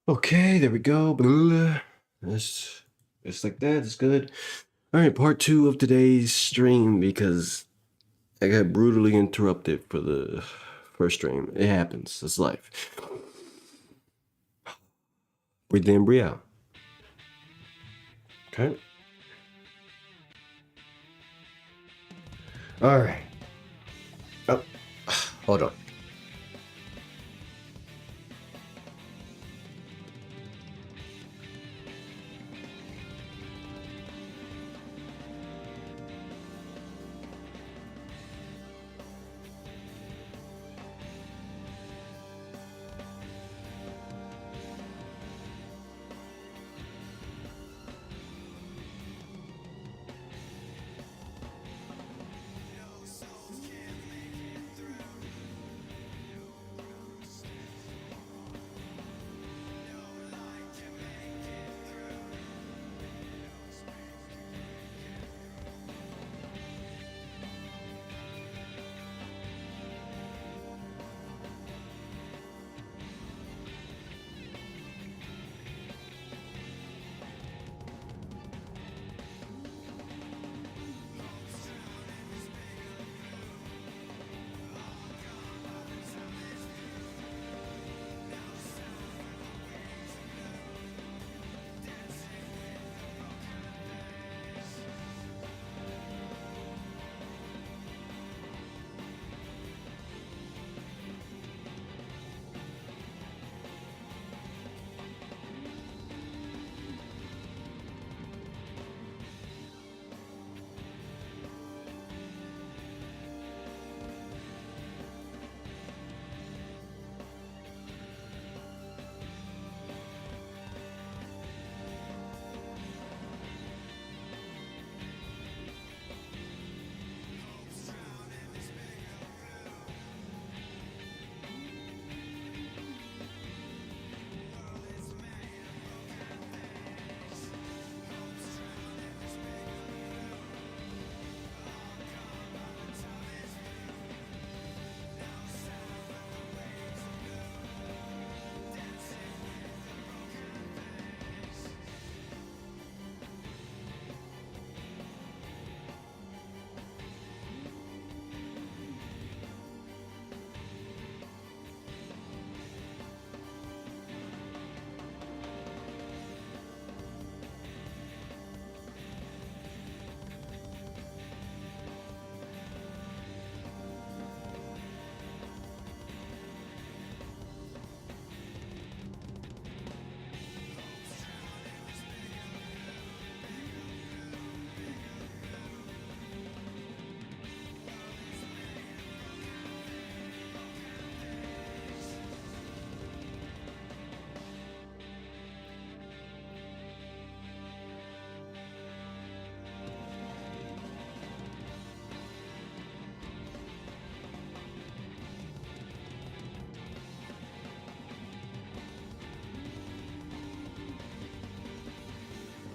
Okay, there we go. Blah. It's like that. It's good. All right, part two of today's stream because I got brutally interrupted for the first stream. It happens. It's life. Breathe in, breathe out. Okay. All right. Oh, hold on.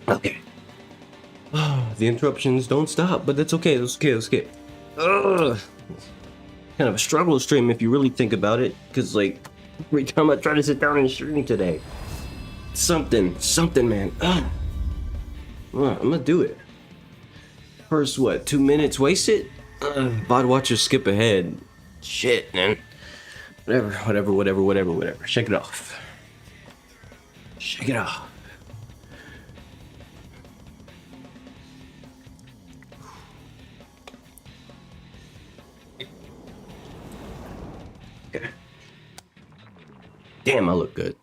Okay. The interruptions don't stop, but that's okay. That's okay. That's okay. Ugh. Kind of a struggle stream if you really think about it, because like every time I try to sit down and stream today, something, man. Well, I'm gonna do it. First, what? 2 minutes wasted? VOD watchers skip ahead. Shit, man. Whatever. Shake it off. Shake it off. Okay. Damn, I look good.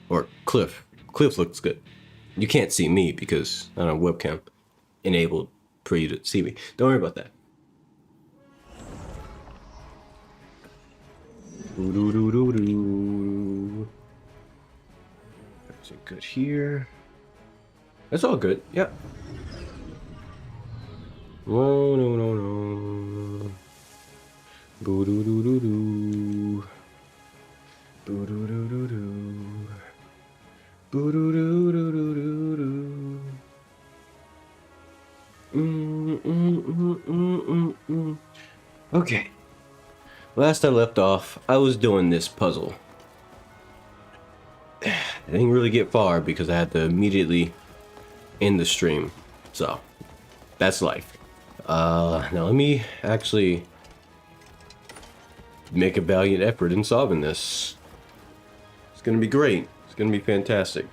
Or Cliff. Cliff looks good. You can't see me because I don't have webcam enabled for you to see me. Don't worry about that. Is it good here? That's all good. Yep. No. Boo doo doo doo doo. Boo doo doo doo doo. Boo doo doo doo doo doo doo. Okay. Last I left off, I was doing this puzzle. didn't really get far because I had to immediately end the stream. So that's life. Now let me actually make a valiant effort in solving this. It's gonna be great. It's gonna be fantastic.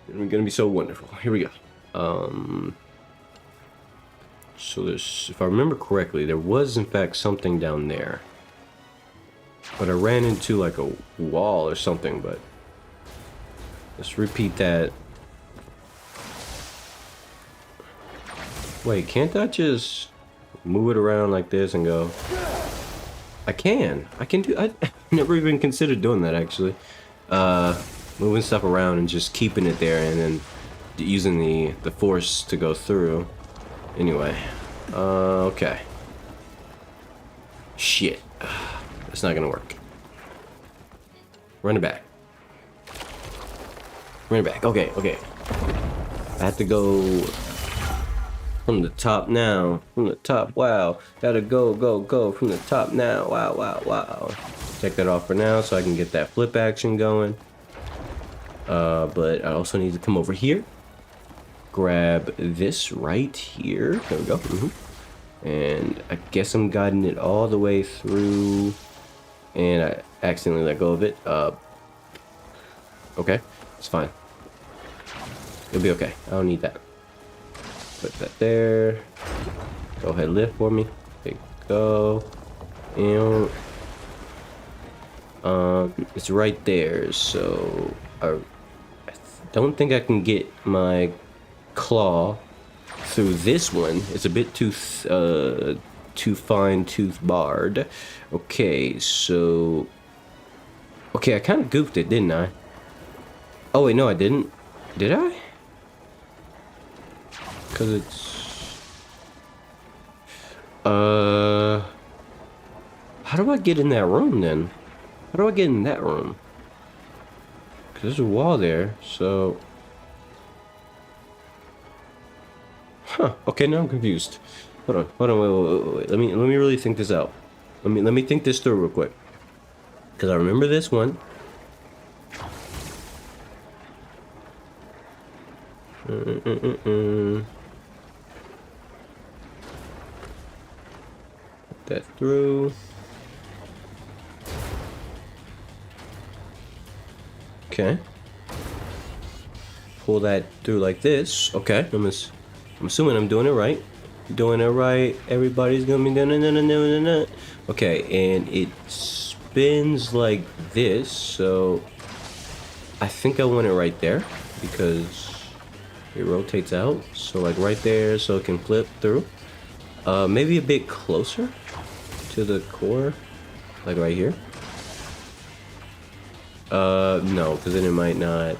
It's gonna be so wonderful. Here we go. So there's, if I remember correctly, there was in fact something down there. But I ran into like a wall or something, but let's repeat that. Wait, can't I just move it around like this and go? I can do, I never even considered doing that actually. Moving stuff around and just keeping it there and then using the force to go through. Anyway, okay. Shit. That's not gonna work. Run it back. Run it back. Okay, okay. I have to go from the top now. From the top. Wow. Gotta go from the top now. Wow. Check that off for now so I can get that flip action going. But I also need to come over here. Grab this right here. There we go. And I guess I'm guiding it all the way through. And I accidentally let go of it. Okay, it's fine. It'll be okay. I don't need that. Put that there. Go ahead, lift for me. There you go. And it's right there. So I don't think I can get my claw through this one. It's a bit too fine tooth barred. Okay, so okay, I kind of goofed it, didn't I? Oh wait, no, I didn't. Did I? Because it's how do I get in that room then? How do I get in that room? Because there's a wall there, so huh, okay, now I'm confused. Hold on, wait. Let me really think this out. Let me think this through real quick. Cause I remember this one. Put that through. Okay. Pull that through like this. Okay, I'm assuming I'm doing it right. Doing it right. Everybody's gonna be doing it. Okay, and it spins like this. So I think I want it right there because it rotates out. So like right there, so it can flip through. Maybe a bit closer to the core, like right here. No, because then it might not.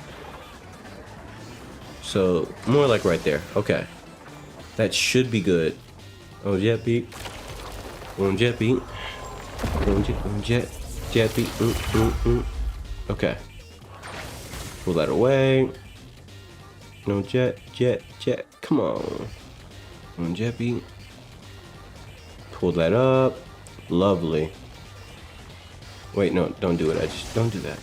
So more like right there. Okay. That should be good. Oh, jet beat. On jet beat. On jet beat. Okay. Pull that away. No jet. Come on. On jet beat. Pull that up. Lovely. Wait, no, don't do it. I just don't do that.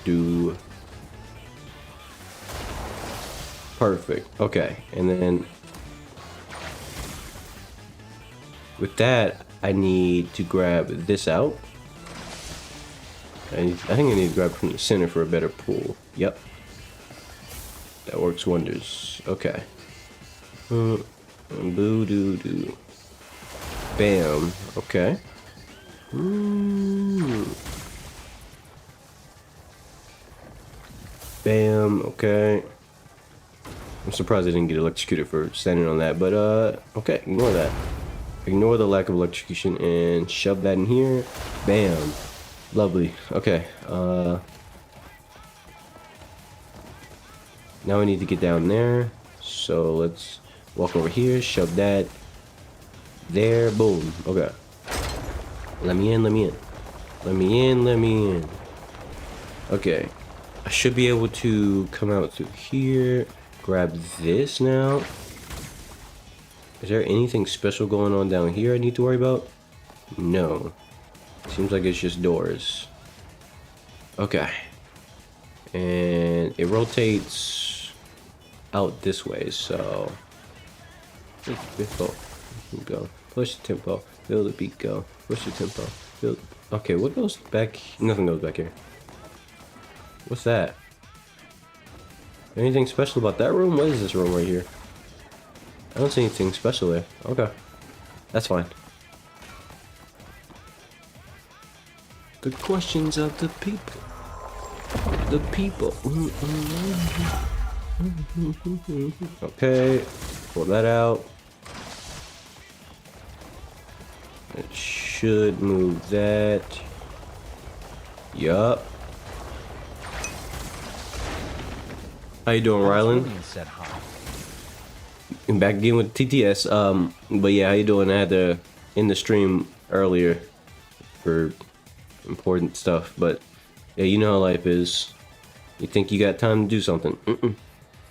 Do. Perfect. Okay, and then with that, I need to grab this out. I think I need to grab from the center for a better pull. Yep. That works wonders. Okay. Boo doo doo. Bam. Okay. Bam. Okay. I'm surprised I didn't get electrocuted for standing on that, but okay, ignore that. Ignore the lack of electrocution and shove that in here. Bam. Lovely. Okay. Now I need to get down there. So let's walk over here, shove that there. Boom. Okay. Let me in. Okay. I should be able to come out through here. Grab this now. Is there anything special going on down here I need to worry about? No. Seems like it's just doors. Okay. And it rotates out this way, so go. Push the tempo. Feel the beat go. Push the tempo. Feel. Okay, what goes back? Nothing goes back here. What's that? Anything special about that room? What is this room right here? I don't see anything special there. Okay. That's fine. The questions of the people. The people. Okay. Pull that out. It should move that. Yup. How you doing, Rylan? I'm back again with TTS. But yeah, how you doing? I had to end the stream earlier for important stuff, but yeah, you know how life is. You think you got time to do something.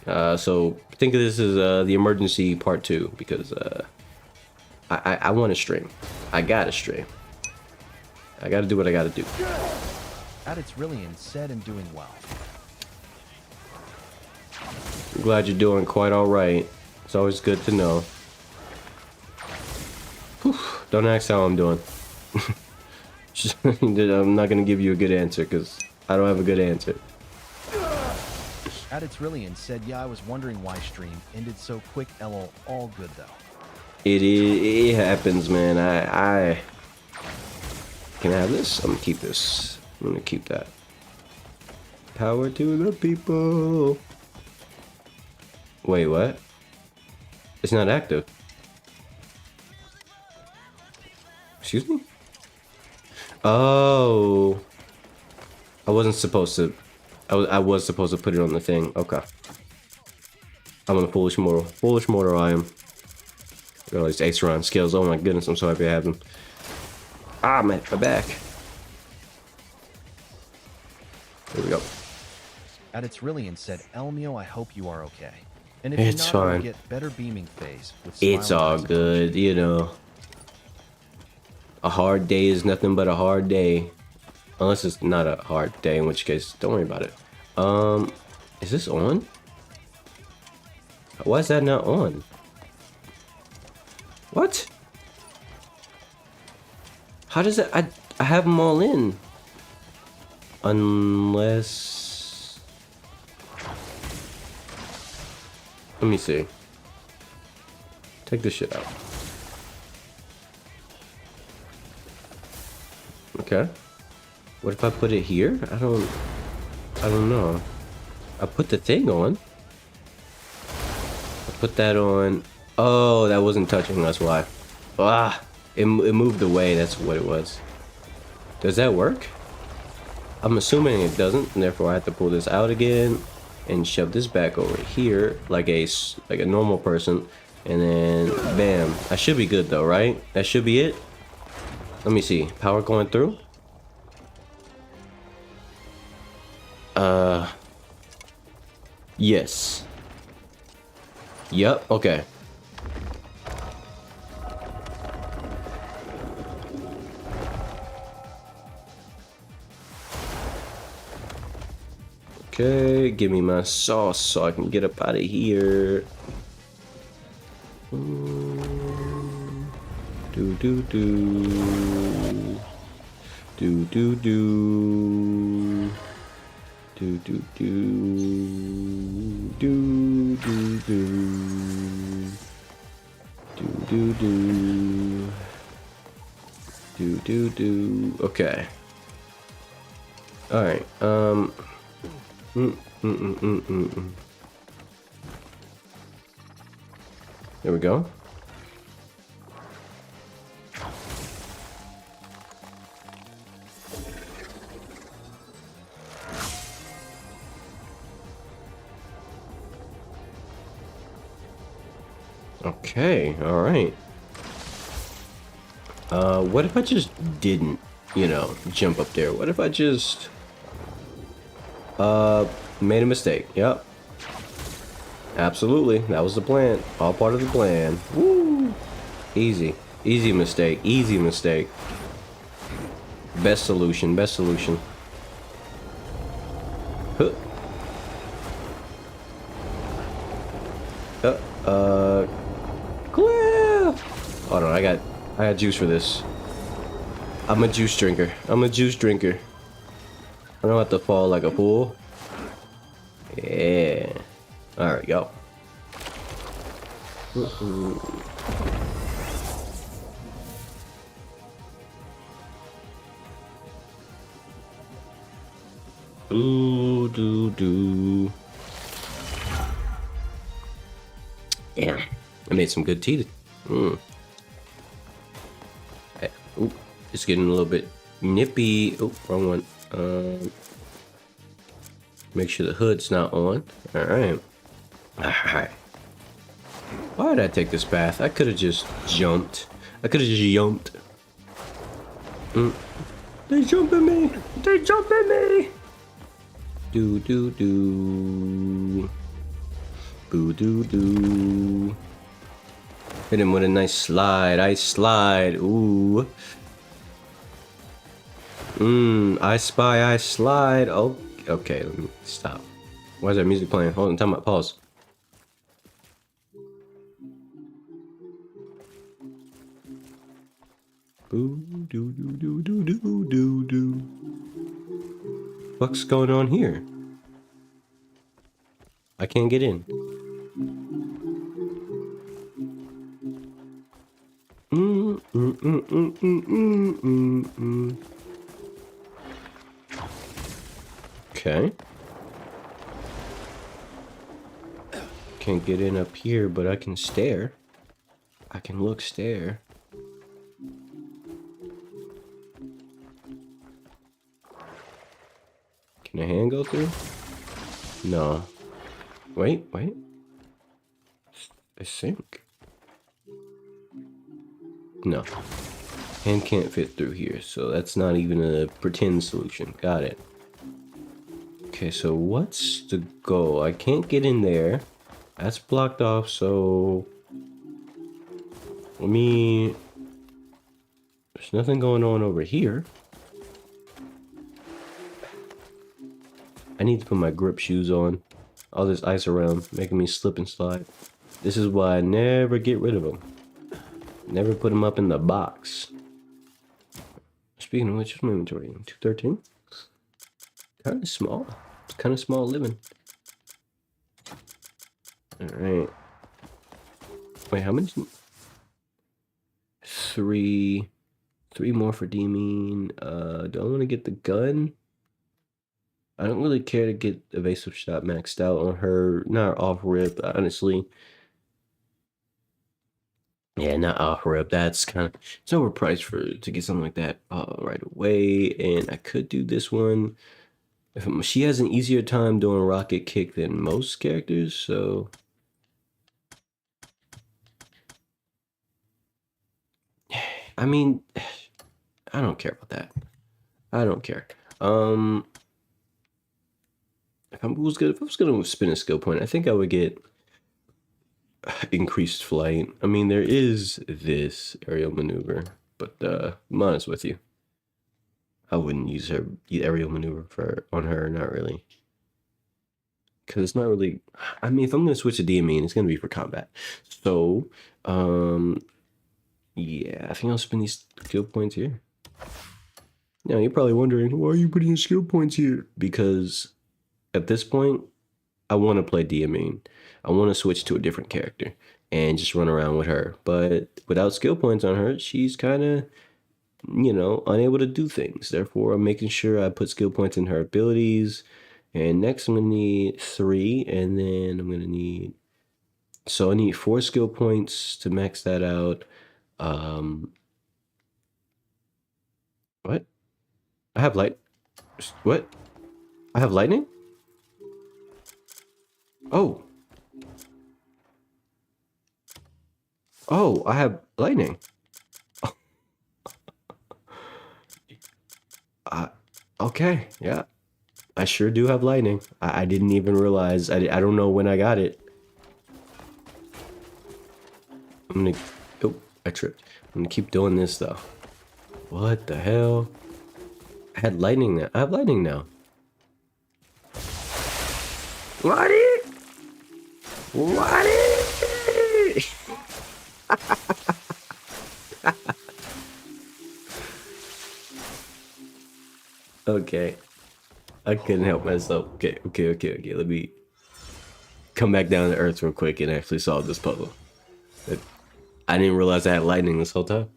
So think of this as the emergency part 2, because I want to stream. I gotta stream. I gotta do what I gotta do. At its Rillian said and doing well. I'm glad you're doing quite alright. It's always good to know. Whew, don't ask how I'm doing. I'm not gonna give you a good answer because I don't have a good answer. At its Rillian said, yeah, I was wondering why stream ended so quick. LOL, all good though. It happens, man. I can I have this? I'm gonna keep this. I'm gonna keep that. Power to the people. Wait, what? It's not active. Excuse me? Oh. I wasn't supposed to. I was supposed to put it on the thing. Okay. I'm on a foolish mortal. Foolish mortal I am. Got all these Ace-Ron skills. Oh my goodness, I'm so happy I have them. Ah, man, my back. Here we go. At its Rillian said, Elmio, I hope you are okay. And if It's you're not, fine. Get better beaming phase. With It's all eyes good, you know. A hard day is nothing but a hard day. Unless it's not a hard day, in which case, don't worry about it. Is this on? Why is that not on? What? How does it? I have them all in. Unless... Let me see. Take this shit out. Okay. What if I put it here? I don't know. I put the thing on. I put that on. Oh, that wasn't touching, that's why. Ah, it moved away, that's what it was. Does that work? I'm assuming it doesn't, and therefore I have to pull this out again and shove this back over here like a normal person, and then bam. I should be good though, right? That should be it. Let me see. Power going through? Yes. Yep, okay. Okay, give me my sauce so I can get up out of here. Do do do. Do do do. Do do do. Do do do. Do do do. Do do do. Okay. All right. There we go. Okay, all right. What if I just didn't, you know, jump up there? What if I just made a mistake? Yep. Absolutely. That was the plan. All part of the plan. Woo! Easy. Easy mistake. Easy mistake. Best solution, best solution. Huh. Cliff! Hold on, I got juice for this. I'm a juice drinker. I'm a juice drinker. I don't have to fall like a fool. Yeah. Alright, go. Ooh, do. Yeah. I made some good tea. Ooh, it's getting a little bit nippy. Oh, wrong one. Make sure the hood's not on. Alright. Alright. Why did I take this path? I could have just jumped. I could have just jumped. They jump at me! They jump at me! Do. Boo do. Hit him with a nice slide. I slide. Ooh. I spy, I slide. Oh, okay, let me stop. Why is that music playing? Hold on, time out, pause. Boo do. What's going on here? I can't get in. Okay. Can't get in up here, but I can stare. I can look stare. Can a hand go through? No. Wait. I think. No. Hand can't fit through here, so that's not even a pretend solution. Got it. Okay, so what's the goal? I can't get in there. That's blocked off, so... There's nothing going on over here. I need to put my grip shoes on. All this ice around, making me slip and slide. This is why I never get rid of them. Never put them up in the box. Speaking of which, what's my inventory? 213? Kind of small. It's kind of small living. Alright. Wait, how many? Three more for Demon. Do I want to get the gun? I don't really care to get evasive shot maxed out on her. Not off rip, honestly. Yeah, not off rip. That's kind of, it's overpriced to get something like that right away. And I could do this one. She has an easier time doing rocket kick than most characters, so I mean, I don't care about that. I don't care. If I was gonna spin a skill point, I think I would get increased flight. I mean, there is this aerial maneuver, but I'm honest with you, I wouldn't use her aerial maneuver on her. Not really, because it's not really. I mean, if I'm gonna switch to DME, it's gonna be for combat. So, yeah, I think I'll spend these skill points here. Now you're probably wondering, why are you putting skill points here? Because at this point, I want to play DME. I want to switch to a different character and just run around with her. But without skill points on her, she's kind of, unable to do things. Therefore, I'm making sure I put skill points in her abilities. And next, I'm going to need 3. And then I'm going to need... So I need 4 skill points to max that out. What? I have light... What? I have lightning? Oh. Oh, I have lightning. Okay, yeah. I sure do have lightning. I didn't even realize. I don't know when I got it. I'm gonna... Oh, I tripped. I'm gonna keep doing this, though. What the hell? had lightning now. I have lightning now. What? What? Okay. I couldn't help myself. Okay. Let me come back down to earth real quick and actually solve this puzzle. I didn't realize I had lightning this whole time.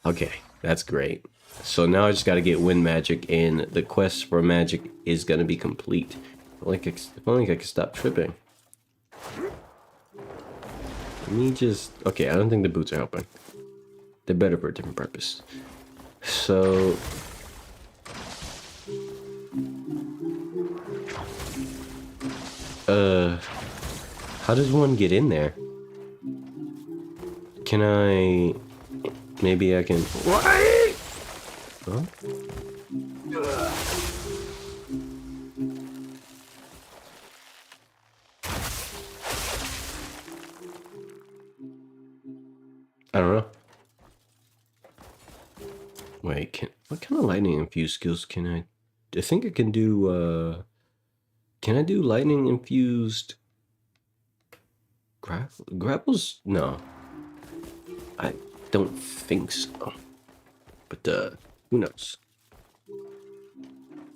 Okay, that's great. So now I just gotta get wind magic, and the quest for magic is gonna be complete. If only I could stop tripping. Let me just... Okay, I don't think the boots are helping. They're better for a different purpose. So... How does one get in there? Can I... Maybe I can... What? Huh? I don't know. Wait, what kind of lightning infused skills can I think I can do, can I do lightning infused grapples? No. I don't think so. But, who knows?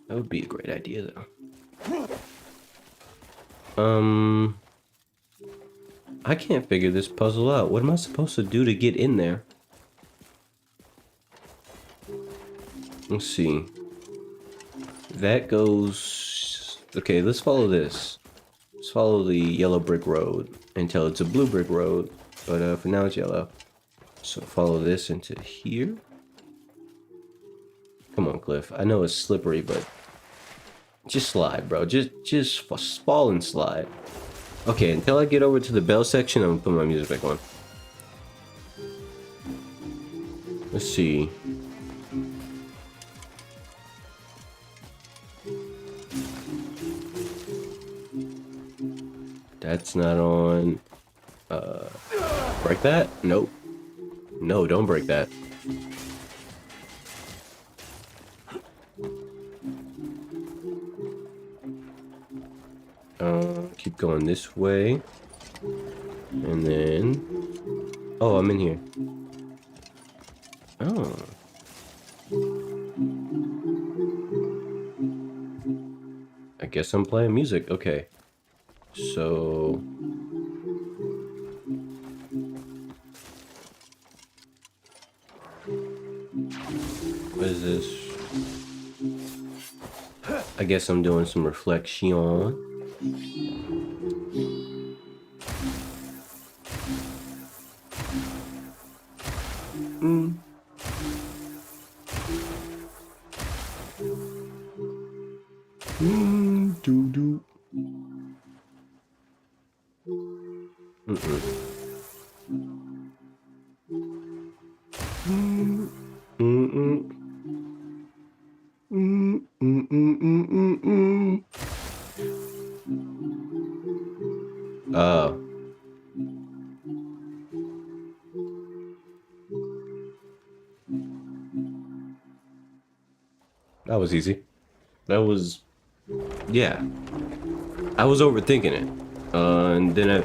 That would be a great idea, though. I can't figure this puzzle out. What am I supposed to do to get in there? Let's see. That goes... Okay, let's follow this. Let's follow the yellow brick road until it's a blue brick road. But for now it's yellow. So follow this into here. Come on, Cliff. I know it's slippery, but just slide, bro. Just fall and slide. Okay, until I get over to the bell section, I'm gonna put my music back on. Let's see. That's not on. Break that? Nope. No, don't break that. Keep going this way. And then... Oh, I'm in here. Oh. I guess I'm playing music. Okay. So... What is this? I guess I'm doing some reflection. Doo-doo. Oh. That was easy. That was... Yeah. I was overthinking it. And then I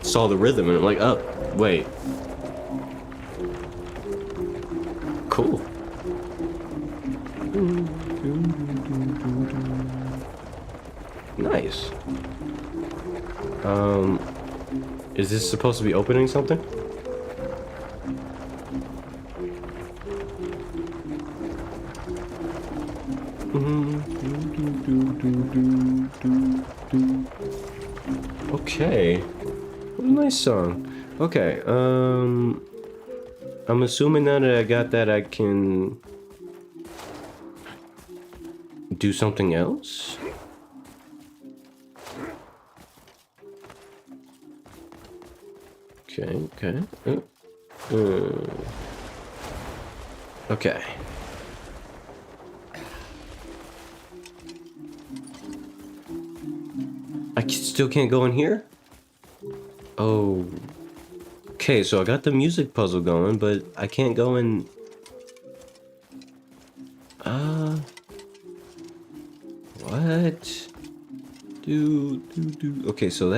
saw the rhythm and I'm like, oh, wait. Cool. Nice. Is this supposed to be opening something? Okay. What a nice song. Okay, I'm assuming now that I got that, I can do something else? Okay. Okay. I still can't go in here? Oh. Okay, so I got the music puzzle going, but I can't go in What? Okay, so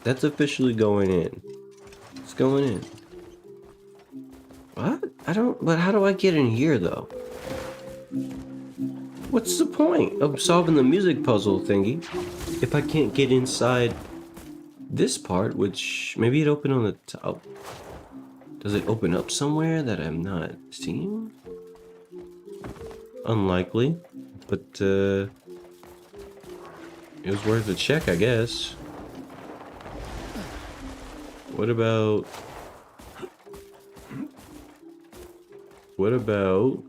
that's officially going in. It's going in. What? But how do I get in here though? What's the point of solving the music puzzle thingy if I can't get inside this part, which maybe it opened on the top? Does it open up somewhere that I'm not seeing? Unlikely, but it was worth a check, I guess. What about what about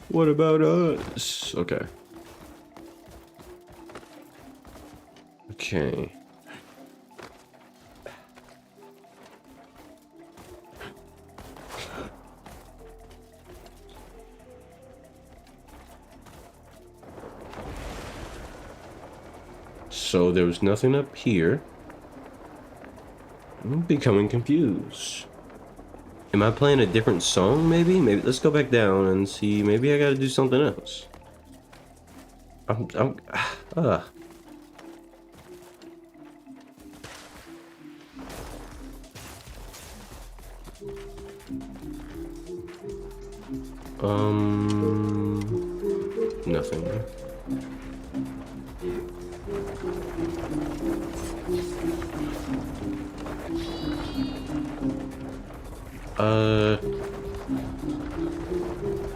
what about us? Okay. Okay. So there was nothing up here. I'm becoming confused. Am I playing a different song, maybe? Maybe let's go back down and see. Maybe I gotta do something else. I'm uh. Nothing.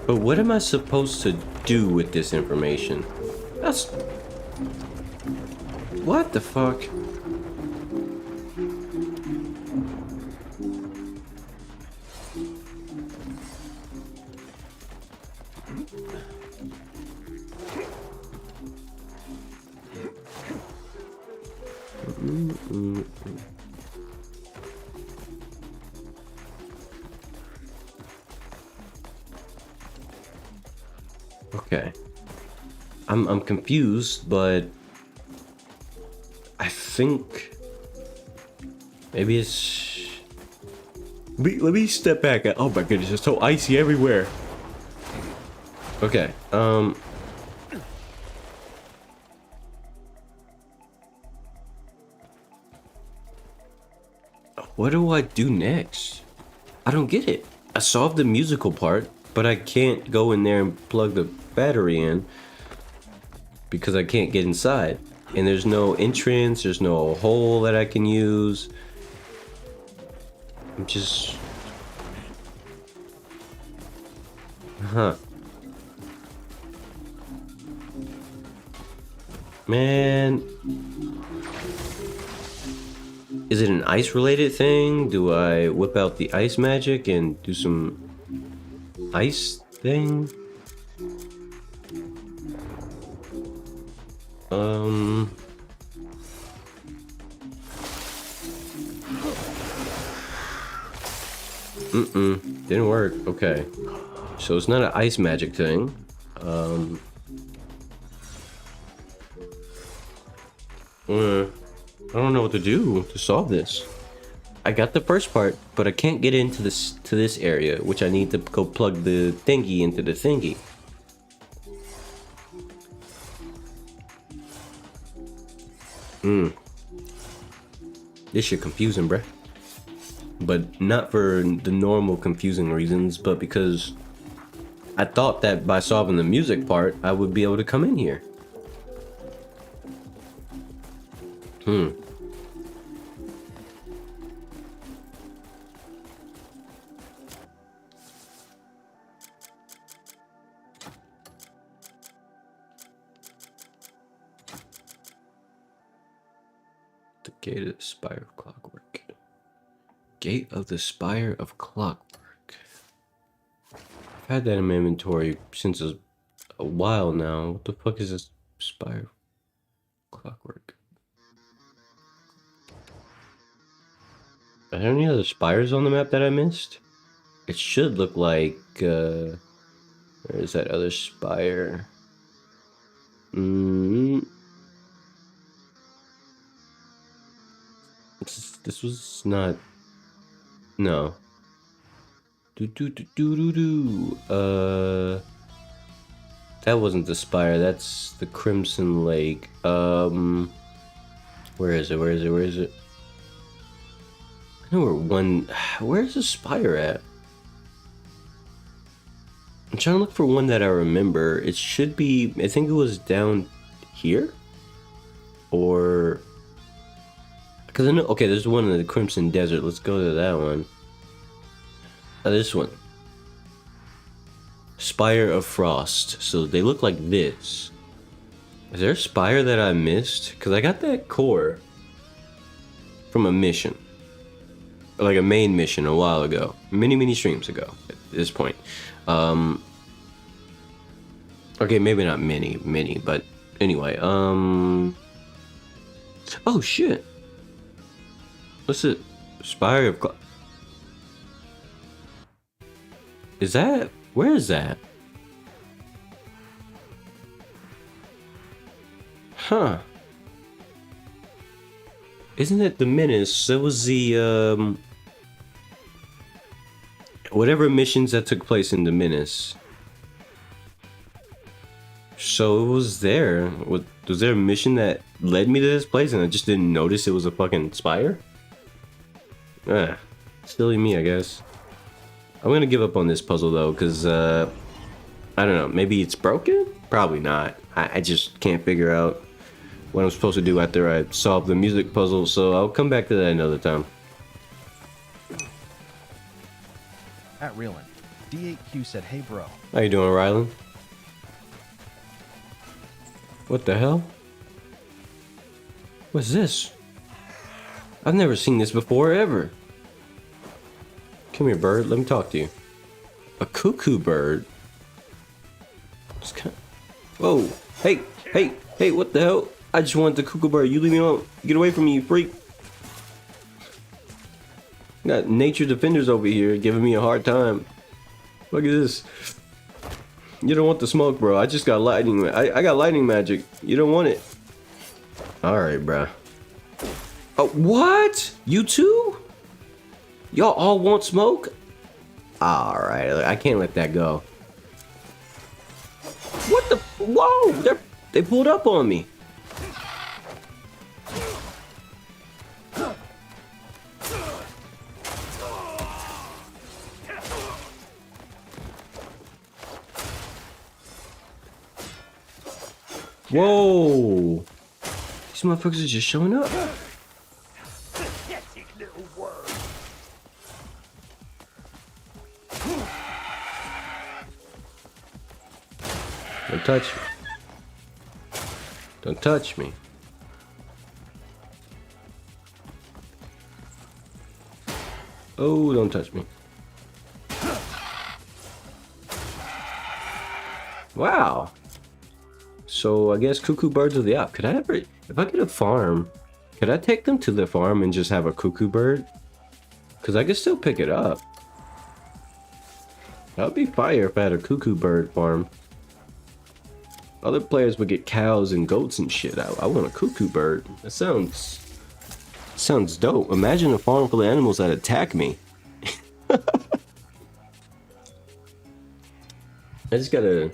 But what am I supposed to do with this information? That's... What the fuck? Okay. I'm confused, but I think maybe it's let me step back. Oh my goodness, it's so icy everywhere. Okay. What do I do next? I don't get it. I solved the musical part, but I can't go in there and plug the battery in because I can't get inside. And there's no entrance, there's no hole that I can use. I'm just... Huh. Man. Is it an ice related thing? Do I whip out the ice magic and do some ice thing? Didn't work. Okay. So it's not an ice magic thing. I don't know what to do to solve this. I got the first part, but I can't get into this area, which I need to go plug the thingy into the thingy. This shit confusing, bruh. But not for the normal confusing reasons, but because I thought that by solving the music part, I would be able to come in here. The Gate of the Spire of Clockwork. Gate of the Spire of Clockwork. I've had that in my inventory since a while now. What the fuck is this Spire of Clockwork? Are there any other spires on the map that I missed? It should look like, where is that other spire? This was not, no. That wasn't the spire. That's the Crimson Lake. Where is it? Where is it? Where is it? I know where one. Where's the spire at? I'm trying to look for one that I remember. It should be. I think it was down here, or because I know. Okay, there's one in the Crimson Desert. Let's go to that one. This one. Spire of Frost. So they look like this. Is there a spire that I missed? Because I got that core from a mission. Like a main mission a while ago. Many streams ago at this point. Okay, maybe not many, but anyway. Oh shit. What's it? Spire of... Is that... Where is that? Huh. Isn't it the Menace? That was the, whatever missions that took place in the Menace. So it was there. Was there a mission that led me to this place and I just didn't notice it was a fucking spire? Ah, silly me, I guess. I'm gonna give up on this puzzle though, because I don't know, maybe it's broken? Probably not. I just can't figure out what I'm supposed to do after I solve the music puzzle, so I'll come back to that another time. At Reelin, D8Q said, "Hey bro." How you doing, Rylan? What the hell? What's this? I've never seen this before, ever. Come here, bird. Let me talk to you. A cuckoo bird? It's kind of... Whoa. Hey, what the hell? I just wanted the cuckoo bird. You leave me alone. Get away from me, you freak. Got nature defenders over here giving me a hard time. Look at this. You don't want the smoke, bro. I just got lightning. I got lightning magic. You don't want it. Alright, bro. Oh, what? You too? Y'all all want smoke? Alright, I can't let that go. What the? Whoa! They pulled up on me. Whoa! These motherfuckers are just showing up. Don't touch me. Don't touch me. Oh, don't touch me. Wow. So I guess cuckoo birds are the op. Could I ever, if I get a farm, could I take them to the farm and just have a cuckoo bird? Because I could still pick it up. That would be fire if I had a cuckoo bird farm. Other players would get cows and goats and shit. I want a cuckoo bird. That sounds dope. Imagine a farm full of animals that attack me. I just gotta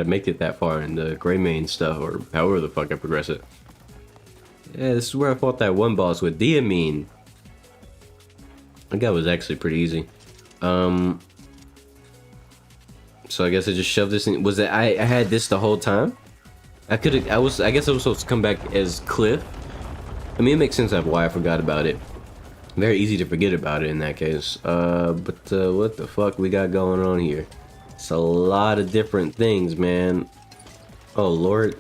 make it that far in the gray main stuff, or however the fuck I progress it. Yeah, this is where I fought that one boss with Diamine. That guy was actually pretty easy. So I guess I just shoved this in. Was it? I had this the whole time? I guess I was supposed to come back as Cliff. I mean, it makes sense of why I forgot about it. Very easy to forget about it in that case. But what the fuck we got going on here? It's a lot of different things, man. Oh lord.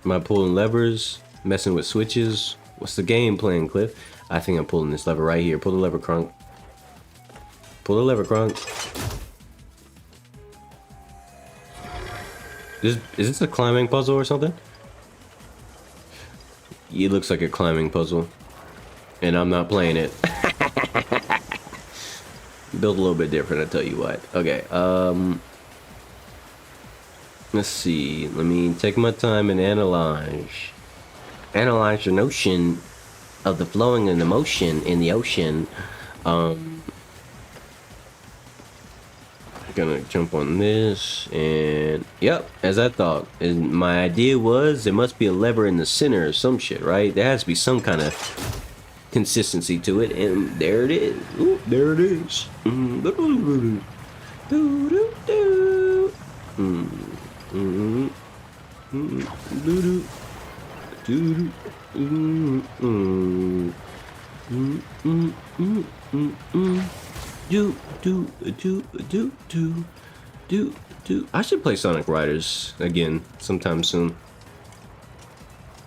Am I pulling levers? Messing with switches? What's the game plan, Cliff? I think I'm pulling this lever right here. Pull the lever, Crunk. Pull the lever, Crunk. Is this a climbing puzzle or something? It looks like a climbing puzzle. And I'm not playing it. Build a little bit different, I tell you what. Okay, let's see. Let me take my time and analyze the notion of the flowing and the motion in the ocean I'm gonna jump on this, and yep, as I thought. And my idea was there must be a lever in the center or some shit, right? There has to be some kind of consistency to it, and there it is. Ooh, there it is. I should play Sonic Riders again sometime soon. I'm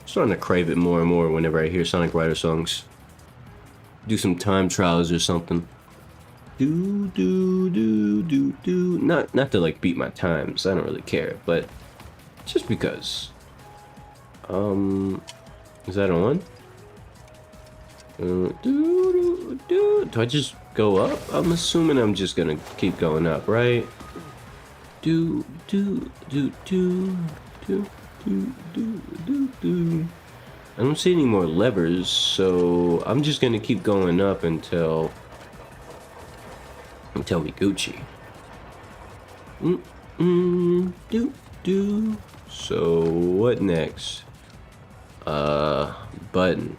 starting to crave it more and more whenever I hear Sonic Rider songs. Do some time trials or something. Not to like beat my times. I don't really care, but just because. Is that on? Do I just go up? I'm assuming I'm just gonna keep going up, right? I don't see any more levers, so I'm just gonna keep going up until we Gucci. So what next? Button.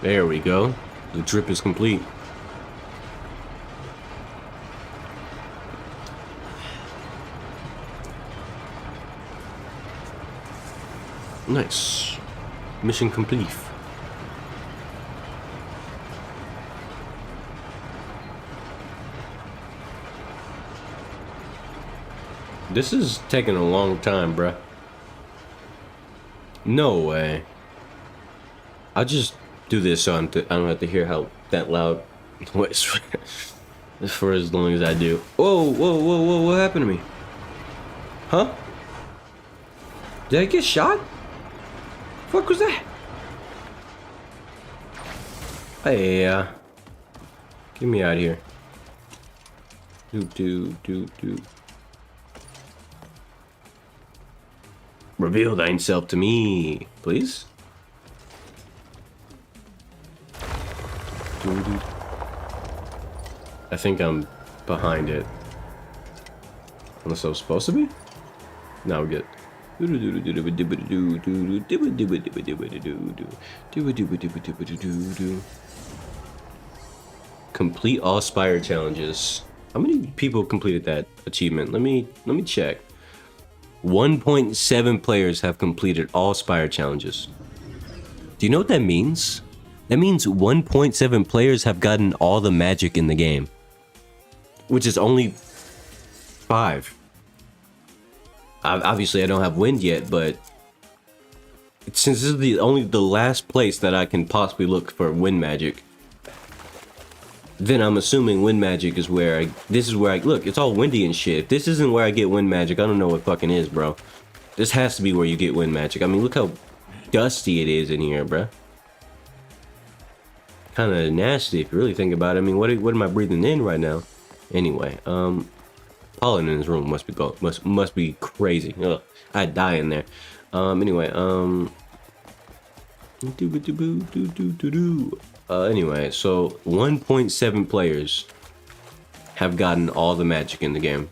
There we go. The trip is complete. Nice. Mission complete. This is taking a long time, bruh. No way. I'll just do this so I don't have to hear how that loud noise for as long as I do. Whoa, whoa, whoa, whoa, what happened to me? Huh? Did I get shot? Fuck was that? Hey, get me out of here. Do. Reveal thyself to me, please. I think I'm behind it. Unless I was supposed to be? No, we're good. Complete all Spire challenges. How many people completed that achievement? Let me check. 1.7 players have completed all Spire challenges. Do you know what that means? That means 1.7 players have gotten all the magic in the game. Which is only 5. Obviously, I don't have wind yet, but since this is only the last place that I can possibly look for wind magic, then I'm assuming wind magic is where this is where I look. It's all windy and shit. If this isn't where I get wind magic, I don't know what fucking is, bro. This has to be where you get wind magic. I mean, look how dusty it is in here, bro. Kind of nasty if you really think about it. I mean, what am I breathing in right now? Anyway, pollen in this room must be crazy. Ugh, I'd die in there. Anyway, anyway, so 1.7 players have gotten all the magic in the game.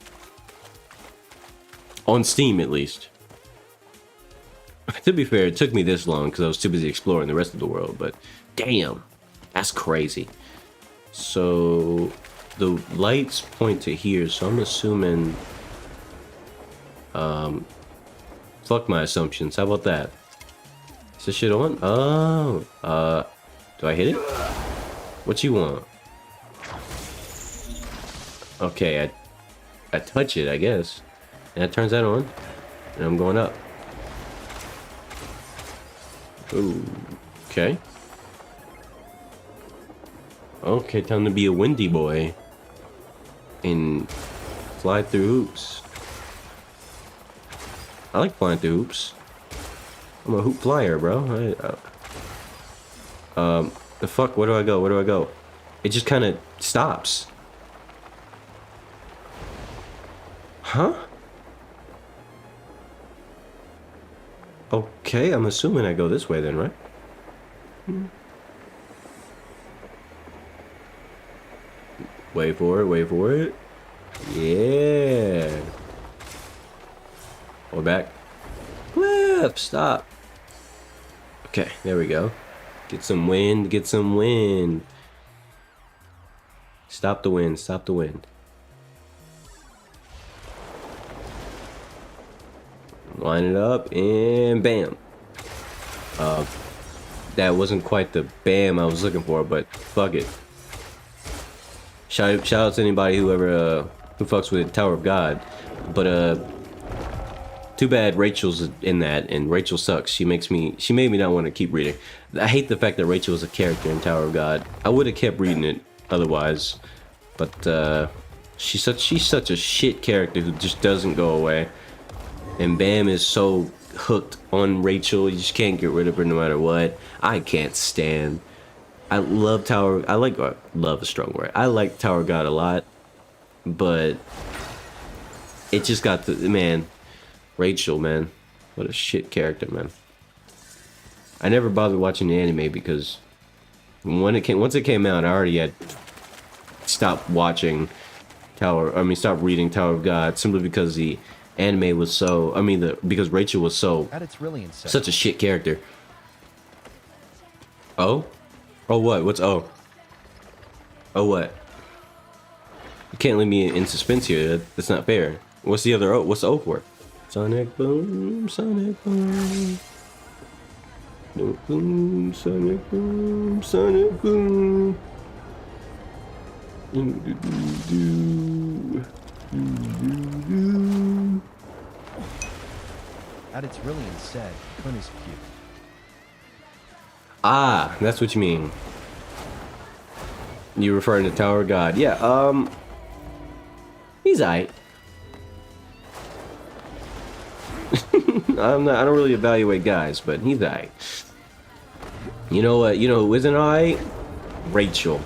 On Steam, at least. To be fair, it took me this long because I was too busy exploring the rest of the world, but damn, that's crazy. So the lights point to here, so I'm assuming fuck my assumptions. How about that? Is this shit on? Oh, do I hit it? What you want? Okay, I touch it, I guess. And that turns that on. And I'm going up. Ooh, okay. Okay, time to be a windy boy. And fly through hoops. I like flying through hoops. I'm a hoop flyer, bro. The fuck? Where do I go? Where do I go? It just kind of stops. Huh? Okay, I'm assuming I go this way then, right? Wait for it, wait for it. Yeah. We're back. Cliff, stop. Okay, there we go. Get some wind, get some wind. Stop the wind, stop the wind. Line it up and bam. That wasn't quite the bam I was looking for, but fuck it. Shout out to anybody who fucks with Tower of God. But too bad Rachel's in that, and Rachel sucks. She made me not want to keep reading. I hate the fact that Rachel is a character in Tower of God. I would have kept reading it otherwise, but she's such a shit character who just doesn't go away. And Bam is so hooked on Rachel, you just can't get rid of her no matter what. I can't stand. I love Tower. Love a strong word. I like Tower of God a lot, but it just got Rachel, man, what a shit character, man. I never bothered watching the anime because once it came out, I already had stopped watching stopped reading Tower of God simply because the anime was so. Because Rachel was such a shit character. Oh. Oh, what? What's oh? Oh, what? You can't leave me in suspense here. That's not fair. What's the other O? What's the O for? Sonic boom, sonic boom. No boom, sonic boom, sonic boom. At its brilliant said, Clint is cute. Ah, that's what you mean. You referring to Tower of God? Yeah. He's aight. I don't really evaluate guys, but he's aight. You know what? You know who isn't aight? Rachel.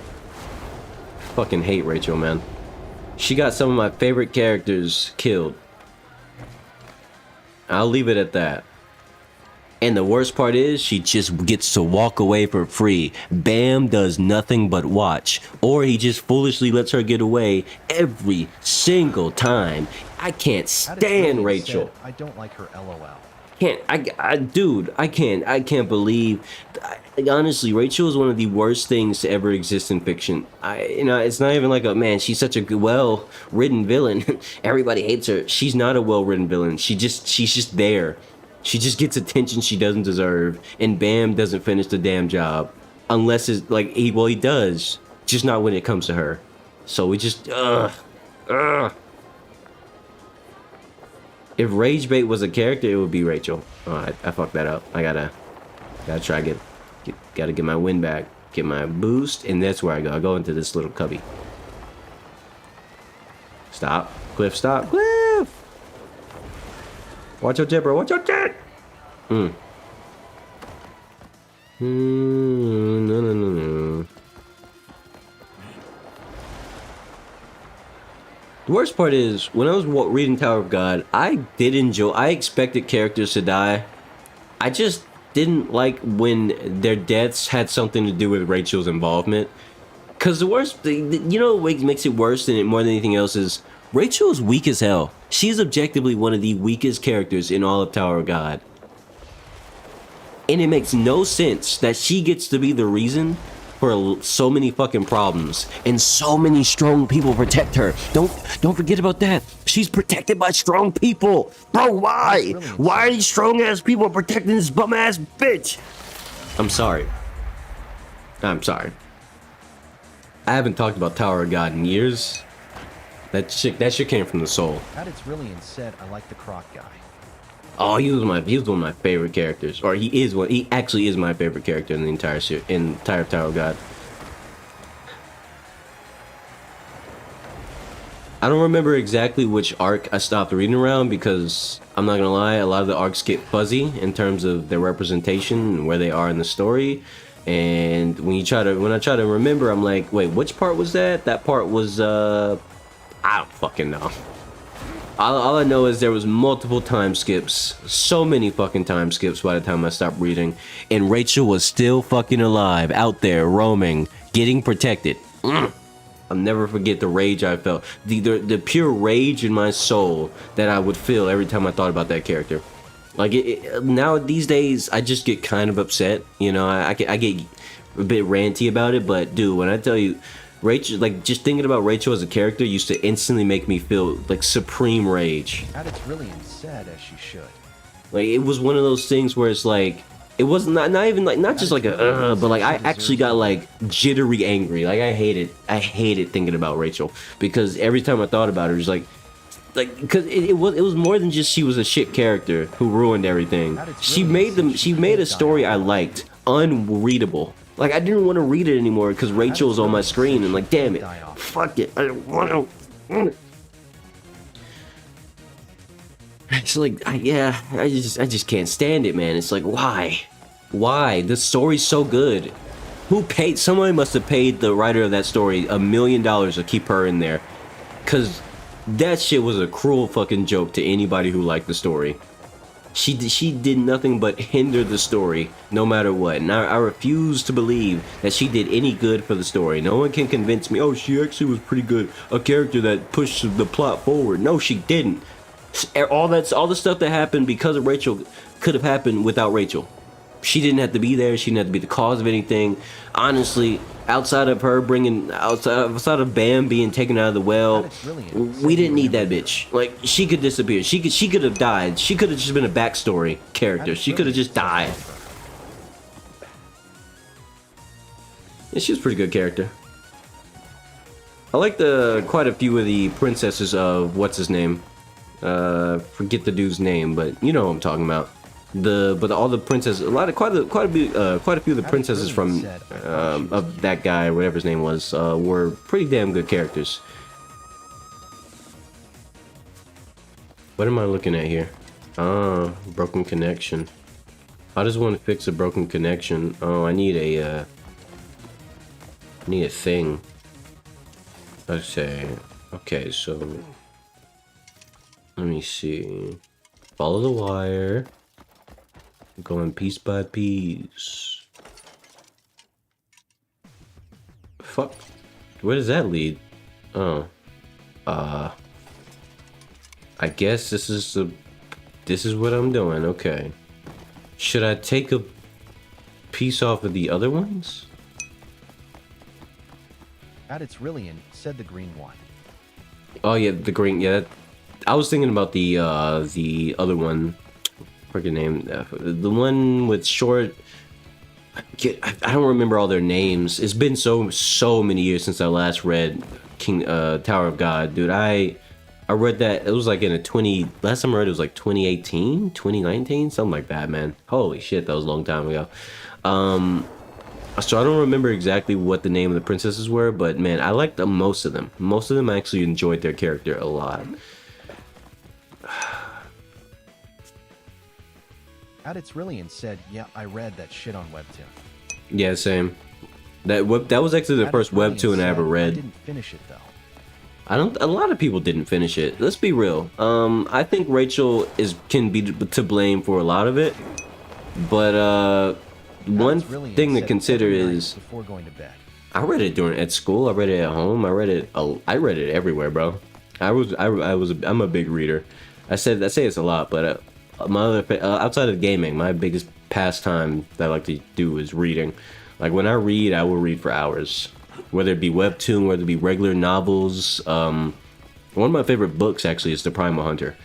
Fucking hate Rachel, man. She got some of my favorite characters killed. I'll leave it at that. And the worst part is, she just gets to walk away for free. Bam does nothing but watch. Or he just foolishly lets her get away every single time. I can't stand Rachel. I don't like her LOL. I can't believe. Honestly, Rachel is one of the worst things to ever exist in fiction. It's not even like she's such a well-written villain. Everybody hates her. She's not a well-written villain. She's just there. She just gets attention she doesn't deserve, and Bam doesn't finish the damn job. Unless it's like, he does. Just not when it comes to her. So we just, If Rage Bait was a character, it would be Rachel. Oh, I fucked that up. I gotta try gotta get my win back. Get my boost, and that's where I go. I go into this little cubby. Stop. Cliff, stop. Cliff! Watch your jet, bro. Watch your jet! No. The worst part is, when I was reading Tower of God, I expected characters to die. I just didn't like when their deaths had something to do with Rachel's involvement. Because the worst thing, what makes it worse more than anything else is, Rachel is weak as hell. She's objectively one of the weakest characters in all of Tower of God. And it makes no sense that she gets to be the reason for so many fucking problems, and so many strong people protect her. Don't forget about that. She's protected by strong people. Bro, why? Why are these strong ass people protecting this bum ass bitch? I'm sorry. I haven't talked about Tower of God in years. That shit came from the soul. At its brilliant said, I like the croc guy. Oh, he was one of my favorite characters. Or he actually is my favorite character in the entire Tower of God. I don't remember exactly which arc I stopped reading around, because I'm not gonna lie, a lot of the arcs get fuzzy in terms of their representation and where they are in the story. And when I try to remember, I'm like, wait, which part was that? That part was I don't fucking know. All I know is there was multiple time skips, so many fucking time skips by the time I stopped reading, and Rachel was still fucking alive, out there roaming, getting protected. I'll never forget the rage I felt, the pure rage in my soul that I would feel every time I thought about that character. Like now these days, I just get kind of upset. You know, I get a bit ranty about it, but dude, when I tell you. Rachel, like just thinking about Rachel as a character used to instantly make me feel like supreme rage. That it's really sad as she should. Like it was one of those things where it's like it was not even like not just like a but like I actually got like jittery angry. Like I hated thinking about Rachel because every time I thought about her, it was like because it was more than just she was a shit character who ruined everything. She made a story I liked unreadable. Like, I didn't want to read it anymore because Rachel's on my screen and like, damn it, fuck it, I don't want it. It's like, I just can't stand it, man. It's like, why? The story's so good. Who paid? Somebody must have paid the writer of that story $1 million to keep her in there. Because that shit was a cruel fucking joke to anybody who liked the story. She did nothing but hinder the story, no matter what. And I refuse to believe that she did any good for the story. No one can convince me, oh, she actually was pretty good. A character that pushed the plot forward. No, she didn't. All the stuff that happened because of Rachel could have happened without Rachel. She didn't have to be there. She didn't have to be the cause of anything. Honestly, outside of Bam being taken out of the well, we didn't need that bitch. Like, she could disappear. She could have died. She could have just been a backstory character. She could have just died. Yeah, she was a pretty good character. I like quite a few of the princesses of what's his name. Forget the dude's name, but you know what I'm talking about. All the princesses, quite a few of the princesses from of that guy, whatever his name was, were pretty damn good characters. What am I looking at here? Broken connection. How does one fix a broken connection? Oh, I need a thing. Let's say, okay, so let me see. Follow the wire. Going piece by piece. Fuck. Where does that lead? Oh. I guess this is what I'm doing. Okay. Should I take a piece off of the other ones? At its Rillian, said the green one. Oh yeah, the green. Yeah, I was thinking about the other one. Freaking name, the one with short. I don't remember all their names. It's been so many years since I last read Tower of God, dude. I read that it was like last time I read it was like 2018, 2019, something like that, man. Holy shit, that was a long time ago. So I don't remember exactly what the name of the princesses were, but man, I liked most of them. Most of them I actually enjoyed their character a lot. At its Rillian said, yeah, I read that shit on Webtoon. Yeah, same. That was actually the first Webtoon I ever read. I didn't finish it though. A lot of people didn't finish it. Let's be real. I think Rachel can be to blame for a lot of it. But one thing to consider is before going to bed. I read it at school. I read it at home. I read it everywhere, bro. I'm a big reader. I say it's a lot, but my other outside of gaming, my biggest pastime that I like to do is reading. Like when I read, I will read for hours, whether it be webtoon, whether it be regular novels. One of my favorite books actually is The Primal Hunter.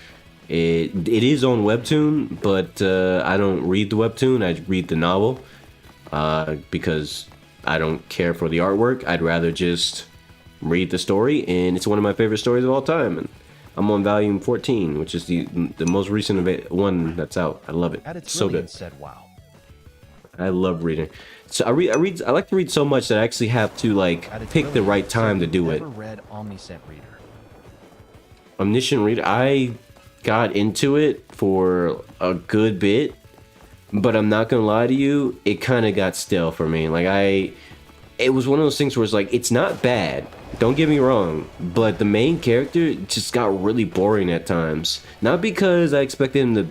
It is on webtoon, but I don't read the webtoon. I read the novel because I don't care for the artwork. I'd rather just read the story, and it's one of my favorite stories of all time. And I'm on volume 14, which is the most recent one that's out. I love it. It's so good. Said, wow. I love reading. So I like to read so much that I actually have to like pick the right time to do it. Read Omniscient Reader. Omniscient Reader. I got into it for a good bit, but I'm not gonna lie to you, it kind of got stale for me. Like it was one of those things where it's like, it's not bad, don't get me wrong, but the main character just got really boring at times. Not because I expected him to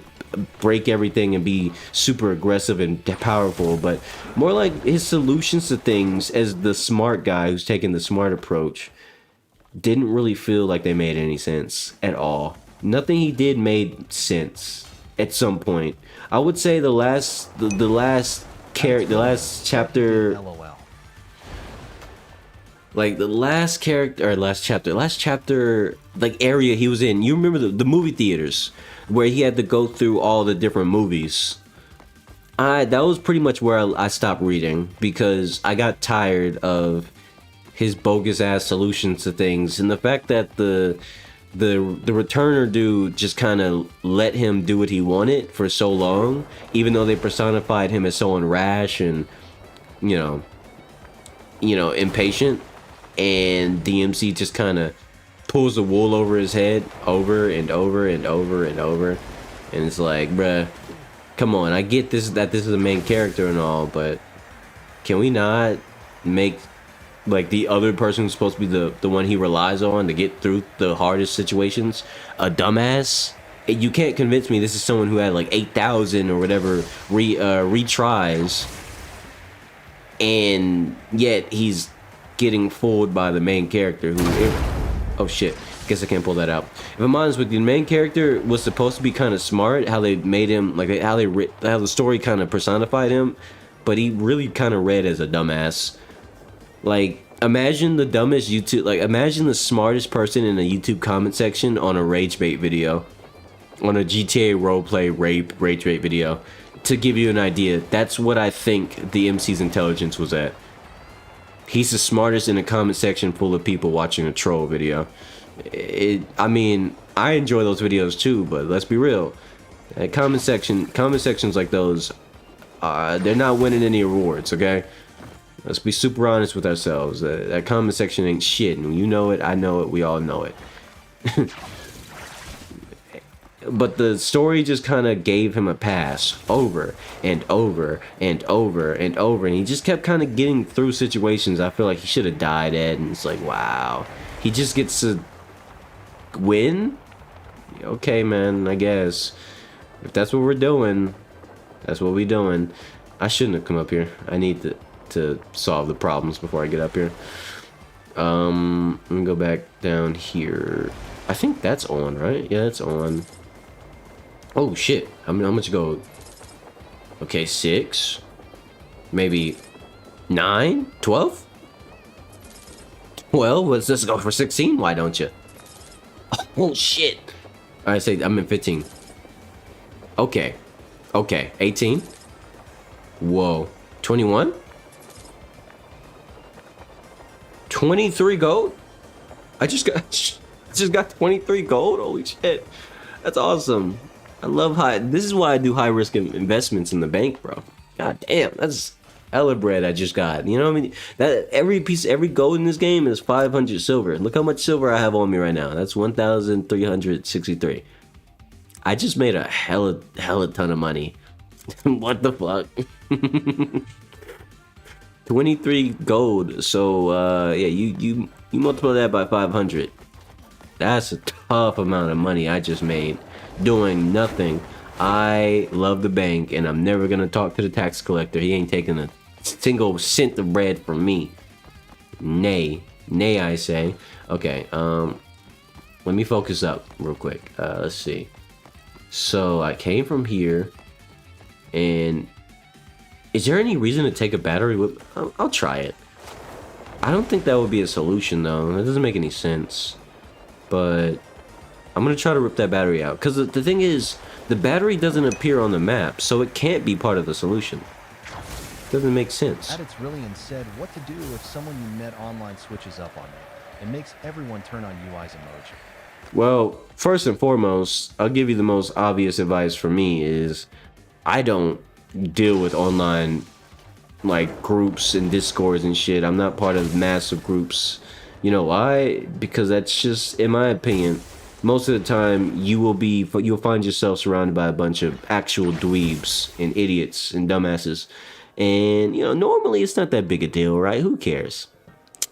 break everything and be super aggressive and powerful, but more like his solutions to things as the smart guy who's taking the smart approach didn't really feel like they made any sense at all. Nothing he did made sense at some point. I would say the last chapter, LOL. like the last chapter, like area he was in. You remember the movie theaters where he had to go through all the different movies. That was pretty much where I stopped reading because I got tired of his bogus ass solutions to things, and the fact that the returner dude just kind of let him do what he wanted for so long, even though they personified him as someone rash and you know impatient, and DMC just kind of pulls the wool over his head over and over and over and over, and it's like, bruh, come on, I get this, that this is the main character and all, but can we not make like the other person who's supposed to be the one he relies on to get through the hardest situations a dumbass? You can't convince me this is someone who had like 8,000 or whatever retries, and yet he's getting fooled by the main character who, oh shit, guess I can't pull that out. If I'm honest with you, the main character was supposed to be kind of smart, how they made him, like how the story kind of personified him, but he really kind of read as a dumbass. Like, imagine the dumbest YouTube, like imagine the smartest person in a YouTube comment section on a rage bait video, on a GTA roleplay rage bait video. To give you an idea, that's what I think the MC's intelligence was at. He's the smartest in a comment section full of people watching a troll video. I mean, I enjoy those videos too, but let's be real. Comment sections like those, they're not winning any awards, okay? Let's be super honest with ourselves. That comment section ain't shit, and you know it, I know it, we all know it. But the story just kind of gave him a pass over and over and over and over, and he just kept kind of getting through situations I feel like he should have died at, and it's like, wow, he just gets to win? Okay, man, I guess. If that's what we're doing, that's what we doing. I shouldn't have come up here. I need to solve the problems before I get up here. Let me go back down here. I think that's on, right? Yeah, it's on. Oh shit, I mean, how much go? Okay, 6, maybe 9, 12. Well, let's just go for 16. Why don't you? Oh shit. I say I'm in 15. Okay, 18. Whoa, 21. 23 gold. I just got 23 gold. Holy shit, that's awesome. I love this is why I do high risk investments in the bank, bro. God damn, that's hella bread I just got. You know what I mean? That every gold in this game is 500 silver. Look how much silver I have on me right now. That's 1,363. I just made a hella ton of money. What the fuck? 23 gold. So yeah, you multiply that by 500. That's a tough amount of money I just made doing nothing. I love the bank, and I'm never gonna talk to the tax collector. He ain't taking a single cent of bread from me. Nay, I say. Okay, let me focus up real quick. Let's see. So I came from here, and is there any reason to take a battery with? I'll try it. I don't think that would be a solution though. That doesn't make any sense. But I'm gonna try to rip that battery out, because the thing is, the battery doesn't appear on the map, so it can't be part of the solution. Doesn't make sense. At its really and said what to do if someone you met online switches up on you. It makes everyone turn on UI's emoji. Well, first and foremost, I'll give you the most obvious advice for me is I don't deal with online like groups and discords and shit. I'm not part of massive groups. You know why? Because that's just, in my opinion, most of the time you'll find yourself surrounded by a bunch of actual dweebs and idiots and dumbasses, And, you know, normally it's not that big a deal, right? Who cares?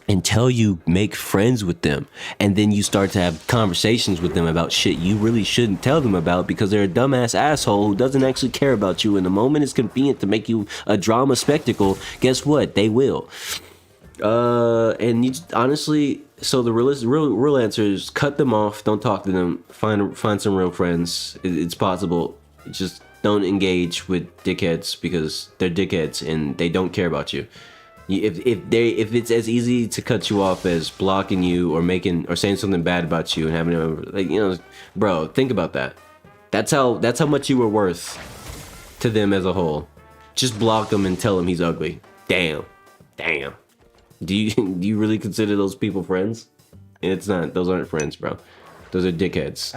Until you make friends with them, and then you start to have conversations with them about shit you really shouldn't tell them about because they're a dumbass asshole who doesn't actually care about you. And the moment it's convenient to make you a drama spectacle, guess what? They will. And you honestly, so the real answer is cut them off. Don't talk to them. Find some real friends. It's possible. Just don't engage with dickheads because they're dickheads and they don't care about you. If it's as easy to cut you off as blocking you or saying something bad about you and having like, you know, bro, think about that. That's how much you were worth to them as a whole. Just block him and tell him he's ugly. Damn. Do you really consider those people friends? It's not. Those aren't friends, bro. Those are dickheads.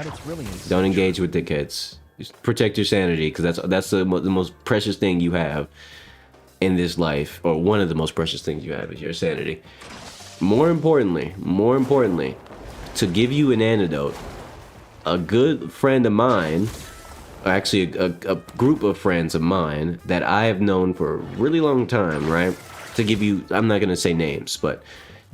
Don't engage with dickheads. Just protect your sanity, because that's the most precious thing you have in this life, or one of the most precious things you have is your sanity. More importantly, to give you an antidote, a good friend of mine, actually a group of friends of mine that I have known for a really long time, right? To give you, I'm not gonna say names, but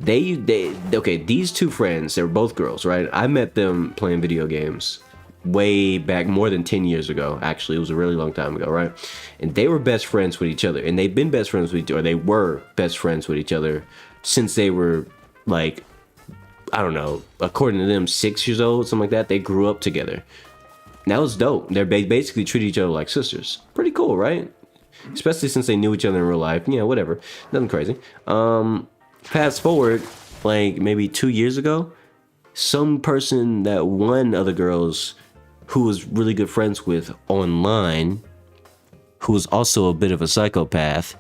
okay, these two friends, they're both girls, right? I met them playing video games way back, more than 10 years ago. Actually, it was a really long time ago, right? And they were best friends with each other, and they've been best friends with each other, or they were best friends with each other since they were, like, I don't know, according to them, 6 years old, something like that. They grew up together. That was dope. They basically treated each other like sisters. Pretty cool, right? Especially since they knew each other in real life. Yeah, whatever. Nothing crazy. Fast forward, like, maybe 2 years ago, some person that one of the girls who was really good friends with online, who was also a bit of a psychopath,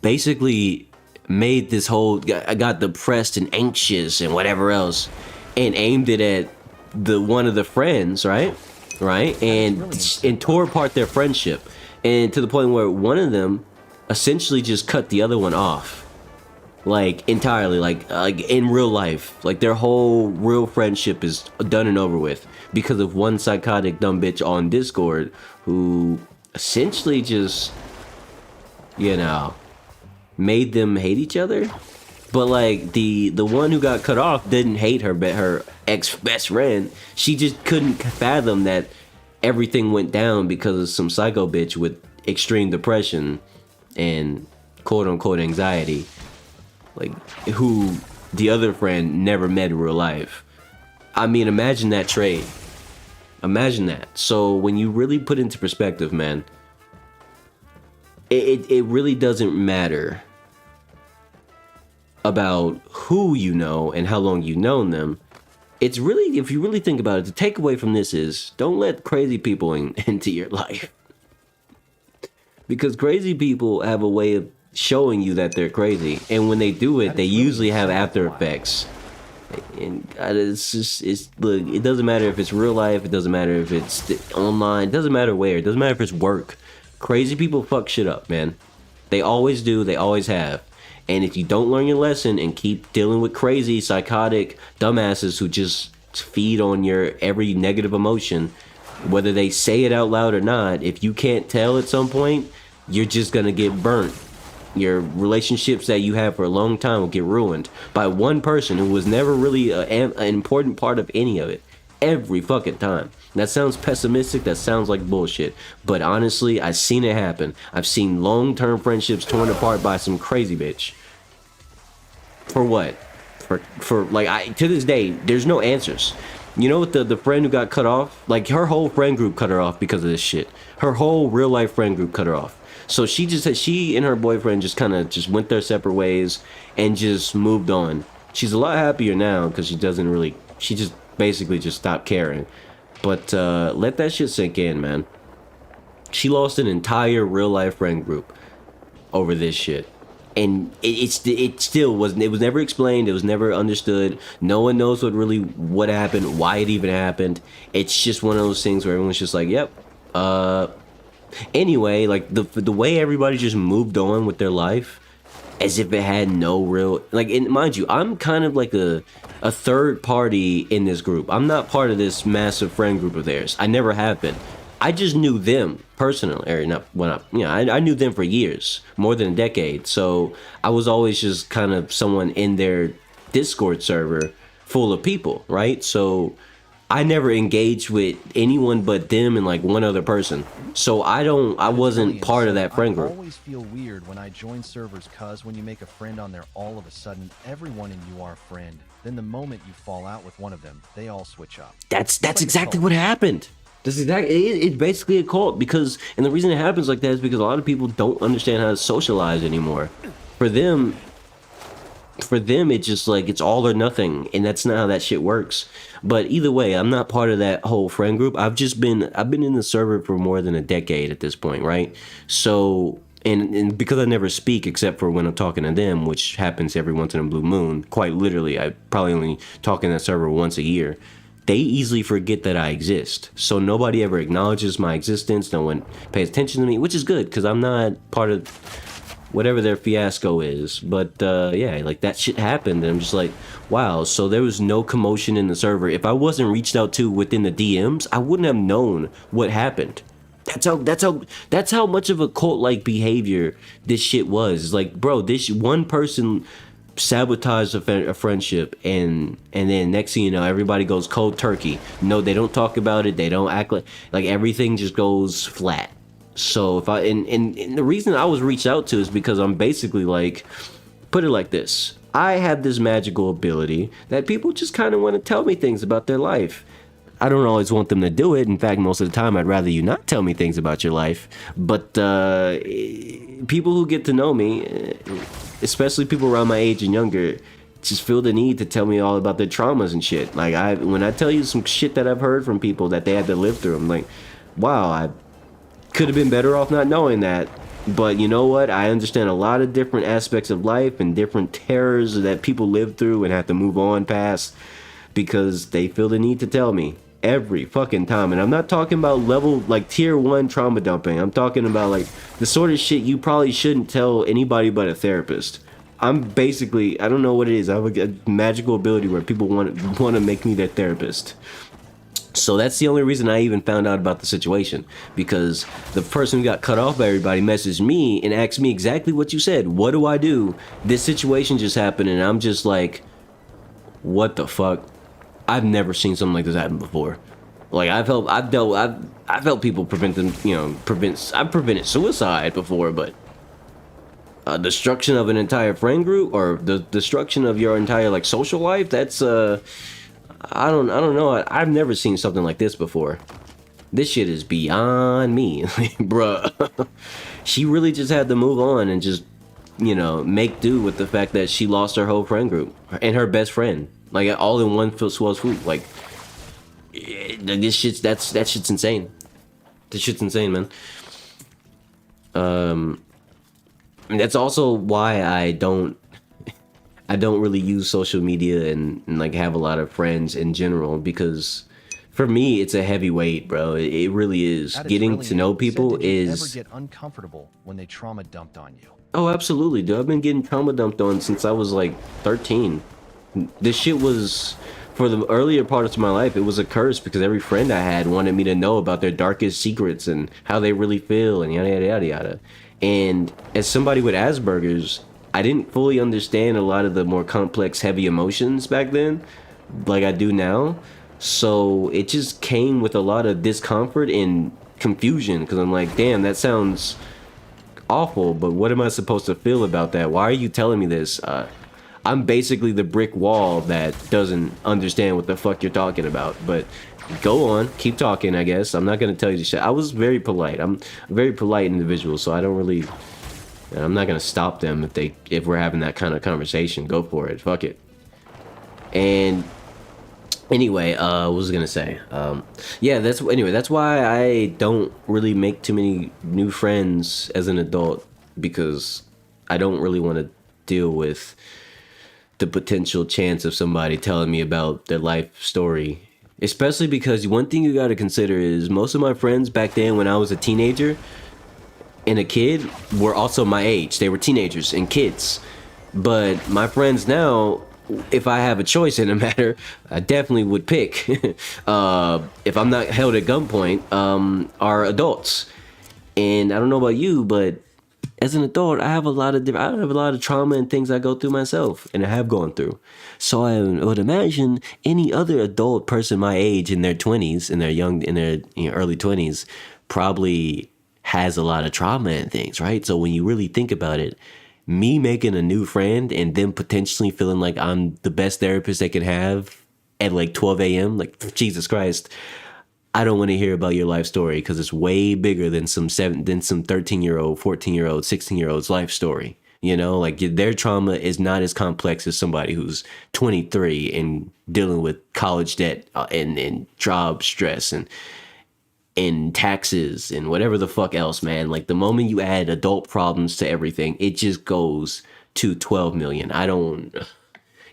basically made this whole, I got depressed and anxious and whatever else, and aimed it at one of the friends, right? And tore apart their friendship, and to the point where one of them essentially just cut the other one off. Like, entirely, like in real life. Like, their whole real friendship is done and over with because of one psychotic dumb bitch on Discord who essentially just, you know, made them hate each other. But, like, the one who got cut off didn't hate her ex-best friend. She just couldn't fathom that everything went down because of some psycho bitch with extreme depression and quote-unquote anxiety. Like, who the other friend never met in real life. I mean, imagine that trade. Imagine that. So when you really put into perspective, man, it really doesn't matter about who you know and how long you've known them. It's really, if you really think about it, the takeaway from this is don't let crazy people into your life. Because crazy people have a way of showing you that they're crazy, and when they do it, they usually have after effects. And look, it doesn't matter if it's real life, it doesn't matter if it's online, it doesn't matter where, it doesn't matter if it's work. Crazy people fuck shit up, man. They always do, they always have. And if you don't learn your lesson and keep dealing with crazy, psychotic dumbasses who just feed on your every negative emotion, whether they say it out loud or not, if you can't tell at some point, you're just gonna get burnt. Your relationships that you have for a long time will get ruined by one person who was never really an important part of any of it. Every fucking time. That sounds pessimistic, that sounds like bullshit, but honestly, I've seen it happen. I've seen long-term friendships torn apart by some crazy bitch. For what? For like, to this day, there's no answers. You know what, the friend who got cut off? Like, her whole friend group cut her off because of this shit. Her whole real-life friend group cut her off. So she and her boyfriend just kind of just went their separate ways and just moved on. She's a lot happier now because she just basically just stopped caring. But let that shit sink in, man. She lost an entire real life friend group over this shit. And it still wasn't, it was never explained, it was never understood. No one knows what happened, why it even happened. It's just one of those things where everyone's just like, yep, anyway, like the way everybody just moved on with their life as if it had no real, like, and mind you, I'm kind of like a third party in this group. I'm not part of this massive friend group of theirs. I never have been. I just knew them personally, or not when I knew them for years, more than a decade. So I was always just kind of someone in their Discord server full of people, right? So I never engaged with anyone but them and like one other person. So I wasn't part of that friend I group. always feel weird when I join servers cause when you make a friend on there, all of a sudden everyone in you are a friend. Then the moment you fall out with one of them, they all switch up. That's It's like a exactly cult. what happened. That's exactly it's basically a cult because, and the reason it happens like that is because a lot of people don't understand how to socialize anymore. For them, it's just like it's all or nothing, and that's not how that shit works. But either way, I'm not part of that whole friend group. I've been in the server for more than a decade at this point, right? So and because I never speak except for when I'm talking to them, which happens every once in a blue moon, quite literally, I probably only talk in that server once a year. They easily forget that I exist. So nobody ever acknowledges my existence. No one pays attention to me, which is good because I'm not part of whatever their fiasco is. But yeah, like that shit happened, and I'm just like, wow. So there was no commotion in the server. If I wasn't reached out to within the DMs, I wouldn't have known what happened. That's how much of a cult-like behavior this shit was. It's like, bro, this one person sabotaged a friendship, and then next thing you know, everybody goes cold turkey. No, they don't talk about it. They don't act like everything just goes flat. So if I and the reason I was reached out to is because I'm basically like, put it like this: I have this magical ability that people just kind of want to tell me things about their life. I don't always want them to do it. In fact, most of the time, I'd rather you not tell me things about your life. But people who get to know me, especially people around my age and younger, just feel the need to tell me all about their traumas and shit. Like when I tell you some shit that I've heard from people that they had to live through, I'm like, wow, I could have been better off not knowing that. But you know what? I understand a lot of different aspects of life and different terrors that people live through and have to move on past because they feel the need to tell me every fucking time. And I'm not talking about level like tier 1 trauma dumping. I'm talking about like the sort of shit you probably shouldn't tell anybody but a therapist. I'm basically, I don't know what it is. I have a magical ability where people want to make me their therapist. So that's the only reason I even found out about the situation, because the person who got cut off by everybody messaged me and asked me exactly what you said. What do I do? This situation just happened, and I'm just like, what the fuck? I've never seen something like this happen before. Like I've helped people prevent them, I've prevented suicide before, but destruction of an entire friend group or the destruction of your entire like social life, that's I don't know. I've never seen something like this before. This shit is beyond me. Bruh. She really just had to move on and just, make do with the fact that she lost her whole friend group and her best friend. Like all in one swell swoop. Like that shit's insane. This shit's insane, man. And that's also why I don't really use social media and like have a lot of friends in general, because for me it's a heavy weight, bro. It really is. Getting to know people is. Ever get uncomfortable when they trauma dumped on you? Oh, absolutely, dude. I've been getting trauma dumped on since I was like 13. This shit was, for the earlier parts of my life, it was a curse because every friend I had wanted me to know about their darkest secrets and how they really feel and yada yada yada yada. And as somebody with Asperger's, I didn't fully understand a lot of the more complex, heavy emotions back then, like I do now. So it just came with a lot of discomfort and confusion, because I'm like, damn, that sounds awful, but what am I supposed to feel about that? Why are you telling me this? I'm basically the brick wall that doesn't understand what the fuck you're talking about. But go on, keep talking, I guess. I'm not gonna tell you the shit. I was very polite. I'm a very polite individual, so I don't really. I'm not gonna stop them if we're having that kind of conversation. Go for it. Fuck it. And anyway, what was I gonna say? Yeah, that's why I don't really make too many new friends as an adult, because I don't really want to deal with the potential chance of somebody telling me about their life story. Especially because one thing you got to consider is most of my friends back then when I was a teenager and a kid were also my age. They were teenagers and kids. But my friends now, if I have a choice in a matter, I definitely would pick, if I'm not held at gunpoint, are adults. And I don't know about you, but as an adult, I have a lot of trauma and things I go through myself, and I have gone through. So I would imagine any other adult person my age in their 20s, in their early 20s, probably has a lot of trauma and things, right? So when you really think about it, me making a new friend and them potentially feeling like I'm the best therapist they could have at like 12 a.m., like Jesus Christ, I don't want to hear about your life story because it's way bigger than some 13-year-old, 14-year-old, 16-year-old's life story. You know, like their trauma is not as complex as somebody who's 23 and dealing with college debt, and job stress and taxes and whatever the fuck else, man. Like the moment you add adult problems to everything, it just goes to 12 million.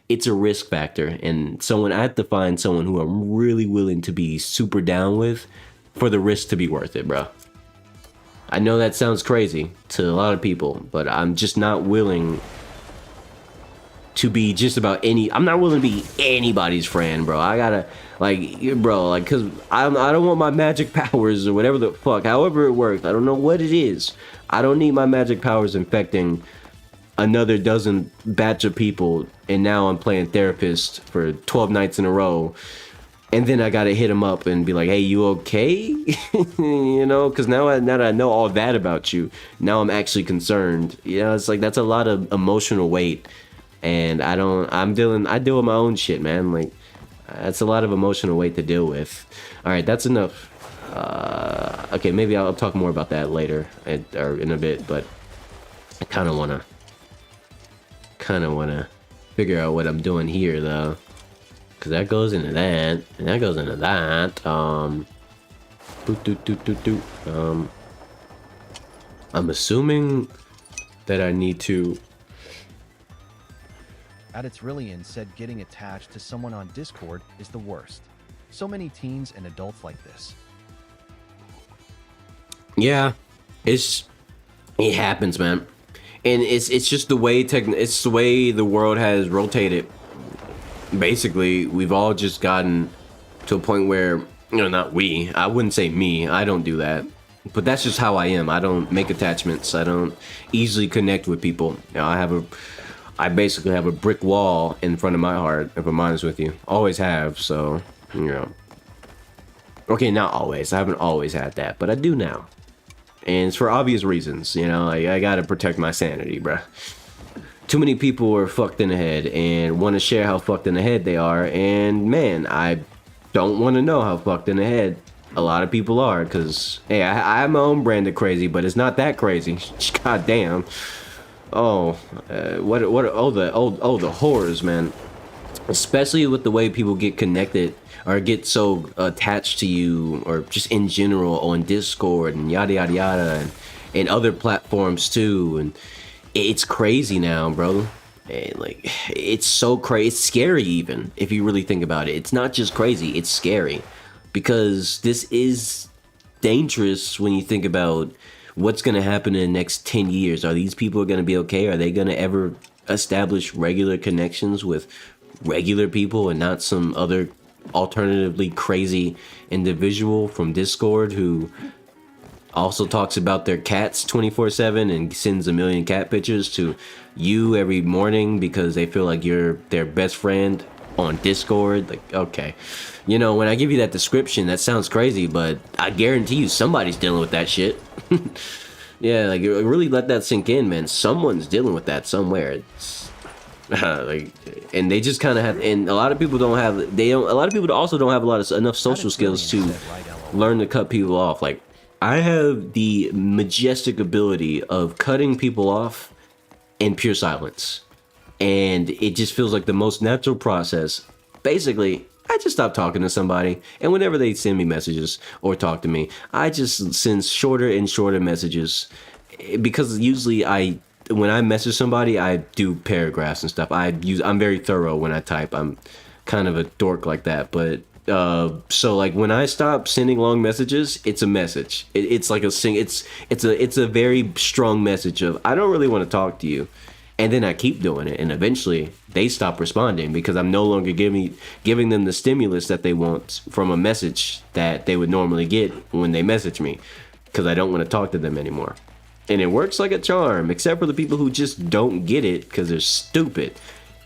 It's a risk factor, and I have to find someone who I'm really willing to be super down with for the risk to be worth it, bro. I know that sounds crazy to a lot of people, but I'm just not willing to be I'm not willing to be anybody's friend, bro. I gotta, cause I don't want my magic powers or whatever the fuck, however it works. I don't know what it is. I don't need my magic powers infecting another dozen batch of people, and now I'm playing therapist for 12 nights in a row, and then I gotta hit him up and be like, hey, you okay? You know, because now that I know all that about you, now I'm actually concerned. You know, it's like that's a lot of emotional weight, and I deal with my own shit, man. Like that's a lot of emotional weight to deal with. All right, that's enough. Okay, maybe I'll talk more about that later or in a bit, but I kind of wanna figure out what I'm doing here though, because that goes into that and that goes into that. I'm assuming that I need to. At its really end said getting attached to someone on Discord is the worst. So many teens and adults like this. Yeah, it happens, man. And it's just the way it's the way the world has rotated. Basically, we've all just gotten to a point where, not we, I wouldn't say me, I don't do that. But that's just how I am. I don't make attachments. I don't easily connect with people. I basically have a brick wall in front of my heart, if I'm honest with you. Always have, so, Okay, not always. I haven't always had that, but I do now. And it's for obvious reasons, I gotta protect my sanity, bruh. Too many people are fucked in the head and want to share how fucked in the head they are, and man, I don't want to know how fucked in the head a lot of people are, because, hey, I have my own brand of crazy, but it's not that crazy. God damn. The horrors, man. Especially with the way people get connected or get so attached to you, or just in general on Discord and yada yada yada, and other platforms too. And it's crazy now, bro. And like, it's so crazy. It's scary, even if you really think about it. It's not just crazy, it's scary, because this is dangerous when you think about what's going to happen in the next 10 years. Are these people going to be okay? Are they going to ever establish regular connections with regular people and not some other alternatively crazy individual from Discord who also talks about their cats 24/7 and sends a million cat pictures to you every morning because they feel like you're their best friend on Discord? Like, okay, when I give you that description, that sounds crazy, but I guarantee you somebody's dealing with that shit. Yeah, like, really let that sink in, man. Someone's dealing with that somewhere. It's and they just kind of have, and a lot of people a lot of people also don't have enough social skills to learn to cut people off. Like, I have the majestic ability of cutting people off in pure silence, and it just feels like the most natural process. Basically, I just stop talking to somebody, and whenever they send me messages or talk to me, I just send shorter and shorter messages, because usually when I message somebody, I do paragraphs and stuff. I'm very thorough when I type. I'm kind of a dork like that, but so like when I stop sending long messages, it's a message. It's like it's a very strong message of, I don't really want to talk to you, And then I keep doing it, and eventually they stop responding because I'm no longer giving them the stimulus that they want from a message that they would normally get when they message me, because I don't want to talk to them anymore. And it works like a charm, except for the people who just don't get it because they're stupid.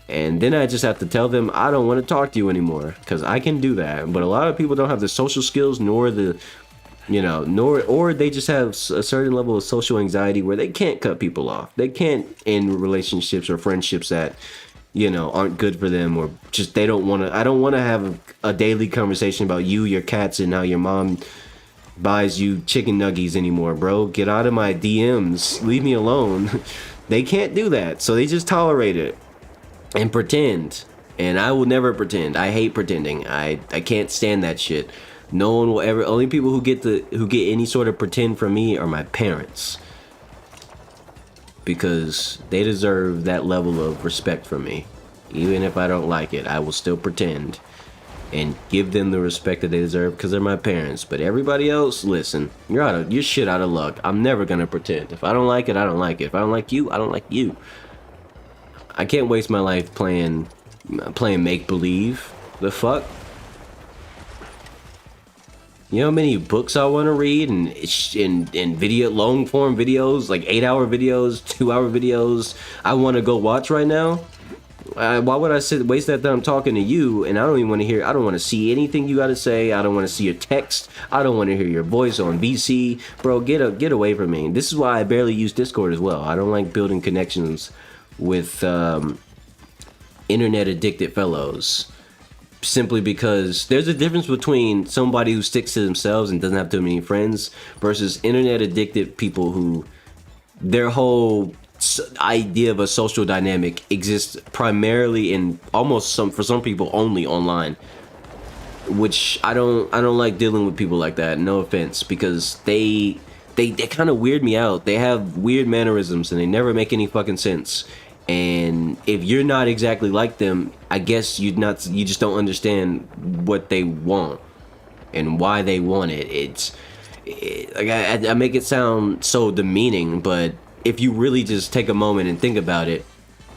And then I just have to tell them I don't want to talk to you anymore, because I can do that. But a lot of people don't have the social skills nor the or they just have a certain level of social anxiety where they can't cut people off. They can't end relationships or friendships that, aren't good for them, or just they don't want to. I don't want to have a daily conversation about you, your cats, and how your mom buys you chicken nuggies anymore, bro. Get out of my DMs. Leave me alone. They can't do that, so they just tolerate it and pretend. And I will never pretend. I hate pretending. I can't stand that shit. No one will ever. Only people who get any sort of pretend from me are my parents, because they deserve that level of respect from me. Even if I don't like it, I will still pretend and give them the respect that they deserve because they're my parents. But everybody else, listen, you're shit out of luck. I'm never gonna pretend. If I don't like it, I don't like it. If I don't like you, I don't like you. I can't waste my life playing make believe. The fuck. You know how many books I want to read and video, long form videos, like 8-hour videos, 2-hour videos I want to go watch right now? Why would I waste that time talking to you, and I don't even want to hear, I don't want to see anything you got to say. I don't want to see your text. I don't want to hear your voice on VC. Bro, get away from me. This is why I barely use Discord as well. I don't like building connections with internet addicted fellows. Simply because there's a difference between somebody who sticks to themselves and doesn't have too many friends versus internet addicted people who their whole idea of a social dynamic exists primarily in for some people only online, which I don't like dealing with people like that. No offense, because they kind of weird me out. They have weird mannerisms and they never make any fucking sense. And if you're not exactly like them, I guess you just don't understand what they want and why they want it. I make it sound so demeaning, but if you really just take a moment and think about it,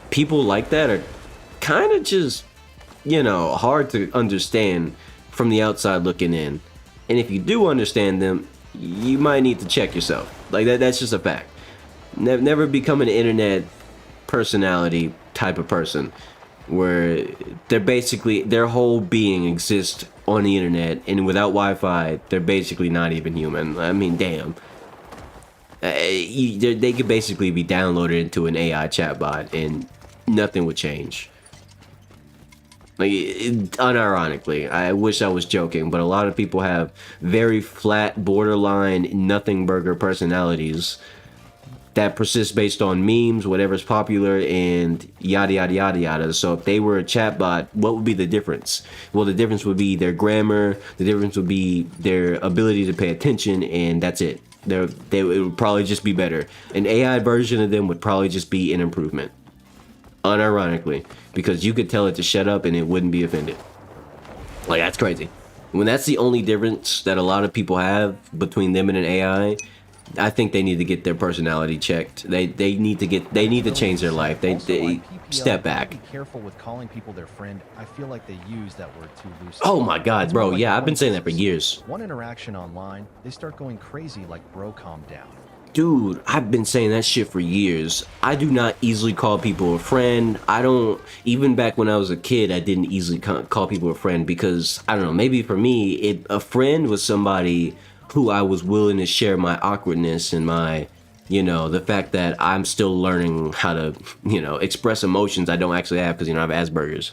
people like that are kind of just, hard to understand from the outside looking in. And if you do understand them, you might need to check yourself. Like that's just a fact. Never become an internet personality type of person where they're basically, their whole being exists on the internet, and without Wi-Fi they're basically not even human. I mean, damn. They could basically be downloaded into an AI chatbot and nothing would change. Like, unironically, I wish I was joking, but a lot of people have very flat, borderline, nothing burger personalities that persist based on memes, whatever's popular, and yada yada yada yada. So if they were a chatbot, what would be the difference? Well, the difference would be their grammar, the difference would be their ability to pay attention, and that's it. It would probably just be better. An AI version of them would probably just be an improvement. Unironically, because you could tell it to shut up and it wouldn't be offended. Like, that's crazy. When that's the only difference that a lot of people have between them and an AI, I think they need to get their personality checked. They need to change their life. They step back. Be careful with calling people their friend. I feel like they use that word too loosely. Oh my god, bro. Yeah, I've been saying that for years. One interaction online, they start going crazy like, bro, calm down. Dude, I've been saying that shit for years. I do not easily call people a friend. I don't, even back when I was a kid, I didn't easily call people a friend because, I don't know, maybe for me, a friend was somebody who I was willing to share my awkwardness and my, the fact that I'm still learning how to, express emotions I don't actually have because, I have Asperger's.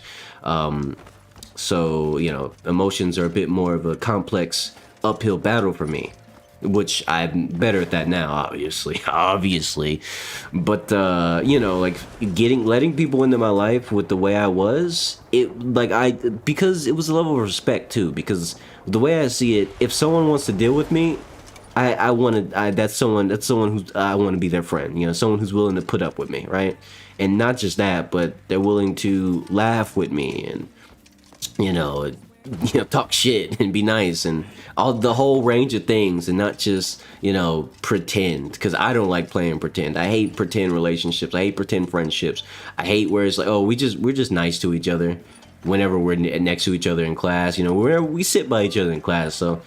So, emotions are a bit more of a complex uphill battle for me, which I'm better at that now, obviously. But, like letting people into my life with the way I was, because it was a level of respect too, because the way I see it, if someone wants to deal with me, that's someone who I want to be their friend, someone who's willing to put up with me, right? And not just that, but they're willing to laugh with me and, talk shit and be nice and all the whole range of things, and not just pretend, because I don't like playing pretend. I hate pretend relationships. I hate pretend friendships. I hate where it's like, oh, we're just nice to each other whenever we're next to each other in class, whenever we sit by each other in class. So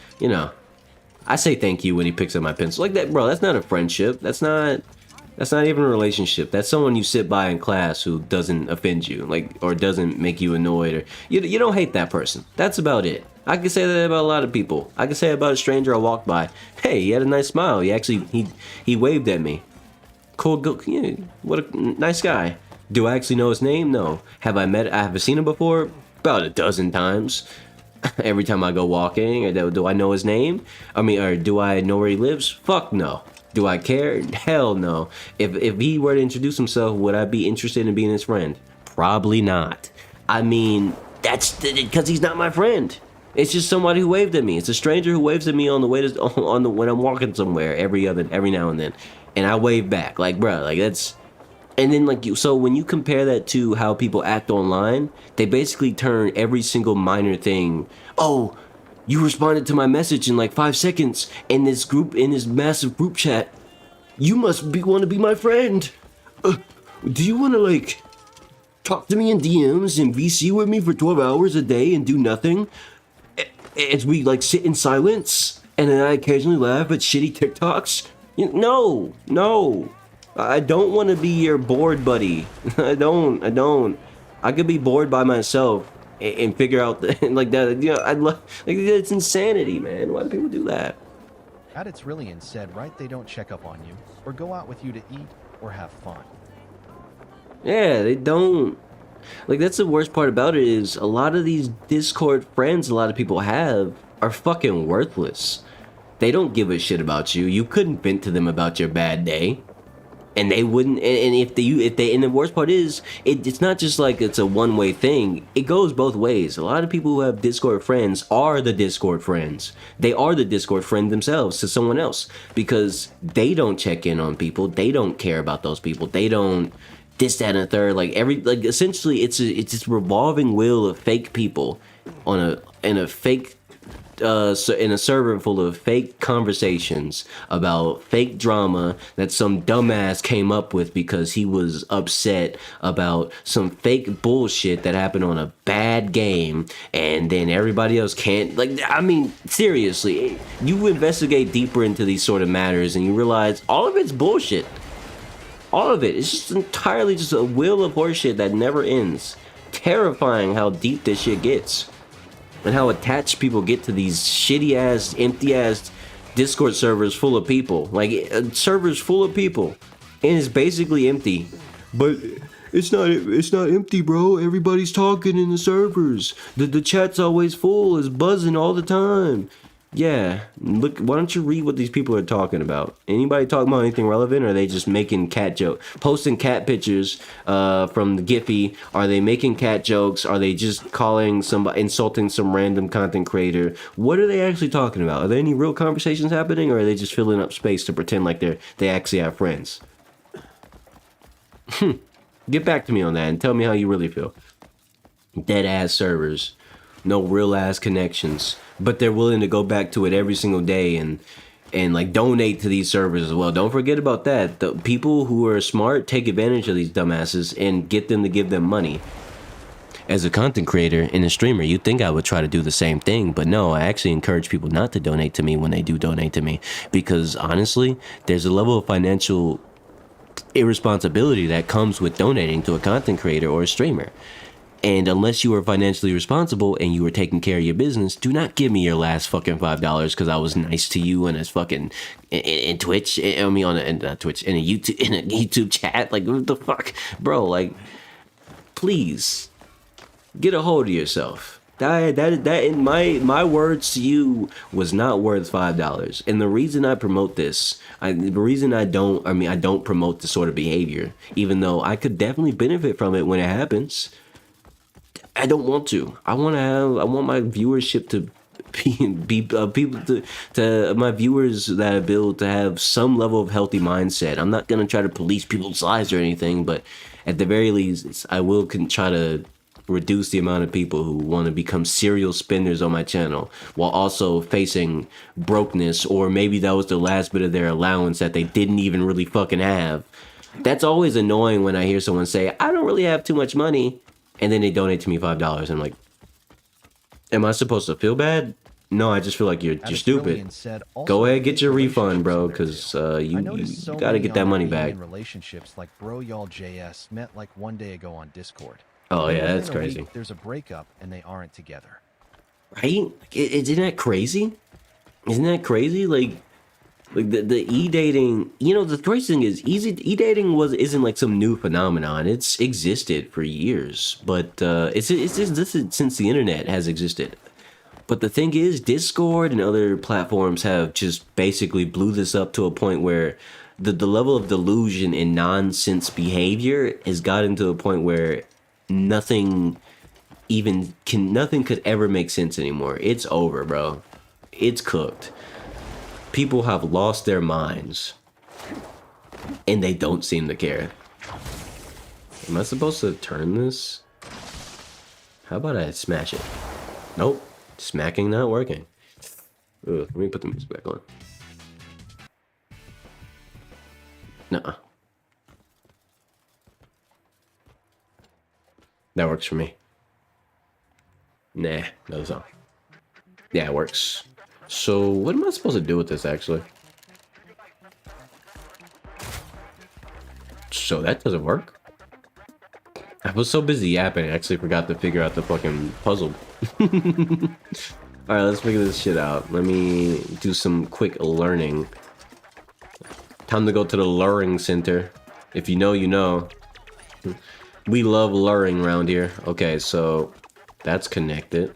I say thank you when he picks up my pencil like that, bro. That's not a friendship. That's not even a relationship. That's someone you sit by in class who doesn't offend you, or doesn't make you annoyed, or you don't hate that person. That's about it. I can say that about a lot of people. I can say about a stranger I walked by. Hey, he had a nice smile. He waved at me. Cool, yeah, what a nice guy. Do I actually know his name? No. Have I seen him before? About a dozen times. Every time I go walking, or do I know his name? Or do I know where he lives? Fuck no. Do I care? Hell no. If he were to introduce himself, would I be interested in being his friend? Probably not. That's because he's not my friend. It's just somebody who waved at me. It's a stranger who waves at me on the way to when I'm walking somewhere every now and then, and I wave back. Like, bro, like that's. And then so when you compare that to how people act online, they basically turn every single minor thing. Oh, you responded to my message in like 5 seconds in this massive group chat. You must want to be my friend. Do you want to talk to me in DMs and VC with me for 12 hours a day and do nothing? As we sit in silence and then I occasionally laugh at shitty TikToks? No. I don't want to be your bored buddy. I don't. I could be bored by myself and figure out like that. I'd love it's insanity, man. Why do people do that? At its really and said, right? They don't check up on you or go out with you to eat or have fun. Yeah, they don't. That's the worst part about it, is a lot of these Discord friends a lot of people have are fucking worthless. They don't give a shit about you. You couldn't vent to them about your bad day. And they wouldn't, and if they, and the worst part is, it's not just like it's a one-way thing. It goes both ways. A lot of people who have Discord friends are the Discord friends. They are the Discord friend themselves to someone else, because they don't check in on people. They don't care about those people. They don't this, that, and a third. Essentially, it's this revolving wheel of fake people in a server full of fake conversations about fake drama that some dumbass came up with because he was upset about some fake bullshit that happened on a bad game, and then everybody else can't. Seriously, you investigate deeper into these sort of matters and you realize all of it's bullshit. All of it. It's just entirely just a wheel of horseshit that never ends. Terrifying how deep this shit gets. And how attached people get to these shitty ass, empty ass Discord servers full of people. Servers full of people, and it's basically empty. But it's not empty, bro. Everybody's talking in the servers. The chat's always full. It's buzzing all the time. Yeah, look. Why don't you read what these people are talking about? Anybody talking about anything relevant, or are they just making cat jokes, posting cat pictures from the Giphy? Are they making cat jokes? Are they just insulting some random content creator? What are they actually talking about? Are there any real conversations happening, or are they just filling up space to pretend like they actually have friends? Get back to me on that and tell me how you really feel. Dead ass servers. No real ass connections, but they're willing to go back to it every single day and donate to these servers as well. Don't forget about that. The people who are smart take advantage of these dumbasses and get them to give them money. As a content creator and a streamer, you'd think I would try to do the same thing, but no, I actually encourage people not to donate to me when they do donate to me, because honestly, there's a level of financial irresponsibility that comes with donating to a content creator or a streamer. And unless you are financially responsible and you are taking care of your business, do not give me your last fucking $5 because I was nice to you in a fucking in Twitch. Not Twitch, in a YouTube chat. What the fuck, bro? Please get a hold of yourself. My words to you was not worth $5. And the reason I promote this, I don't promote this sort of behavior, even though I could definitely benefit from it when it happens. I don't want to. I want my viewership to be people to my viewers that I build to have some level of healthy mindset. I'm not gonna try to police people's lives or anything, but at the very least, I will try to reduce the amount of people who want to become serial spenders on my channel while also facing brokenness, or maybe that was the last bit of their allowance that they didn't even really fucking have. That's always annoying when I hear someone say, I don't really have too much money, and then they donate to me $5. And I'm like, am I supposed to feel bad? No, I just feel like you're stupid. Go ahead, get your refund, bro, because you gotta get that money back. Relationships like Bro Y'all JS met like one day ago on Discord. Oh yeah, Within that's a crazy. week, there's a breakup and they aren't together. Right? Isn't that crazy? Isn't that crazy? Like the e-dating, you know, the crazy thing is e-dating isn't like some new phenomenon. It's existed for years, but it's existed since the internet has existed. But the thing is, Discord and other platforms have just basically blew this up to a point where the level of delusion and nonsense behavior has gotten to a point where nothing could ever make sense anymore. It's over, bro. It's cooked. People have lost their minds and they don't seem to care. Am I supposed to turn this? How about I smash it? Nope. Smacking not working. Ugh, let me put the music back on. Nuh-uh. That works for me. Nah, no song. Yeah, it works. So what am I supposed to do with this actually? So that doesn't work? I was so busy yapping, I actually forgot to figure out the fucking puzzle. Alright, let's figure this shit out. Let me do some quick learning. Time to go to the luring center. If you know, you know. We love luring around here. Okay, so that's connected.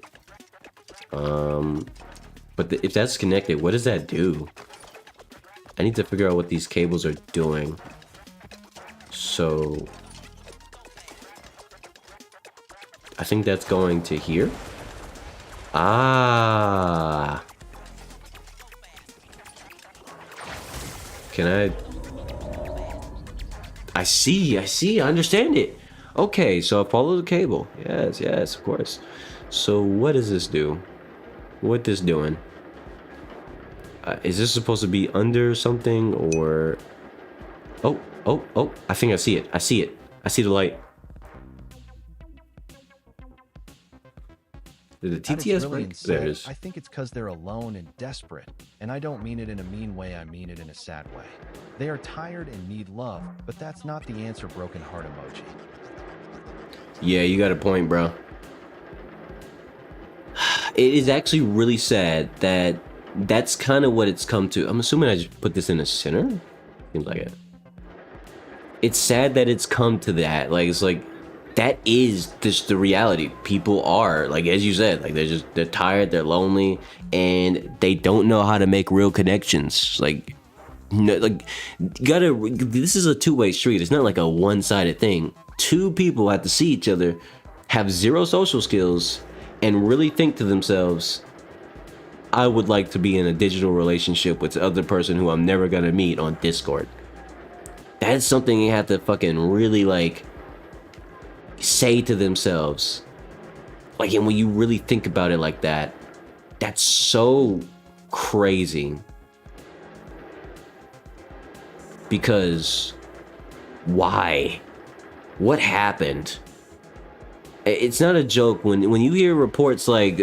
But if that's connected, what does that do? I need to figure out what these cables are doing. So I think that's going to here. Ah. Can I see, I understand it. Okay, so I follow the cable. Yes, of course. So what does this do? What this doing? Is this supposed to be under something or... Oh, I think I see it. I see the light. Did the TTS break? There it is. I think it's because they're alone and desperate. And I don't mean it in a mean way, I mean it in a sad way. They are tired and need love, but that's not the answer, broken heart emoji. Yeah, you got a point, bro. It is actually really sad that that's kind of what it's come to. I'm assuming I just put this in the center? Seems like it. It's sad that it's come to that. Like, it's like, that is just the reality. People are, like, as you said, like, they're tired, they're lonely, and they don't know how to make real connections. Like, this is a two-way street. It's not like a one-sided thing. Two people have to see each other, have zero social skills, and really think to themselves, I would like to be in a digital relationship with the other person who I'm never gonna meet on Discord. That's something you have to fucking really, like, say to themselves. Like, and when you really think about it like that, that's so crazy. Because why? What happened? It's not a joke when you hear reports like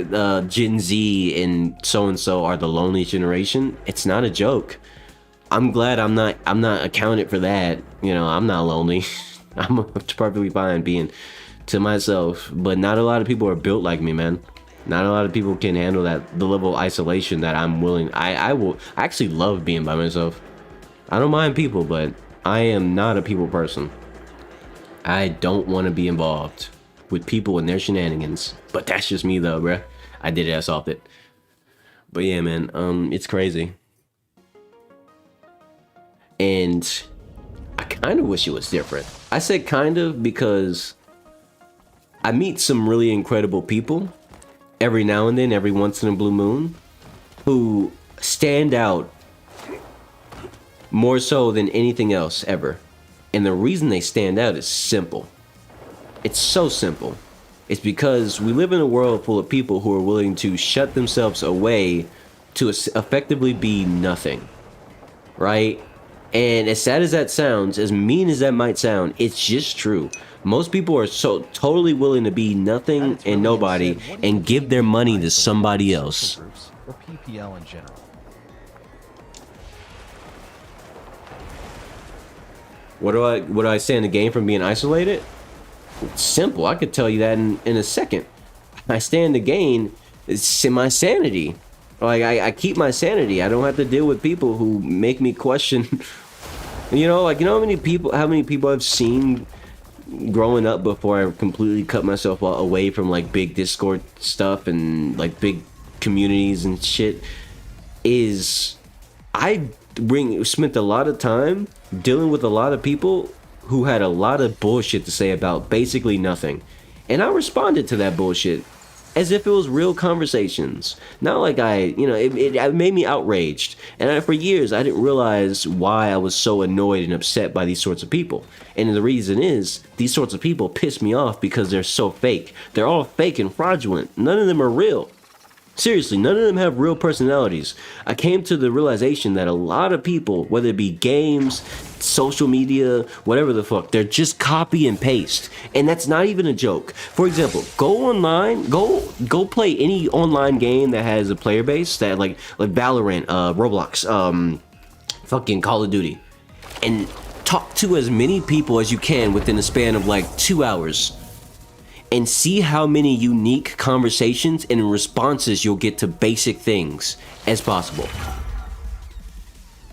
Gen Z and so are the lonely generation. It's not a joke. I'm glad I'm not accounted for that. You know, I'm not lonely. I'm perfectly fine being to myself, but not a lot of people are built like me, man. Not a lot of people can handle the level of isolation that I'm willing. I actually love being by myself. I don't mind people, but I am not a people person. I don't want to be involved with people and their shenanigans. But that's just me though, bruh. I did it, I solved it. But yeah, man, it's crazy. And I kind of wish it was different. I said kind of because I meet some really incredible people every now and then, every once in a blue moon, who stand out more so than anything else ever. And the reason they stand out is simple. It's so simple. It's because we live in a world full of people who are willing to shut themselves away to effectively be nothing, right? And as sad as that sounds, as mean as that might sound, it's just true. Most people are so totally willing to be nothing and nobody and give their money to somebody else. Or PPL in general. What do I say in the game from being isolated? It's simple. I could tell you that in a second. I stand to gain my sanity. Like I keep my sanity. I don't have to deal with people who make me question. Like how many people I've seen growing up before I completely cut myself away from like big Discord stuff and like big communities and shit. I spent a lot of time dealing with a lot of people who had a lot of bullshit to say about basically nothing, and I responded to that bullshit as if it was real conversations. Not like it made me outraged, and for years I didn't realize why I was so annoyed and upset by these sorts of people. And the reason is these sorts of people piss me off because they're so fake. They're all fake and fraudulent. None of them are real. Seriously, none of them have real personalities. I came to the realization that a lot of people, whether it be games, social media, whatever the fuck, they're just copy and paste. And that's not even a joke. For example, go online, go play any online game that has a player base, that like Valorant, Roblox, fucking Call of Duty, and talk to as many people as you can within a span of like 2 hours. And see how many unique conversations and responses you'll get to basic things as possible.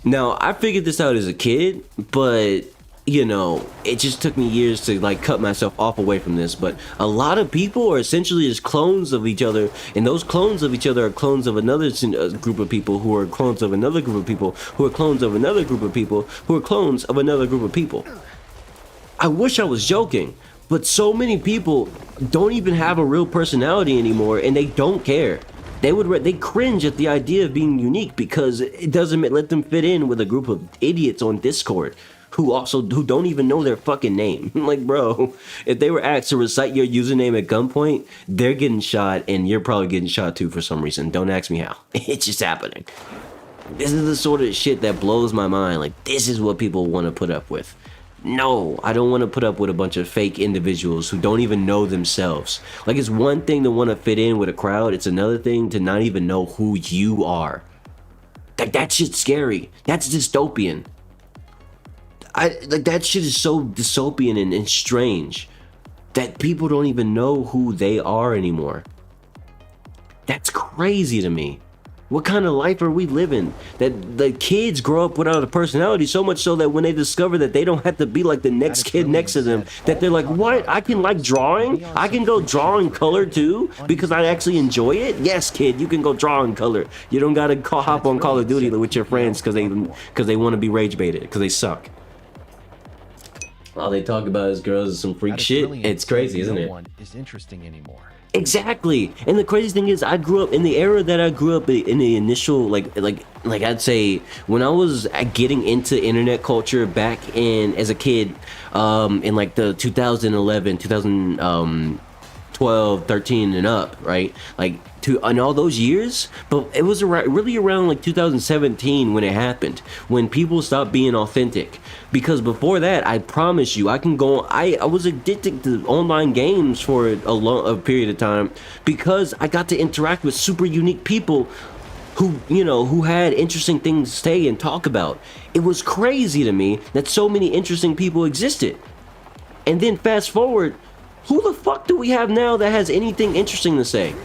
Now, I figured this out as a kid, but it just took me years to like cut myself off away from this. But a lot of people are essentially just clones of each other, and those clones of each other are clones of another group of people who are clones of another group of people who are clones of another group of people who are clones of another group of people. I wish I was joking. But so many people don't even have a real personality anymore, and they don't care. They cringe at the idea of being unique because it doesn't let them fit in with a group of idiots on Discord who don't even know their fucking name. Like, bro, if they were asked to recite your username at gunpoint, they're getting shot, and you're probably getting shot too for some reason. Don't ask me how. It's just happening. This is the sort of shit that blows my mind. Like, this is what people want to put up with. No, I don't want to put up with a bunch of fake individuals who don't even know themselves. Like, it's one thing to want to fit in with a crowd. It's another thing to not even know who you are. That shit's scary. That's dystopian. That shit is so dystopian and strange that people don't even know who they are anymore. That's crazy to me. What kind of life are we living? That the kids grow up without a personality, so much so that when they discover that they don't have to be like the next kid next to them, that they're like, what? I can like drawing? I can go draw in color too because I actually enjoy it? Yes, kid, you can go draw in color. You don't gotta hop on Call of Duty with your friends because they want to be rage baited, because they suck. All they talk about is girls and some freak shit. It's crazy, isn't it? No one is interesting anymore. Exactly. And the crazy thing is, I grew up in the era that I grew up in the initial, like I'd say when I was getting into internet culture back as a kid, in like the 2011, 2012, 13 and up, right? Like in all those years, but it was really around like 2017 when it happened, when people stopped being authentic. Because before that, I promise you, I was addicted to online games for a period of time because I got to interact with super unique people who had interesting things to say and talk about. It was crazy to me that so many interesting people existed. And then fast forward, who the fuck do we have now that has anything interesting to say?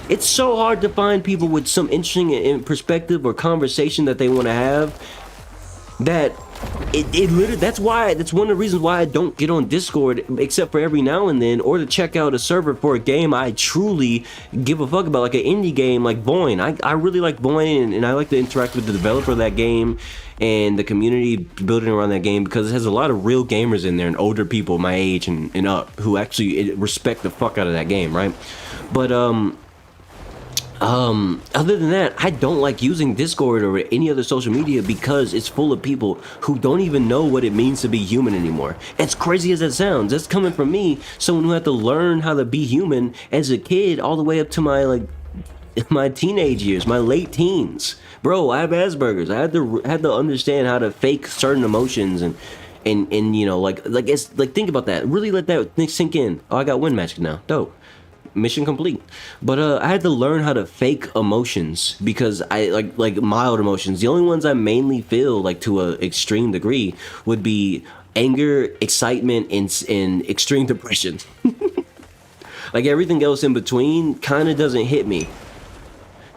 It's so hard to find people with some interesting perspective or conversation that they want to have. That it literally, that's one of the reasons why I don't get on Discord except for every now and then, or to check out a server for a game I truly give a fuck about, like an indie game like Boyne. I really like Boyne, and I like to interact with the developer of that game and the community building around that game, because it has a lot of real gamers in there and older people my age and up who actually respect the fuck out of that game, right? But Other than that, I don't like using Discord or any other social media because it's full of people who don't even know what it means to be human anymore. As crazy as that sounds, that's coming from me, someone who had to learn how to be human as a kid all the way up to my my teenage years, my late teens. Bro, I have Asperger's. I had to understand how to fake certain emotions and you know, like it's like, think about that. Really let that sink in. Oh, I got wind magic now. Dope. Mission complete. But I had to learn how to fake emotions because I like mild emotions. The only ones I mainly feel like to a extreme degree would be anger, excitement, and extreme depression. Like everything else in between kind of doesn't hit me.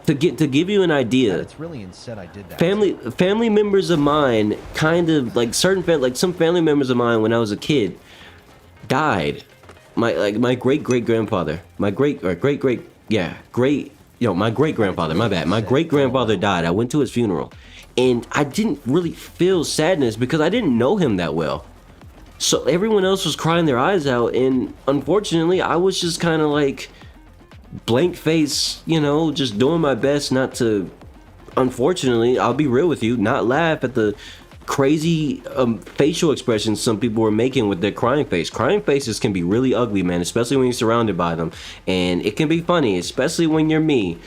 To give you an idea, It's really said I did that. family members of mine, kind of like some family members of mine when I was a kid died. My great grandfather, my great grandfather, my bad, my great grandfather died. I went to his funeral, and I didn't really feel sadness because I didn't know him that well. So everyone else was crying their eyes out, and unfortunately, I was just kind of like blank face, you know, just doing my best not to. Unfortunately, I'll be real with you, not laugh at the crazy facial expressions some people were making with their crying face. Crying faces can be really ugly, man, especially when you're surrounded by them, and it can be funny, especially when you're me.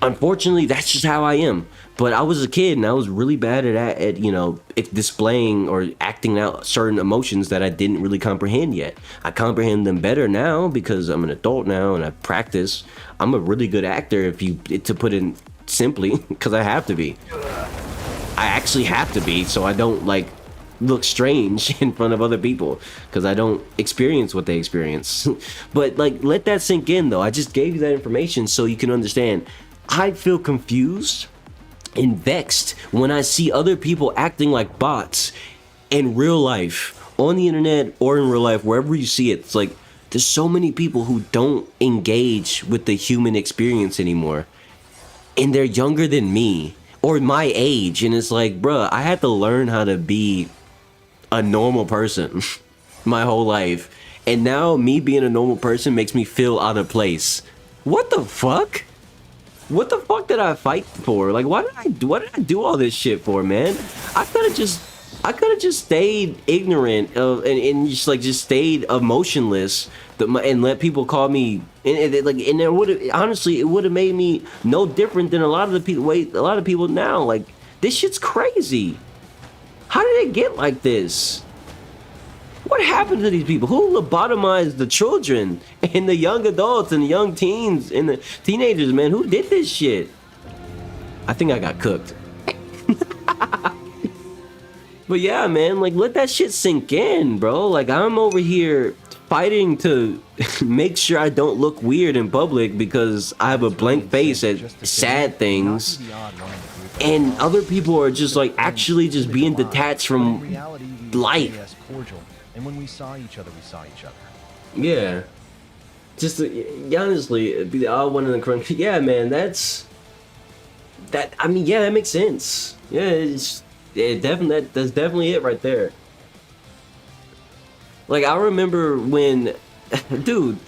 Unfortunately, that's just how I am. But I was a kid and I was really bad at you know, displaying or acting out certain emotions that I didn't really comprehend yet. I comprehend them better now because I'm an adult now and I practice. I'm a really good actor, to put it simply, because I have to be. I actually have to be, so I don't like look strange in front of other people because I don't experience what they experience. But like, let that sink in though. I just gave you that information so you can understand. I feel confused and vexed when I see other people acting like bots in real life, on the internet or in real life, wherever you see it. It's like there's so many people who don't engage with the human experience anymore, and they're younger than me or my age, and it's like, bruh, I had to learn how to be a normal person my whole life, and now me being a normal person makes me feel out of place. What the fuck? What the fuck did I fight for? Like, what did I do all this shit for, man? I could have just stayed ignorant of and just stayed emotionless and let people call me and it would have, honestly, it would have made me no different than a lot of people now. Like, this shit's crazy. How did it get like this? What happened to these people? Who lobotomized the children and the young adults and the young teens and the teenagers, man? Who did this shit? I think I got cooked. But yeah, man, like, let that shit sink in, bro. Like, I'm over here fighting to make sure I don't look weird in public because I have a blank face at sad things. And other people are just like actually just being detached from life. And when we saw each other, we saw each other. Yeah. Just honestly, be the odd one in the crunch. Yeah, man, that's that. I mean, yeah, that makes sense. Yeah, that's definitely it right there. Like, I remember when, dude,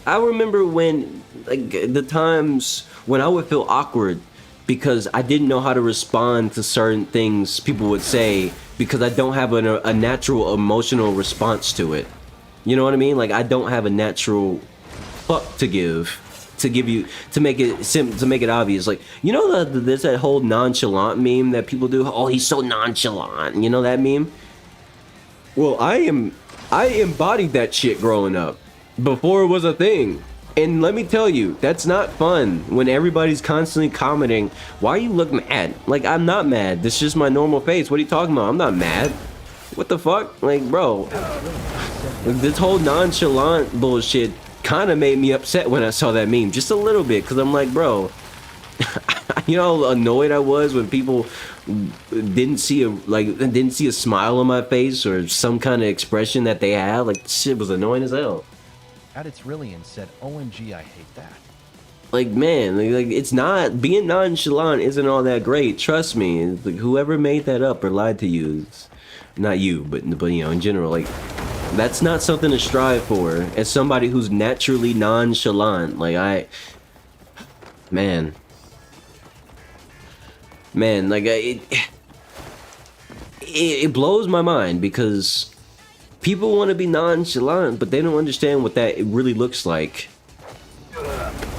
I remember when, like, the times when I would feel awkward because I didn't know how to respond to certain things people would say because I don't have a natural emotional response to it. You know what I mean? Like, I don't have a natural fuck to give you to make it obvious. Like, you know, there's that whole nonchalant meme that people do. Oh, he's so nonchalant. You know that meme? Well, I embodied that shit growing up before it was a thing. And let me tell you, that's not fun when everybody's constantly commenting, why you look mad? Like, I'm not mad. This is just my normal face. What are you talking about? I'm not mad. What the fuck? Like, bro, this whole nonchalant bullshit kind of made me upset when I saw that meme. Just a little bit, because I'm like, bro, you know how annoyed I was when people didn't see a smile on my face or some kind of expression that they had. Like, shit was annoying as hell. At its really and said, OMG, I hate that. Like, man, like, it's not, being nonchalant isn't all that great. Trust me. It's like, whoever made that up or lied to you, not you, but you know, in general, like, that's not something to strive for as somebody who's naturally nonchalant. Like, Man, man, like it blows my mind because people want to be nonchalant, but they don't understand what that really looks like.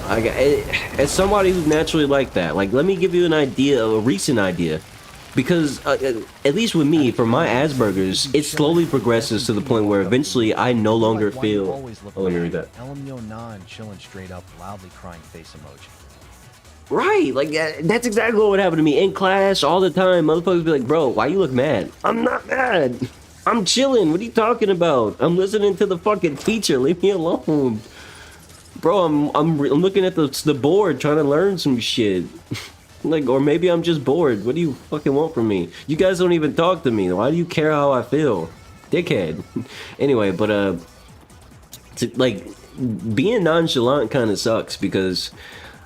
As somebody who's naturally like that, like, let me give you an idea, a recent idea. Because, at least with me, for my Asperger's, it slowly progresses to the point where eventually I no longer feel... Oh, let me read that. Chilling straight up, loudly crying face emoji. Right, like, that's exactly what would happen to me in class all the time. Motherfuckers be like, bro, why you look mad? I'm not mad. I'm chilling. What are you talking about? I'm listening to the fucking teacher. Leave me alone. Bro, I'm looking at the board trying to learn some shit. Like, or maybe I'm just bored. What do you fucking want from me? You guys don't even talk to me. Why do you care how I feel? Dickhead. Anyway, but like, being nonchalant kind of sucks because,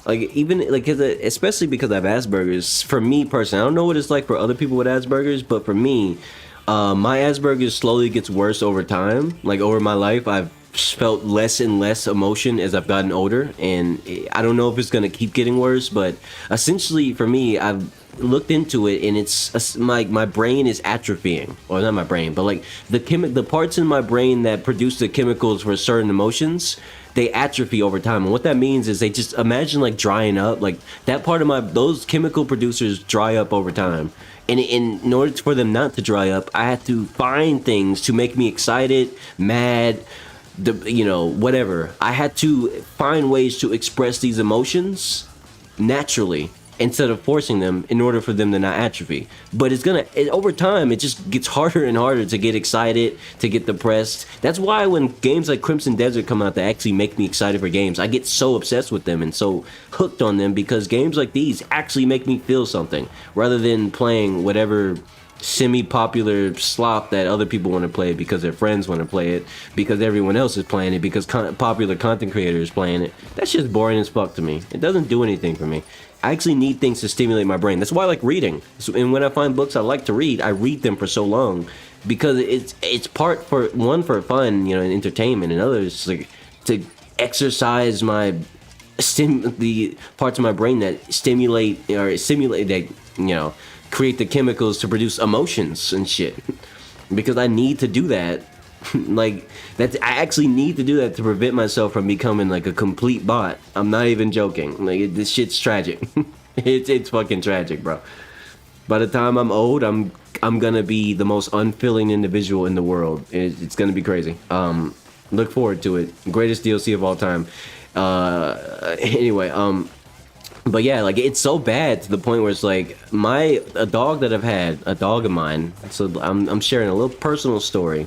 like, even like, especially because I have Asperger's. For me personally, I don't know what it's like for other people with Asperger's, but for me, my Asperger's slowly gets worse over time. Like, over my life, I've felt less and less emotion as I've gotten older, and I don't know if it's gonna keep getting worse, but essentially for me, I've looked into it, and it's my brain is atrophying, or not my brain, but like the parts in my brain that produce the chemicals for certain emotions, they atrophy over time. And what that means is, they just imagine like drying up, like that part of those chemical producers dry up over time. And in order for them not to dry up, I have to find things to make me excited, mad, whatever. I had to find ways to express these emotions naturally instead of forcing them in order for them to not atrophy. But over time, it just gets harder and harder to get excited, to get depressed. That's why when games like Crimson Desert come out that actually make me excited for games, I get so obsessed with them and so hooked on them, because games like these actually make me feel something, rather than playing whatever semi-popular slop that other people want to play because their friends want to play it, because everyone else is playing it, because popular content creators playing it. That's just boring as fuck to me. It doesn't do anything for me. I actually need things to stimulate my brain. That's why I like reading. And when I find books I like to read, I read them for so long, because it's part for fun, and entertainment, and others like to exercise the parts of my brain that stimulate that create the chemicals to produce emotions and shit. Because I need to do that. Like, I actually need to do that to prevent myself from becoming like a complete bot. I'm not even joking. Like, this shit's tragic. It's fucking tragic, bro. By the time I'm old, I'm gonna be the most unfilling individual in the world. It's gonna be crazy. Look forward to it. Greatest DLC of all time. Anyway, but yeah, like, it's so bad to the point where it's like a dog of mine. So I'm sharing a little personal story.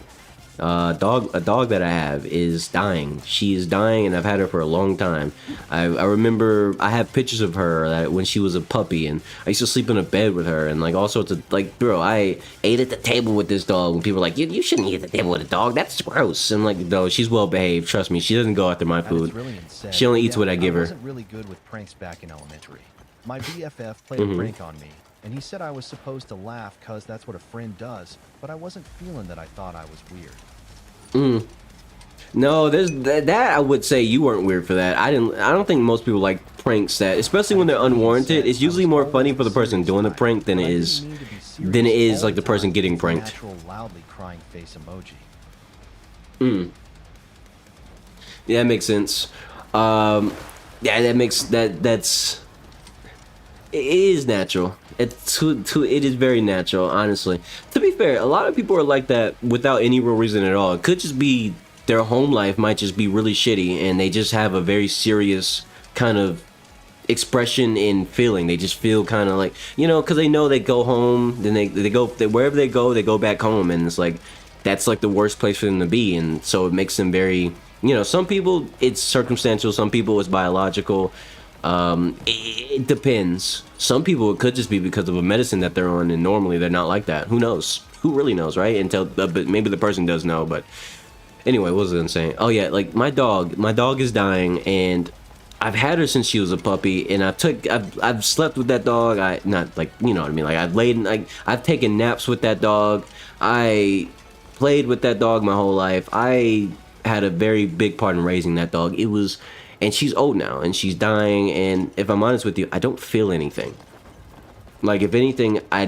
A dog that I have is dying. She is dying, and I've had her for a long time. I remember I have pictures of her when she was a puppy, and I used to sleep in a bed with her, and like all sorts of, like, bro, I ate at the table with this dog, and people were like, you shouldn't eat at the table with a dog. That's gross. And like, no, she's well behaved. Trust me, she doesn't go after my food. Really she only eats what I give her. I wasn't really good with pranks back in elementary. My BFF played a prank on me, and he said I was supposed to laugh because that's what a friend does, but I wasn't feeling that. I thought I was weird. No, there's that I would say you weren't weird for that. I don't think most people like pranks that, especially when they're unwarranted. It's usually more funny for the person doing the prank than it is like the person getting pranked. Loudly crying face emoji. Yeah, that makes sense. Yeah, that's it is natural. It is very natural, honestly. To be fair, a lot of people are like that without any real reason at all. It could just be their home life might just be really shitty, and they just have a very serious kind of expression and feeling. They just feel kind of like, because they know they go home, then wherever they go back home, and it's like, that's like the worst place for them to be, and so it makes them very, some people it's circumstantial, some people it's biological. It depends. Some people, it could just be because of a medicine that they're on, and normally they're not like that. Who knows? Who really knows, right? But maybe the person does know. But anyway, what was I gonna say? Oh yeah, like my dog is dying, and I've had her since she was a puppy, and I've slept with that dog. Not like, you know what I mean. Like, I've taken naps with that dog. I played with that dog my whole life. I had a very big part in raising that dog. It was, and she's old now and she's dying. And if I'm honest with you, I don't feel anything. Like if anything, I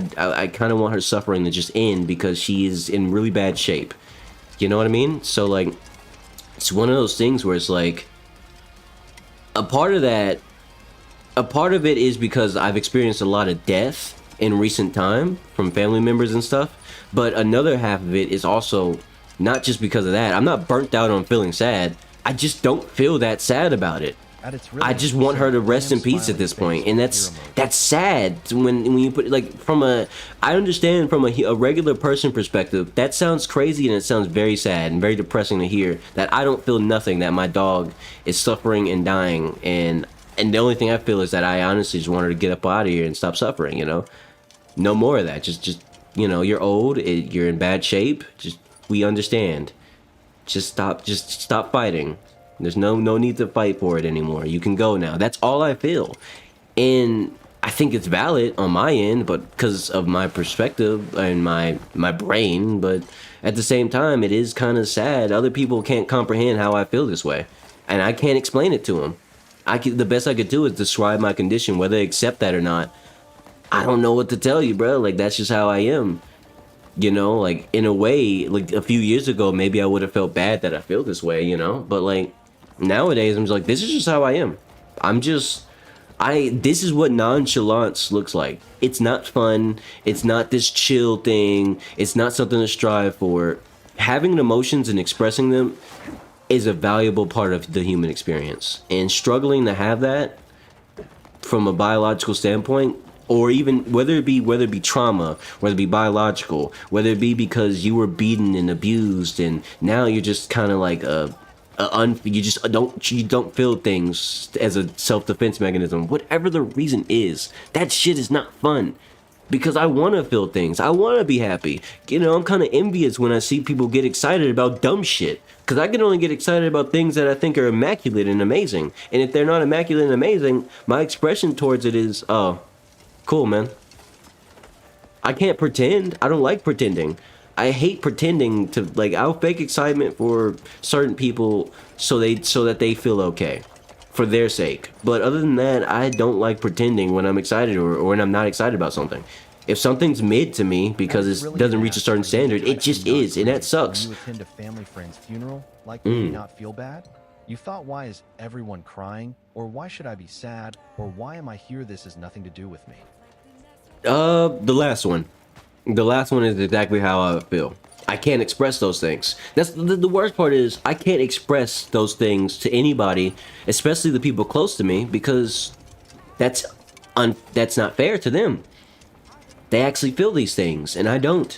kind of want her suffering to just end because she is in really bad shape. You know what I mean? So like, it's one of those things where it's like, a part of that, a part of it is because I've experienced a lot of death in recent time from family members and stuff. But another half of it is also not just because of that. I'm not burnt out on feeling sad. I just don't feel that sad about it. I just want her to rest in peace at this point, and that's sad when you put like from a, I understand from a regular person perspective, that sounds crazy and it sounds very sad and very depressing to hear that I don't feel nothing, that my dog is suffering and dying, and the only thing I feel is that I honestly just want her to get up out of here and stop suffering, you know, no more of that. Just you know, you're old, you're in bad shape, just we understand, just stop fighting. There's no need to fight for it anymore. You can go now. That's all I feel. And I think it's valid on my end, but because of my perspective and my brain, but at the same time, it is kind of sad. Other people can't comprehend how I feel this way, and I can't explain it to them. The best I could do is describe my condition. Whether they accept that or not, I don't know what to tell you, bro. Like, that's just how I am. You know, like, in a way, like, a few years ago, maybe I would have felt bad that I feel this way, you know? But, like, nowadays, I'm just like, this is just how I am. This is what nonchalance looks like. It's not fun. It's not this chill thing. It's not something to strive for. Having emotions and expressing them is a valuable part of the human experience. And struggling to have that from a biological standpoint, or even whether it be trauma, whether it be biological, whether it be because you were beaten and abused and now you're just kind of like you don't feel things as a self-defense mechanism, whatever the reason is, that shit is not fun. Because I want to feel things. I want to be happy. You know, I'm kind of envious when I see people get excited about dumb shit. Because I can only get excited about things that I think are immaculate and amazing. And if they're not immaculate and amazing, my expression towards it is, oh, cool, man. I can't pretend. I don't like pretending. I hate pretending to, like, I'll fake excitement for certain people so that they feel okay. For their sake. But other than that, I don't like pretending when I'm excited or when I'm not excited about something. If something's mid to me because it doesn't reach a certain standard, it just is, and that sucks. You attend a family friend's funeral, like you not feel bad? You thought, why is everyone crying? Or why should I be sad? Or why am I here? This has nothing to do with me. The last one. The last one is exactly how I feel. I can't express those things. That's the worst part is I can't express those things to anybody, especially the people close to me, because that's not fair to them. They actually feel these things, and I don't.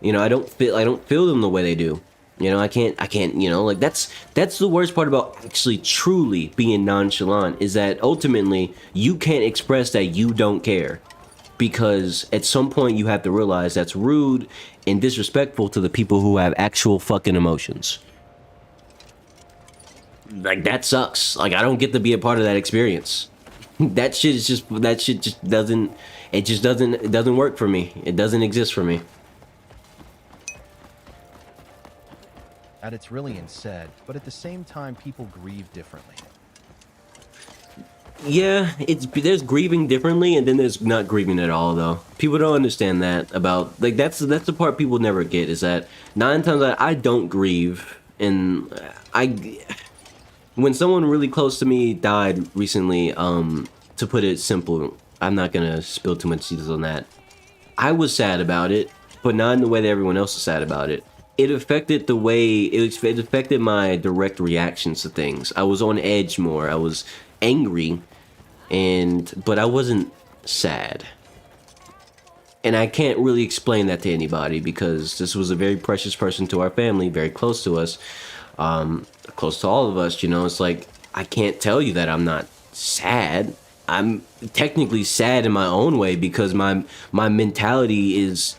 You know, I don't feel them the way they do. You know, I can't, you know, like that's the worst part about actually truly being nonchalant, is that ultimately you can't express that you don't care. Because at some point you have to realize that's rude and disrespectful to the people who have actual fucking emotions. Like, that sucks. Like, I don't get to be a part of that experience. That shit just doesn't work for me. It doesn't exist for me. At its really said, but at the same time, people grieve differently. Yeah, there's grieving differently, and then there's not grieving at all, though. People don't understand that about, like, that's the part people never get, is that 9 times I don't grieve, and when someone really close to me died recently, to put it simple, I'm not gonna spill too much details on that. I was sad about it, but not in the way that everyone else is sad about it. It affected it affected my direct reactions to things. I was on edge more. I was angry, but I wasn't sad. And I can't really explain that to anybody because this was a very precious person to our family, very close to us, close to all of us, you know. It's like, I can't tell you that I'm not sad. I'm technically sad in my own way because my mentality is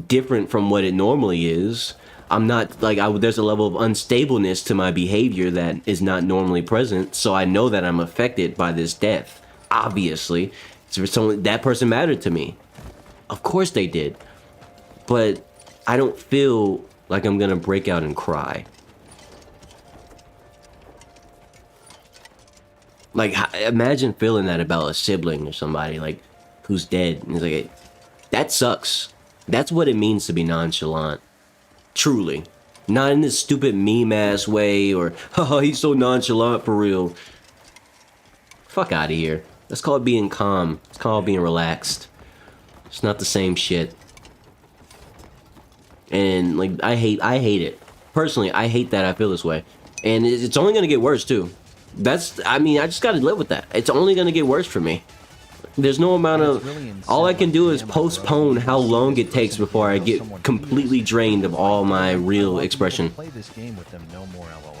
different from what it normally is. I'm not, like, there's a level of unstableness to my behavior that is not normally present, so I know that I'm affected by this death. Obviously, that person mattered to me. Of course they did. But I don't feel like I'm gonna break out and cry. Like, imagine feeling that about a sibling or somebody like who's dead. And it's like, that sucks. That's what it means to be nonchalant. Truly. Not in this stupid meme ass way or, haha, he's so nonchalant for real. Fuck out of here. Let's call it being calm. Let's call it being relaxed. It's not the same shit. And like, I hate it. Personally, I hate that I feel this way. And it's only gonna get worse too. I mean, I just gotta live with that. It's only gonna get worse for me. There's no amount of... All I can do is postpone how long it takes before I get completely drained of all my real expression. Play this game with them, no more LOL.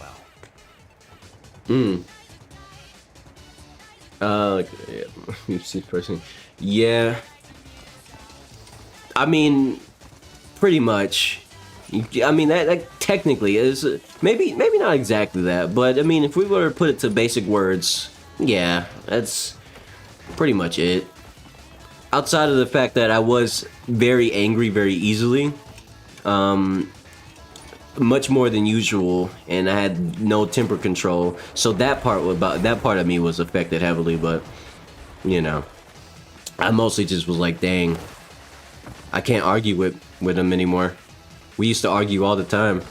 Yeah. I mean, pretty much. I mean, that technically is... Maybe not exactly that, but I mean, if we were to put it to basic words, yeah, that's pretty much it. Outside of the fact that I was very angry very easily, much more than usual, and I had no temper control, so that part of me was affected heavily. But you know, I mostly just was like, dang, I can't argue with him anymore. We used to argue all the time.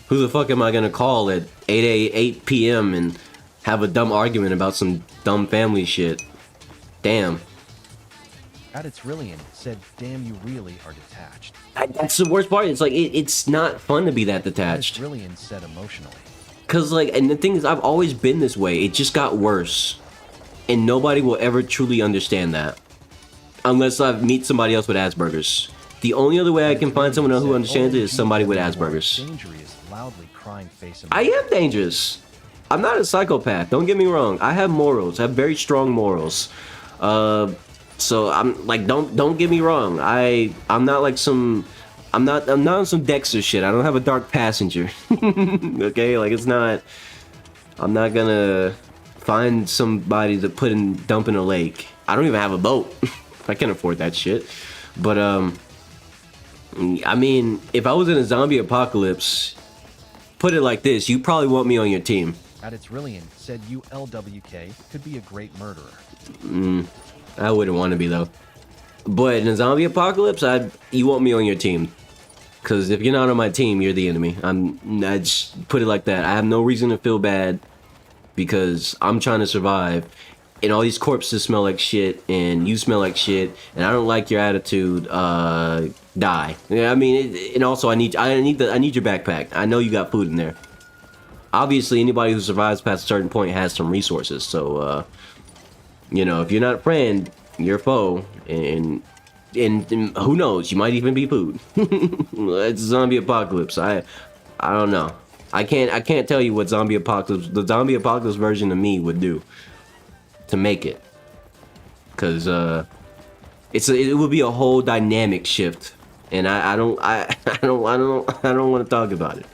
Who the fuck am I gonna call at 8 p.m. and have a dumb argument about some dumb family shit? Damn. At its Rillian said, damn, you really are detached. That's the worst part. It's like, it's not fun to be that detached. At its Rillian said emotionally. Cause like, and the thing is, I've always been this way. It just got worse. And nobody will ever truly understand that. Unless I meet somebody else with Asperger's. The only other way I can find someone who understands it is somebody with Asperger's. I am dangerous. I'm not a psychopath. Don't get me wrong. I have morals. I have very strong morals. So I'm like, don't get me wrong. I'm not like some. I'm not on some Dexter shit. I don't have a dark passenger. Okay, like it's not. I'm not gonna find somebody to dump in a lake. I don't even have a boat. I can't afford that shit. But I mean, if I was in a zombie apocalypse, put it like this, you probably want me on your team. At its Rillian said ULWK could be a great murderer. I wouldn't want to be though. But in a zombie apocalypse, you want me on your team. Cause if you're not on my team, you're the enemy. I just put it like that. I have no reason to feel bad because I'm trying to survive. And all these corpses smell like shit, and you smell like shit, and I don't like your attitude. Die. Yeah, I mean, and also I need your backpack. I know you got food in there. Obviously, anybody who survives past a certain point has some resources. So, you know, if you're not a friend, you're a foe, and who knows? You might even be food. It's a zombie apocalypse. I don't know. I can't tell you what the zombie apocalypse version of me would do to make it, because it would be a whole dynamic shift, and I don't want to talk about it.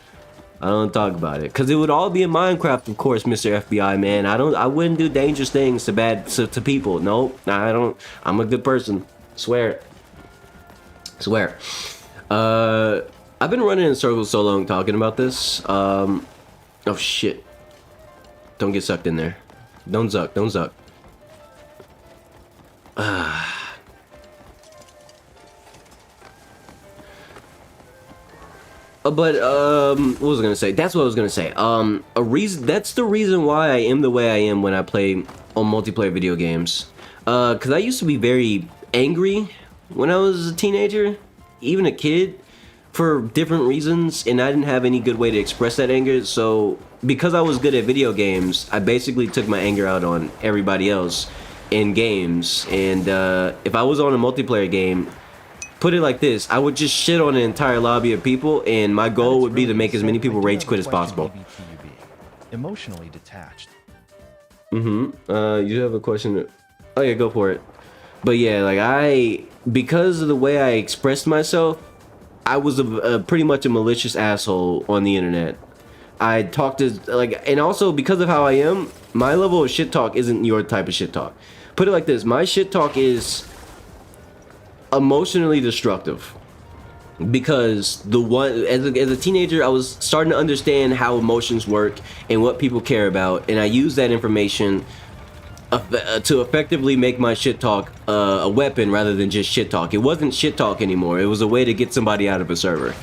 I don't want to talk about it because it would all be in Minecraft, of course, Mr. FBI man. I wouldn't do dangerous things to people. Nope, I don't. I'm a good person. Swear. I've been running in circles so long talking about this. Oh shit! Don't get sucked in there. Don't zuck. But what was I gonna say? That's what I was gonna say. That's the reason why I am the way I am when I play on multiplayer video games. Cause I used to be very angry when I was a teenager, even a kid, for different reasons, and I didn't have any good way to express that anger. So because I was good at video games, I basically took my anger out on everybody else in games. And if I was on a multiplayer game, put it like this, I would just shit on an entire lobby of people, and my goal would be to make as many people rage quit as possible. Emotionally detached. You have a question? Oh yeah, go for it. But yeah, like because of the way I expressed myself, I was a pretty much a malicious asshole on the internet. I talked to and also because of how I am, my level of shit talk isn't your type of shit talk. Put it like this, my shit talk is emotionally destructive. because as a teenager, I was starting to understand how emotions work and what people care about, and I used that information to effectively make my shit talk a weapon rather than just shit talk. It wasn't shit talk anymore. It was a way to get somebody out of a server,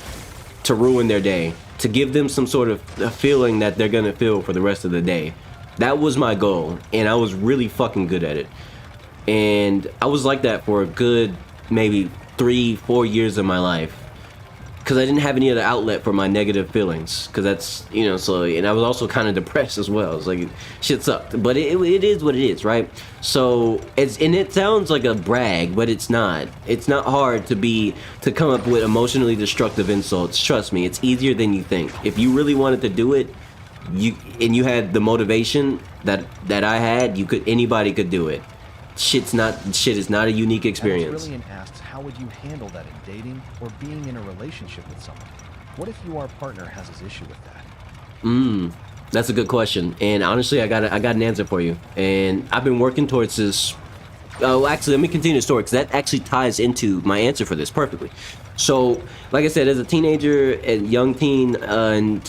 to ruin their day, to give them some sort of a feeling that they're gonna feel for the rest of the day. That was my goal, and I was really fucking good at it. And I was like that for a good maybe 3-4 years of my life, because I didn't have any other outlet for my negative feelings, because that's, you know, so, and I was also kind of depressed as well. It's like, shit sucked, but it is what it is, right? So it sounds like a brag, but it's not hard to come up with emotionally destructive insults. Trust me, it's easier than you think. If you really wanted to do it, you had the motivation that I had, anybody could do it. Shit is not a unique experience. Brilliant asks, how would you handle that in dating or being in a relationship with someone? What if your partner has his issue with that? That's a good question, and honestly, I got an answer for you, and I've been working towards this. Oh, actually, let me continue the story, because that actually ties into my answer for this perfectly. So, like I said, as a teenager and young teen, and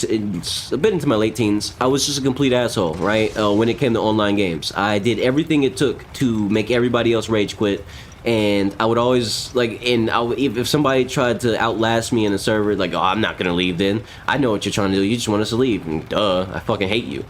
a bit into my late teens, I was just a complete asshole, right? When it came to online games, I did everything it took to make everybody else rage quit, and I would always if somebody tried to outlast me in a server, like, oh, I'm not gonna leave. Then I know what you're trying to do. You just want us to leave. And duh, I fucking hate you.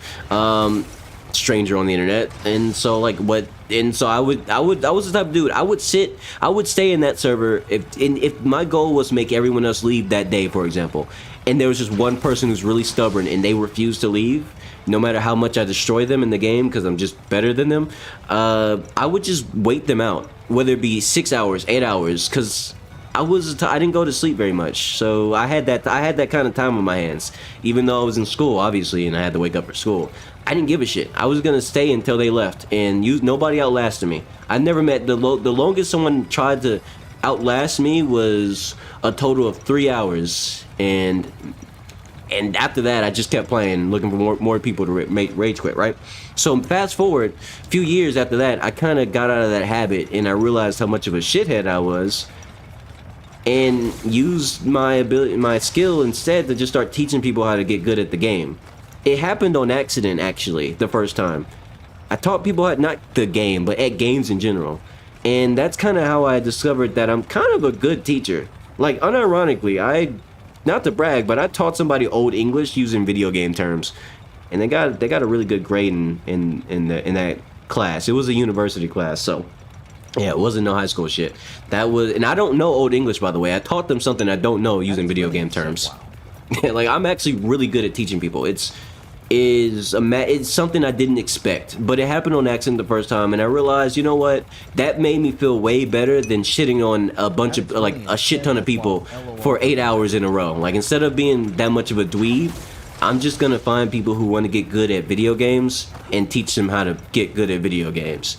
Stranger on the internet. And so I was the type of dude, I would stay in that server if my goal was to make everyone else leave that day, for example, and there was just one person who's really stubborn and they refuse to leave, no matter how much I destroy them in the game because I'm just better than them. I would just wait them out, whether it be 6 hours, 8 hours, because I didn't go to sleep very much, so I had that kind of time on my hands, even though I was in school, obviously, and I had to wake up for school. I didn't give a shit. I was gonna stay until they left, and nobody outlasted me. I never met the longest someone tried to outlast me was a total of 3 hours, and after that, I just kept playing, looking for more people to make rage quit, right? So fast forward a few years after that, I kind of got out of that habit, and I realized how much of a shithead I was, and used my skill instead to just start teaching people how to get good at the game. It happened on accident, actually, the first time. I taught people how, not the game, but at games in general. And that's kind of how I discovered that I'm kind of a good teacher. Like, unironically, not to brag, but I taught somebody Old English using video game terms. And they got a really good grade in that class. It was a university class, so yeah, it wasn't no high school shit. And I don't know Old English, by the way. I taught them something I don't know using video game terms. Wow. Like, I'm actually really good at teaching people. It's something I didn't expect, but it happened on accident the first time, and I realized, you know what, that made me feel way better than shitting on a shit ton of people for 8 hours in a row. Like, instead of being that much of a dweeb, I'm just gonna find people who want to get good at video games and teach them how to get good at video games,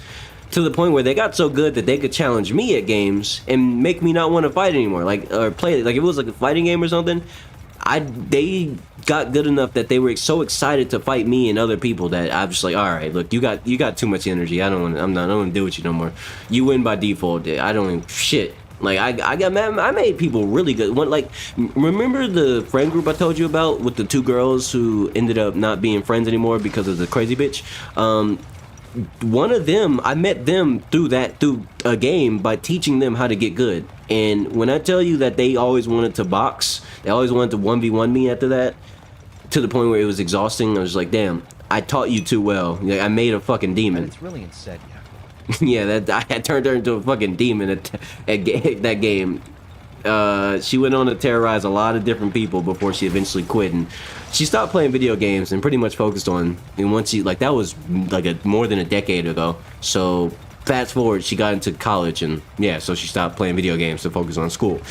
to the point where they got so good that they could challenge me at games and make me not want to fight anymore, or play it. Like, if it was like a fighting game or something, they got good enough that they were so excited to fight me and other people that I'm just like, all right, look, you got too much energy. I don't want to deal with you no more. You win by default. I don't even shit. Like, I made people really good. Remember the friend group I told you about with the 2 girls who ended up not being friends anymore because of the crazy bitch? One of them, I met them through a game by teaching them how to get good. And when I tell you that they always wanted to box, they always wanted to 1v1 me after that, to the point where it was exhausting. I was like, damn, I taught you too well. Like, I made a fucking demon. It's really instead, yeah, I turned her into a fucking demon at that game. She went on to terrorize a lot of different people before she eventually quit, and she stopped playing video games and pretty much focused on, and once that was like more than a decade ago. So fast forward, she got into college, and yeah, so she stopped playing video games to focus on school.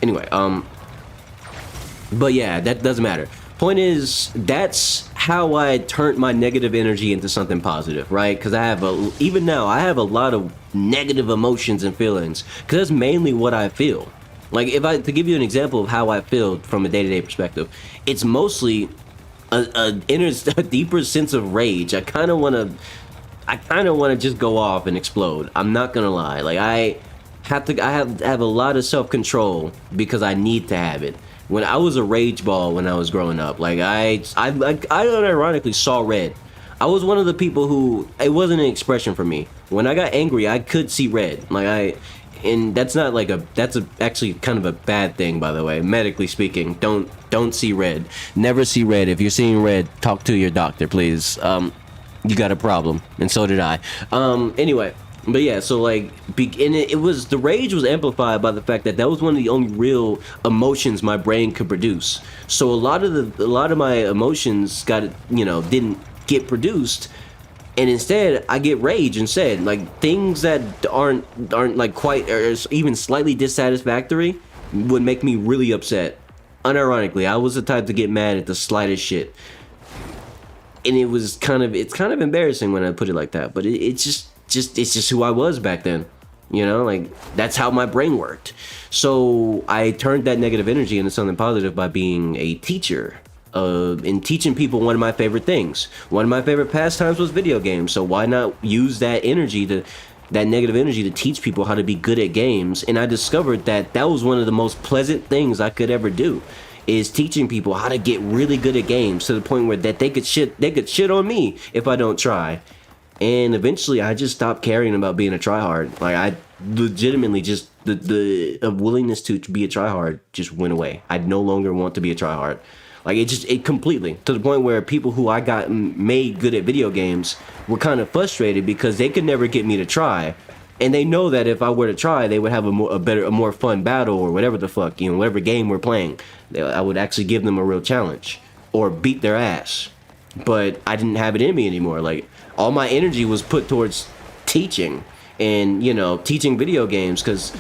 Anyway, but yeah, that doesn't matter. Point is, that's how I turned my negative energy into something positive, right? Because even now, I have a lot of negative emotions and feelings, because that's mainly what I feel. Like, to give you an example of how I feel from a day-to-day perspective, it's mostly a deeper sense of rage. I kind of want to just go off and explode. I'm not gonna lie. Like, have a lot of self-control because I need to have it. When I was a rage ball when I was growing up, like I unironically saw red. I was one of the people who, it wasn't an expression for me. When I got angry, I could see red. And that's not like actually kind of a bad thing, by the way, medically speaking. Don't see red. Never see red. If you're seeing red, talk to your doctor, please. You got a problem, and so did I. Anyway, but yeah, so like, and it was, the rage was amplified by the fact that was one of the only real emotions my brain could produce. So a lot of my emotions didn't get produced, and instead I get rage instead. Like, things that aren't like quite or even slightly dissatisfactory would make me really upset. Unironically, I was the type to get mad at the slightest shit, and it's kind of embarrassing when I put it like that, but it's just who I was back then. Like, that's how my brain worked. So I turned that negative energy into something positive by being a teacher. And teaching people one of my favorite things. One of my favorite pastimes was video games. So why not use that negative energy to teach people how to be good at games? And I discovered that was one of the most pleasant things I could ever do, is teaching people how to get really good at games, to the point where that they could shit on me if I don't try. And eventually I just stopped caring about being a tryhard. Like, I legitimately just, the willingness to be a tryhard just went away. I no longer want to be a tryhard. Like, it completely, to the point where people who I got made good at video games were kind of frustrated because they could never get me to try. And they know that if I were to try, they would have a more fun battle, or whatever the fuck, whatever game we're playing. I would actually give them a real challenge or beat their ass. But I didn't have it in me anymore. Like, all my energy was put towards teaching and, teaching video games.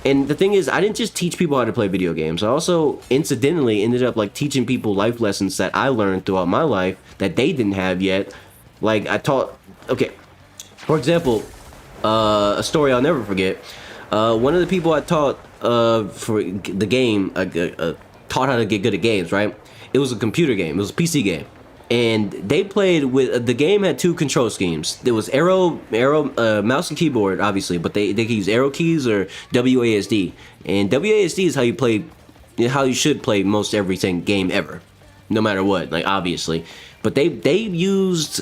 And the thing is, I didn't just teach people how to play video games. I also incidentally ended up like teaching people life lessons that I learned throughout my life that they didn't have yet. Like, for example, a story I'll never forget. One of the people I taught for the game, taught how to get good at games, right? It was a computer game. It was a PC game. And they played with, the game had two control schemes. There was arrow, mouse and keyboard, obviously, but they could use arrow keys or WASD. And WASD is how you should play most everything game ever, no matter what, like, obviously. But they used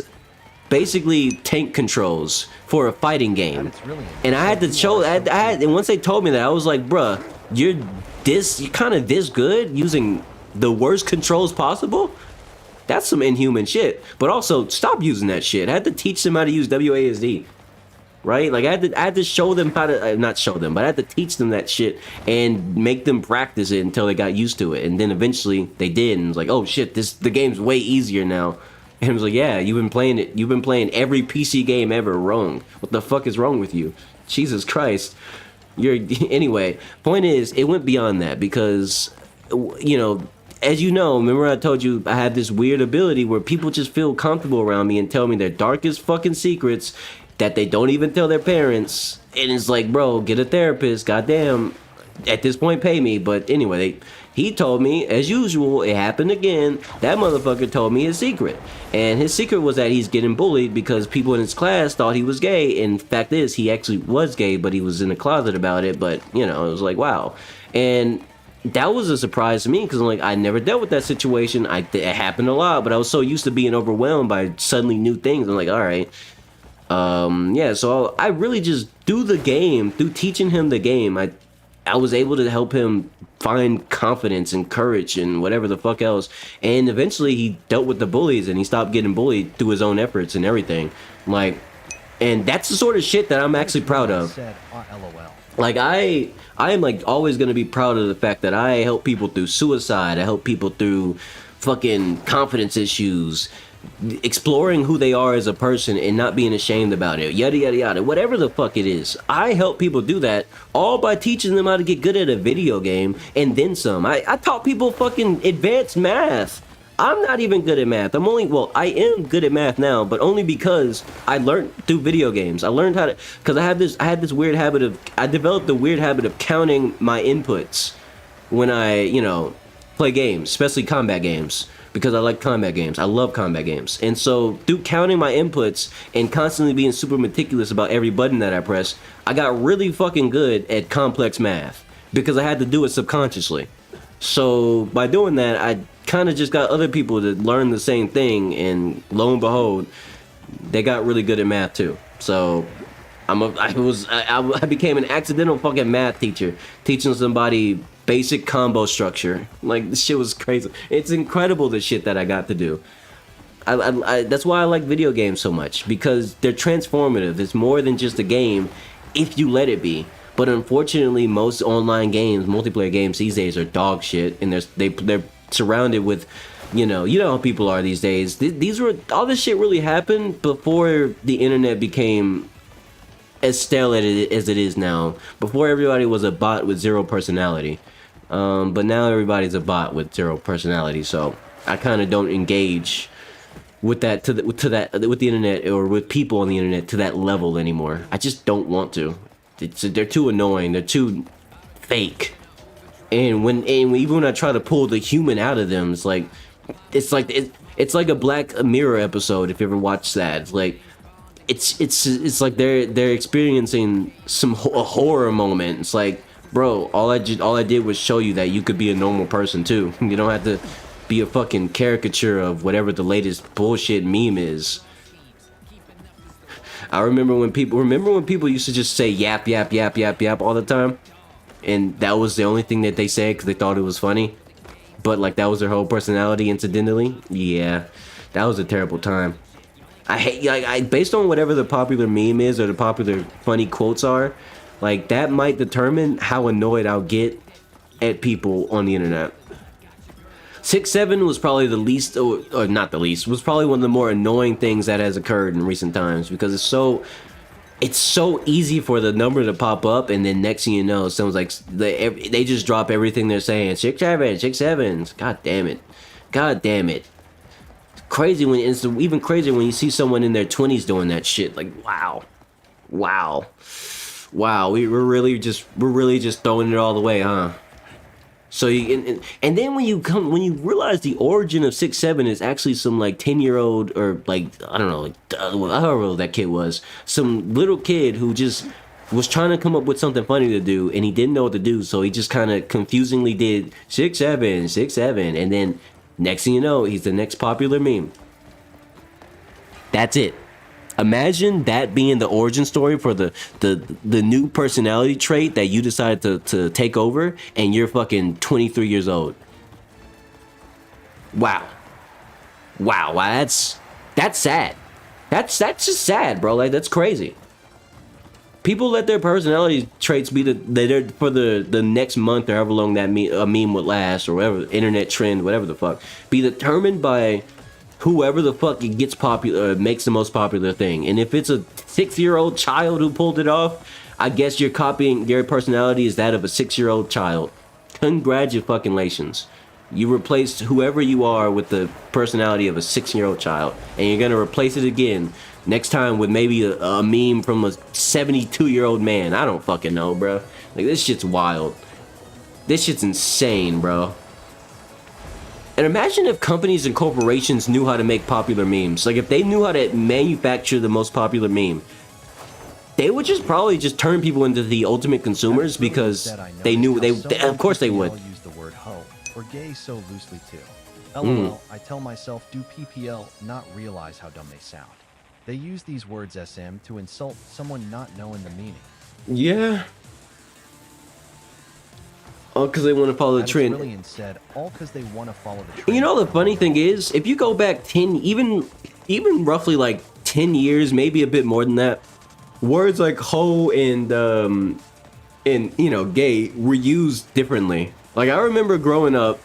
basically tank controls for a fighting game. And I had to show, and once they told me that, I was like, bruh, you're kind of this good using the worst controls possible? That's some inhuman shit. But also, stop using that shit. I had to teach them how to use WASD, right? Like, I had to show them how to, not show them, but I had to teach them that shit and make them practice it until they got used to it. And then eventually they did, and it was like, oh shit, the game's way easier now. And I was like, yeah, you've been playing every PC game ever wrong. What the fuck is wrong with you? Jesus Christ. Anyway, point is, it went beyond that because, as you know, remember I told you I have this weird ability where people just feel comfortable around me and tell me their darkest fucking secrets that they don't even tell their parents. And it's like, bro, get a therapist, goddamn. At this point, pay me. But anyway, he told me, as usual, it happened again. That motherfucker told me his secret. And his secret was that he's getting bullied because people in his class thought he was gay. And fact is, he actually was gay, but he was in the closet about it. But, it was like, wow. And that was a surprise to me because I never dealt with that situation. It happened a lot, but I was so used to being overwhelmed by suddenly new things. I'm like, all right. Yeah, so I really just, through teaching him the game, I was able to help him find confidence and courage and whatever the fuck else. And eventually he dealt with the bullies and he stopped getting bullied through his own efforts and everything. And that's the sort of shit that I'm actually proud of. Like, I am like always going to be proud of the fact that I help people through suicide. I help people through fucking confidence issues, exploring who they are as a person and not being ashamed about it, yada yada yada, whatever the fuck it is. I help people do that all by teaching them how to get good at a video game and then some. I taught people fucking advanced math. I'm not even good at math. I am good at math now, but only because I learned through video games. I learned how to, because I developed the weird habit of counting my inputs when I, play games, especially combat games. because I like combat games. I love combat games. And so through counting my inputs and constantly being super meticulous about every button that I press, I got really fucking good at complex math because I had to do it subconsciously. So by doing that, I kind of just got other people to learn the same thing, and lo and behold, they got really good at math too. So I became an accidental fucking math teacher, teaching somebody basic combo structure. Like, this shit was crazy. It's incredible the shit that I got to do. That's why I like video games so much, because they're transformative. It's more than just a game if you let it be. But unfortunately, most online games, multiplayer games these days, are dog shit, and they're surrounded with, you know how people are these days. All this shit really happened before the internet became as stale as it is now. Before, everybody was a bot with zero personality, but now everybody's a bot with zero personality. So I kind of don't engage with that with the internet or with people on the internet to that level anymore. I just don't want to. They're too annoying. They're too fake. And even when I try to pull the human out of them, it's like a Black Mirror episode. If you ever watched that, it's like they're experiencing a horror moment. It's like, bro, all I did was show you that you could be a normal person too. You don't have to be a fucking caricature of whatever the latest bullshit meme is. I remember when people used to just say yap yap yap yap yap all the time, and that was the only thing that they said because they thought it was funny, but like that was their whole personality incidentally. Yeah, that was a terrible time. I hate, based on whatever the popular meme is or the popular funny quotes are, like that might determine how annoyed I'll get at people on the internet. 6'7" was probably the least, or not the least, was probably one of the more annoying things that has occurred in recent times, because it's so easy for the number to pop up, and then next thing you know, someone's like, they just drop everything they're saying. 6'7", 6'7". God damn it. Crazy when it's even crazier when you see someone in their 20s doing that shit. Like, wow. We're really just throwing it all away, huh? So and then when you realize the origin of 6'7" is actually some like 10-year-old, or like, I don't know, like however old that kid was, some little kid who just was trying to come up with something funny to do, and he didn't know what to do, so he just kind of confusingly did 6'7", and then next thing you know, he's the next popular meme. That's it. Imagine that being the origin story for the new personality trait that you decided to take over, and you're fucking 23 years old. Wow, that's sad. That's just sad, bro. Like, that's crazy. People let their personality traits be for the next month or however long that a meme would last, or whatever internet trend, whatever the fuck, be determined by whoever the fuck it gets popular, makes the most popular thing. And if it's a 6-year-old child who pulled it off, I guess you're copying, your personality is that of a 6-year-old child. Congratulations. You replaced whoever you are with the personality of a 6-year-old child, and you're gonna replace it again next time with maybe a meme from a 72-year-old man. I don't fucking know, bro. Like, this shit's wild. This shit's insane, bro. And imagine if companies and corporations knew how to make popular memes. Like, if they knew how to manufacture the most popular meme, they would probably turn people into the ultimate consumers, because they knew of course they would. Use the word hoe or gay so loosely too. LOL, I tell myself, do PPL not realize how dumb they sound? They use these words SM to insult someone not knowing the meaning. Yeah. All because they want to follow the trend. Brilliant said, all because they want to follow the trend. And you know, the funny thing is, if you go back 10, even roughly like 10 years, maybe a bit more than that, words like hoe and you know, gay were used differently. Like, I remember growing up,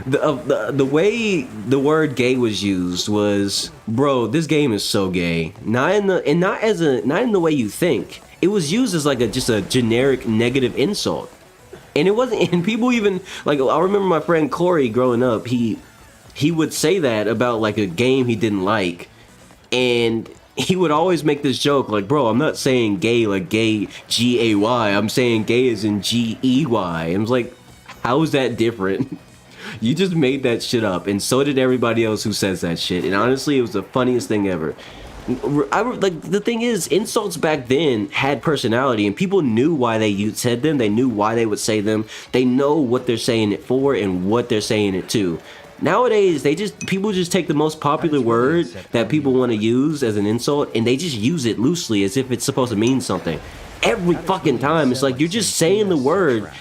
the way the word gay was used was, bro, this game is so gay. Not in the way you think. It was used as like just a generic negative insult. And it wasn't, and people even, like, I remember my friend Corey growing up, he would say that about like a game he didn't like, and he would always make this joke like, bro, I'm not saying gay like gay G-A-Y, I'm saying gay as in G-E-Y. And I was like, how is that different? You just made that shit up, and so did everybody else who says that shit. And honestly, it was the funniest thing ever. Like, the thing is, insults back then had personality, and people knew why they said them. They knew why they would say them. They know what they're saying it for and what they're saying it to. Nowadays, people just take the most popular word that people want to use as an insult, and they just use it loosely as if it's supposed to mean something. Every fucking time, it's like you're just saying the word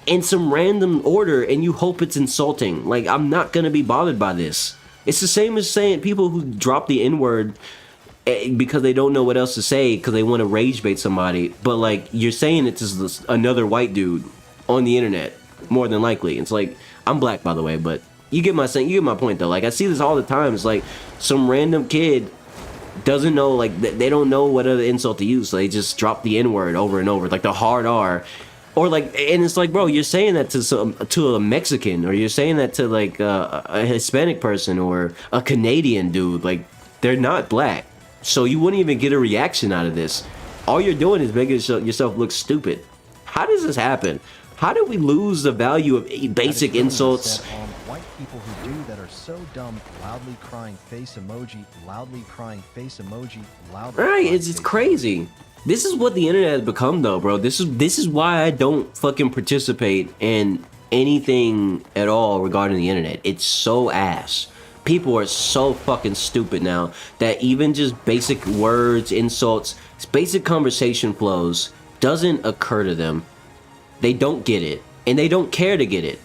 in some random order, and you hope it's insulting. Like, I'm not gonna be bothered by this. It's the same as saying people who drop the N-word because they don't know what else to say because they want to rage bait somebody, but like you're saying it to another white dude on the internet, more than likely. It's like, I'm black, by the way, but you get my point though. Like, I see this all the time. It's like some random kid doesn't know, like, they don't know what other insult to use, so they just drop the N-word over and over, like the hard R. Or like, and it's like, bro, you're saying that to a Mexican, or you're saying that to like a Hispanic person or a Canadian dude. Like, they're not black, so you wouldn't even get a reaction out of this. All you're doing is making yourself look stupid. How does this happen? How did we lose the value of basic insults? White people who do that are so dumb. Loudly crying face emoji. Loudly crying face emoji. Loudly. Right? It's crazy. This is what the internet has become, though, bro. This is why I don't fucking participate in anything at all regarding the internet. It's so ass. People are so fucking stupid now that even just basic words, insults, basic conversation flows doesn't occur to them. They don't get it, and they don't care to get it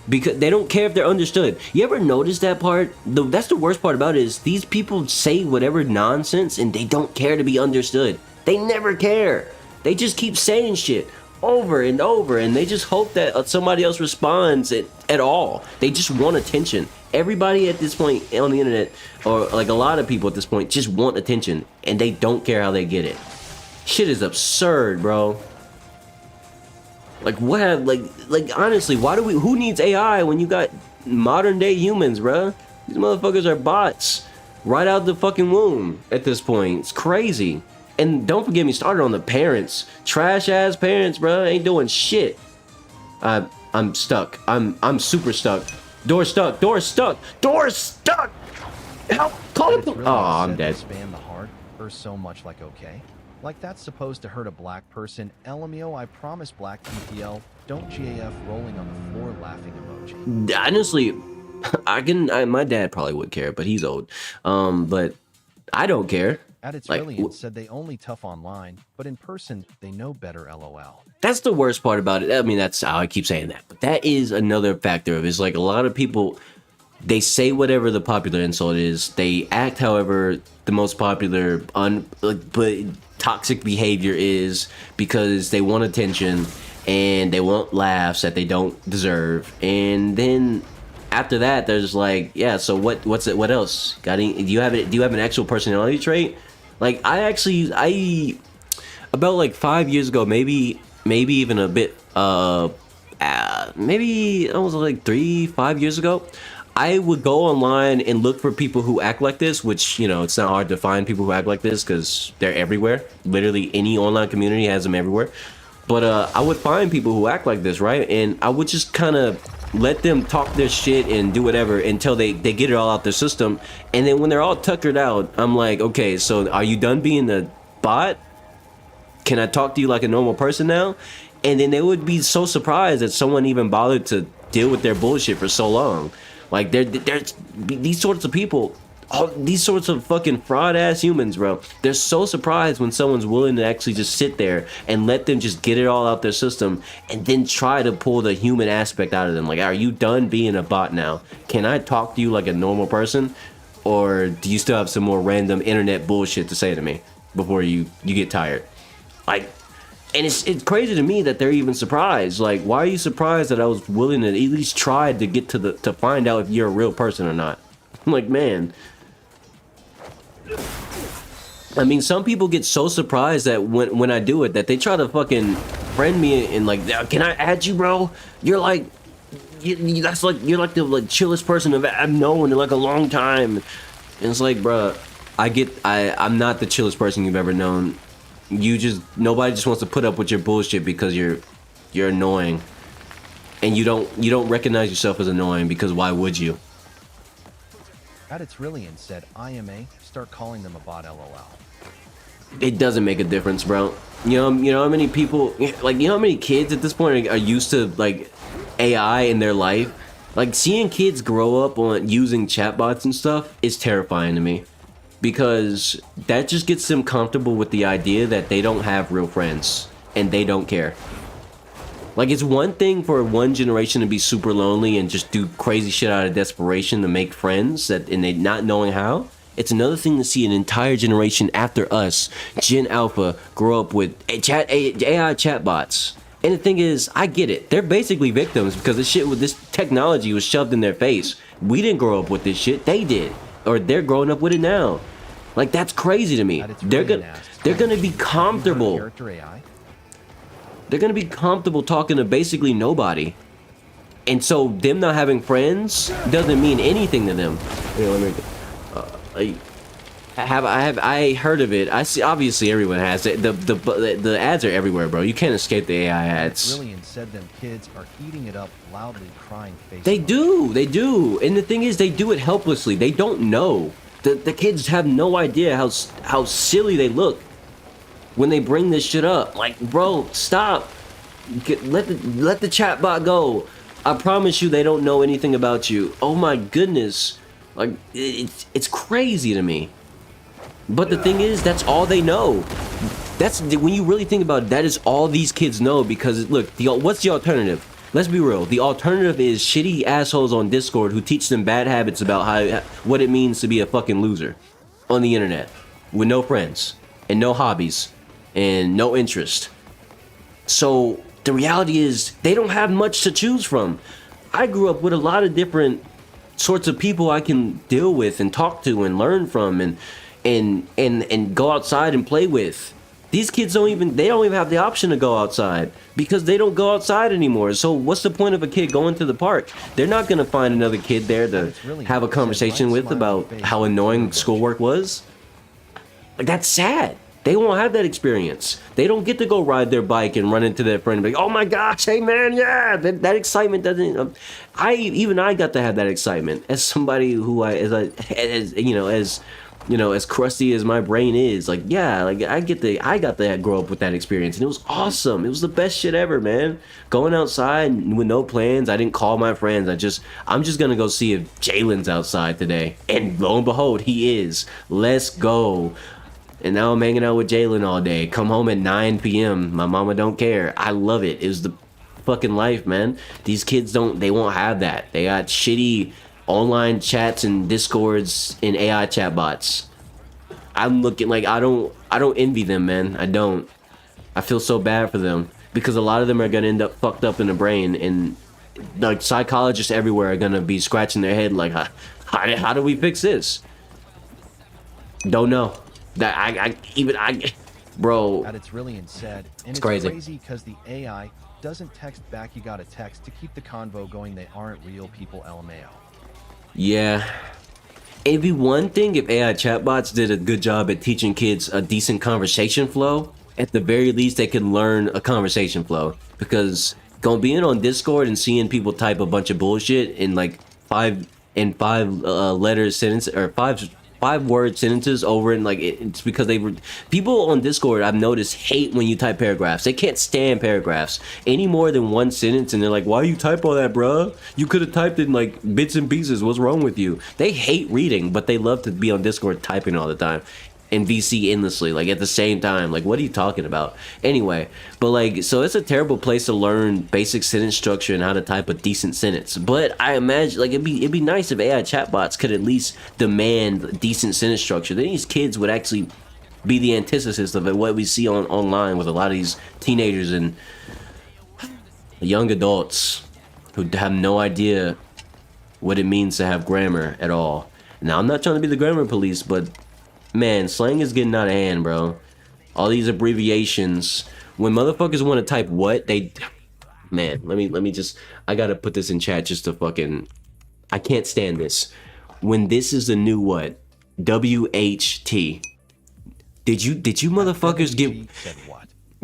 because they don't care if they're understood. You ever notice that part? That's the worst part about it, is these people say whatever nonsense and they don't care to be understood. They never care. They just keep saying shit over and over, and they just hope that somebody else responds at all. They just want attention. Everybody at this point on the internet, or like a lot of people at this point, just want attention, and they don't care how they get it. Shit is absurd, bro. Like, what? Like honestly, who needs AI when you got modern day humans, bro? These motherfuckers are bots right out the fucking womb at this point. It's crazy. And don't forget me started on the parents. Trash ass parents, bro. Ain't doing shit. I'm stuck. I'm super stuck. Door stuck. Door stuck. Door stuck. Help! Call it. Really I'm dead. Spam the heart or so much like okay. Like that's supposed to hurt a black person. LMAO, I promise black PPL. Don't GAF rolling on the floor laughing emoji. Honestly, my dad probably would care, but he's old. But I don't care. At its brilliant said they only tough online, but in person they know better. LOL. That's the worst part about it. I mean, that's how I keep saying that. But that is another factor of it. It's like a lot of people, they say whatever the popular insult is. They act however the most popular but toxic behavior is because they want attention and they want laughs that they don't deserve. And then after that, there's like, yeah, so what's it? What else? Do you have an actual personality trait? Like, I about like 5 years ago, maybe even a bit, maybe almost like 5 years ago, I would go online and look for people who act like this, which, you know, it's not hard to find people who act like this because they're everywhere. Literally any online community has them everywhere. But I would find people who act like this, right? And I would just kind of let them talk their shit and do whatever until they get it all out their system. And then when they're all tuckered out, I'm like, okay, so are you done being a bot? Can I talk to you like a normal person now? And then they would be so surprised that someone even bothered to deal with their bullshit for so long. Like, there's these sorts of people, these sorts of fucking fraud ass humans, bro. They're so surprised when someone's willing to actually just sit there and let them just get it all out their system and then try to pull the human aspect out of them. Like, are you done being a bot now? Can I talk to you like a normal person? Or do you still have some more random internet bullshit to say to me before you get tired? Like, and it's crazy to me that they're even surprised. Like, why are you surprised that I was willing to at least try to get to find out if you're a real person or not? I'm like, man. I mean, some people get so surprised that when I do it that they try to fucking friend me and like, can I add you, bro? You're like, you're like the chillest person I've known in like a long time. And it's like, bro, I'm not the chillest person you've ever known. Nobody just wants to put up with your bullshit because you're annoying. and you don't recognize yourself as annoying, because why would you? At its Rillian said, IMA, start calling them a bot LOL. It doesn't make a difference, bro. You know how many people, like, you know how many kids at this point are used to like AI in their life? Like, seeing kids grow up on using chatbots and stuff is terrifying to me, because that just gets them comfortable with the idea that they don't have real friends and they don't care. Like, it's one thing for one generation to be super lonely and just do crazy shit out of desperation to make friends, and they not knowing how. It's another thing to see an entire generation after us, Gen Alpha, grow up with AI chatbots. And the thing is, I get it. They're basically victims because this technology was shoved in their face. We didn't grow up with this shit. They did. Or they're growing up with it now. Like, that's crazy to me. They're gonna be comfortable. They're gonna be comfortable talking to basically nobody. And so them not having friends doesn't mean anything to them. Here, let me I heard of it. I see. Obviously, everyone has it. The ads are everywhere, bro. You can't escape the AI ads. Brilliant said them kids are eating it up, loudly crying face. They do. And the thing is, they do it helplessly. They don't know. The kids have no idea how silly they look when they bring this shit up. Like, bro, stop. Let the chatbot go. I promise you, they don't know anything about you. Oh my goodness. Like, it's crazy to me. But the thing is, that's all they know. That's, when you really think about it, that is all these kids know, because look, what's the alternative? Let's be real. The alternative is shitty assholes on Discord who teach them bad habits about what it means to be a fucking loser on the internet with no friends and no hobbies and no interest. So the reality is, they don't have much to choose from. I grew up with a lot of different sorts of people I can deal with and talk to and learn from and go outside and play with. These kids don't even have the option to go outside because they don't go outside anymore. So what's the point of a kid going to the park? They're not going to find another kid there to have a conversation with about how annoying schoolwork was. Like, that's sad. They won't have that experience. They don't get to go ride their bike and run into their friend and be like, oh my gosh, hey man, yeah. That excitement doesn't. I got to have that excitement as somebody who as crusty as my brain is. Like, yeah, like I got to grow up with that experience, and it was awesome. It was the best shit ever, man. Going outside with no plans. I didn't call my friends. I'm just gonna go see if Jalen's outside today, and lo and behold, he is. Let's go. And now I'm hanging out with Jalen all day. Come home at 9 p.m. My mama don't care. I love it. It was the fucking life, man. These kids they won't have that. They got shitty online chats and discords and AI chatbots. I'm looking like I don't envy them, man. I don't. I feel so bad for them because a lot of them are gonna end up fucked up in the brain, and like psychologists everywhere are gonna be scratching their head like, how do we fix this? Don't know. That bro. That it's really said, and it's crazy because the AI doesn't text back. You gotta text to keep the convo going. They aren't real people, LMAO. Yeah, it'd be one thing if AI chatbots did a good job at teaching kids a decent conversation flow. At the very least, they could learn a conversation flow, because being on Discord and seeing people type a bunch of bullshit in like five letter sentence or five word sentences over, and like it's because people on Discord, I've noticed, hate when you type paragraphs. They can't stand paragraphs any more than one sentence, and they're like, why you type all that, bruh? You could have typed in like bits and pieces. What's wrong with you? They hate reading, but they love to be on Discord typing all the time and VC endlessly, like at the same time. Like, what are you talking about? Anyway, but like, so it's a terrible place to learn basic sentence structure and how to type a decent sentence. But I imagine, like, it'd be nice if AI chatbots could at least demand decent sentence structure. Then these kids would actually be the antithesis of what we see online with a lot of these teenagers and young adults who have no idea what it means to have grammar at all. Now, I'm not trying to be the grammar police, but man, slang is getting out of hand, bro. All these abbreviations. When motherfuckers want to type what, man, let me just, I gotta put this in chat just to fucking, I can't stand this. When this is the new what? WHT. Did you motherfuckers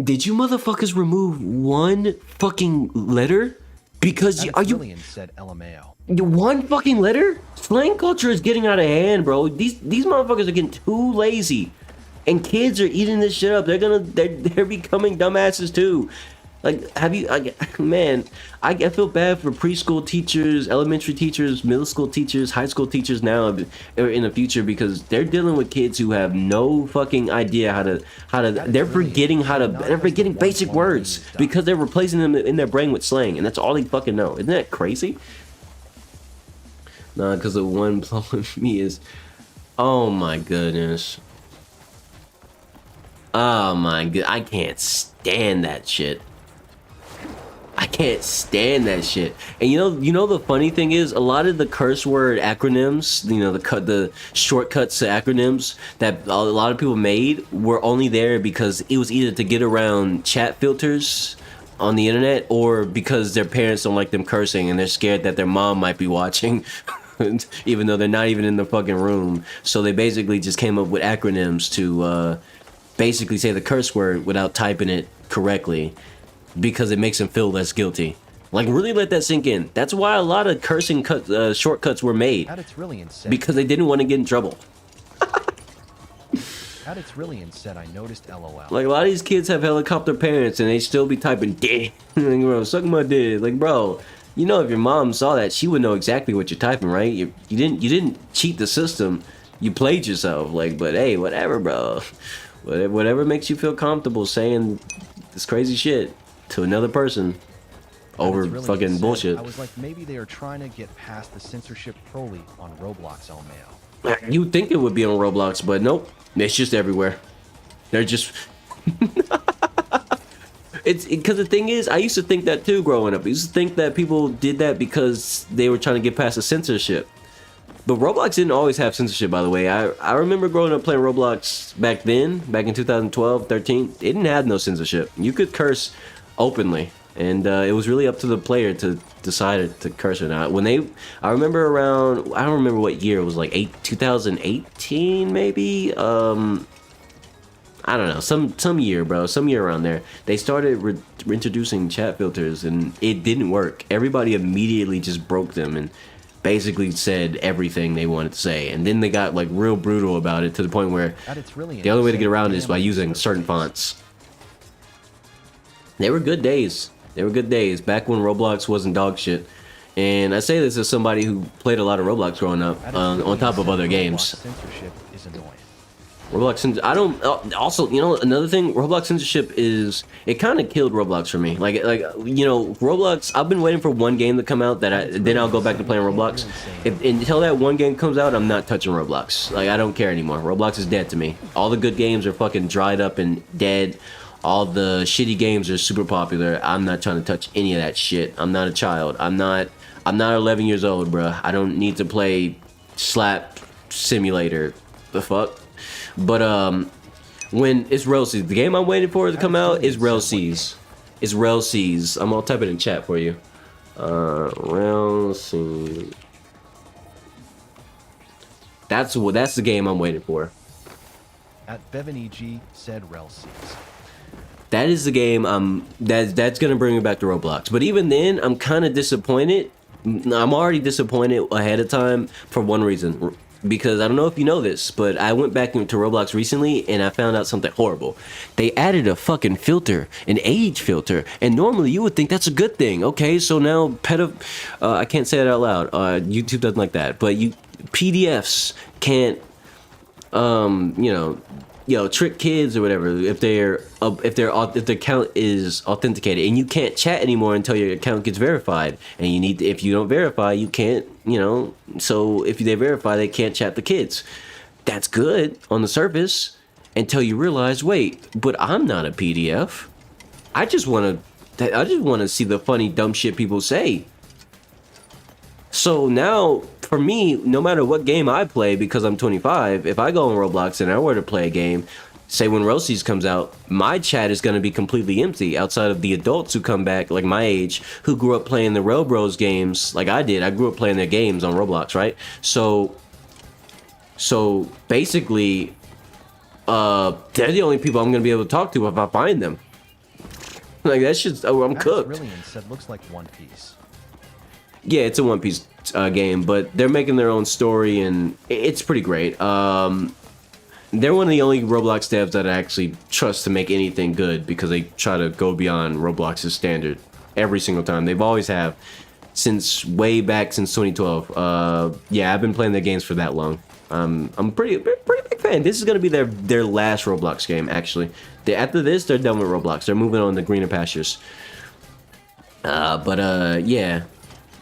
did you motherfuckers remove one fucking letter? Because are you Trillion said LMAO. one fucking letter? Slang culture is getting out of hand, bro. These motherfuckers are getting too lazy, and kids are eating this shit up. They're becoming dumbasses too. Like, man, I feel bad for preschool teachers, elementary teachers, middle school teachers, high school teachers now or in the future, because they're dealing with kids who have no fucking idea how to. They're forgetting basic words because they're replacing them in their brain with slang, and that's all they fucking know. Isn't that crazy? Nah, because the one blowing me is, oh my goodness. Oh my god, I can't stand that shit. I can't stand that shit. And you know the funny thing is, a lot of the curse word acronyms, the shortcuts to acronyms that a lot of people made were only there because it was either to get around chat filters on the internet, or because their parents don't like them cursing and they're scared that their mom might be watching. Even though they're not even in the fucking room. So they basically just came up with acronyms to basically say the curse word without typing it correctly, because it makes them feel less guilty. Like, really let that sink in. That's why a lot of cursing shortcuts were made, because they didn't want to get in trouble. At its really said, I noticed LOL. Like, a lot of these kids have helicopter parents and they still be typing dick. Like, bro, suck my dick. Like, bro, if your mom saw that, she would know exactly what you're typing, right? You didn't cheat the system. You played yourself. Like, but hey, whatever, bro. Whatever makes you feel comfortable saying this crazy shit to another person over fucking bullshit. I was like, maybe they are trying to get past the censorship trolley on Roblox LMAO. You'd think it would be on Roblox, but nope. It's just everywhere. They're just... It's because the thing is, I used to think that too growing up. I used to think that people did that because they were trying to get past the censorship. But Roblox didn't always have censorship, by the way. I remember growing up playing Roblox back then, back in 2012, 13. It didn't have no censorship. You could curse openly, and it was really up to the player to decide to curse or not. I remember around, I don't remember what year it was, like 2018 maybe. I don't know, some year, bro, some year around there. They started introducing chat filters, and it didn't work. Everybody immediately just broke them and basically said everything they wanted to say, and then they got like real brutal about it, to the point where the only way to get around it is by using certain fonts. They were good days. They were good days back when Roblox wasn't dog shit. And I say this as somebody who played a lot of Roblox growing up, on top of other games. Censorship is annoying. Roblox, I don't, also, another thing, Roblox censorship is, it kind of killed Roblox for me. Like, Roblox, I've been waiting for one game to come out then I'll go back to playing Roblox. Until that one game comes out, I'm not touching Roblox. Like, I don't care anymore. Roblox is dead to me. All the good games are fucking dried up and dead. All the shitty games are super popular. I'm not trying to touch any of that shit. I'm not a child. I'm not 11 years old, bruh. I don't need to play Slap Simulator. The fuck? But when it's Railseas, the game I'm waiting for to come out is Railseas. It's Railseas. I'll type it in chat for you. Railseas. That's the game I'm waiting for. At Bevan EG said Railseas. That is the game that's gonna bring me back to Roblox. But even then, I'm kind of disappointed. I'm already disappointed ahead of time for one reason. Because I don't know if you know this, but I went back into Roblox recently and I found out something horrible. They added a fucking filter, an age filter, and normally you would think that's a good thing. Okay, so now I can't say it out loud. YouTube doesn't like that, but PDFs can't, trick kids or whatever if their account is authenticated, and you can't chat anymore until your account gets verified, and if you don't verify, you can't, so if they verify, they can't chat the kids. That's good on the surface until you realize, wait, but I'm not a PDF. I just want to see the funny dumb shit people say. So now, for me, no matter what game I play, because I'm 25, if I go on Roblox and I were to play a game, say when Railseas comes out, my chat is going to be completely empty outside of the adults who come back, like my age, who grew up playing the Rail Bros games like I did. I grew up playing their games on Roblox, right? So basically, they're the only people I'm going to be able to talk to if I find them. Like, that shit's, I'm cooked. Brilliant said looks like One Piece. Yeah, it's a One Piece game, but they're making their own story, and it's pretty great. They're one of the only Roblox devs that I actually trust to make anything good because they try to go beyond Roblox's standard every single time. They've always have since way back since 2012. Yeah, I've been playing their games for that long. I'm pretty big fan. This is gonna be their last Roblox game actually. After this, they're done with Roblox. They're moving on to greener pastures. Yeah,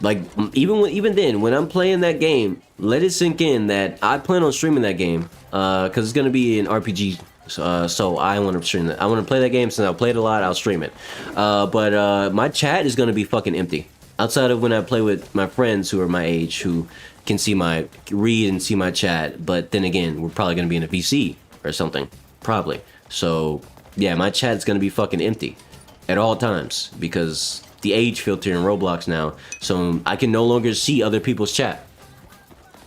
like even then, when I'm playing that game, let it sink in that I plan on streaming that game, because it's gonna be an RPG. So I want to stream that. I want to play that game since I'll play it a lot. I'll stream it. My chat is gonna be fucking empty. Outside of when I play with my friends who are my age, who can read and see my chat. But then again, we're probably gonna be in a VC or something, probably. So yeah, my chat's gonna be fucking empty at all times because the age filter in Roblox now, so I can no longer see other people's chat.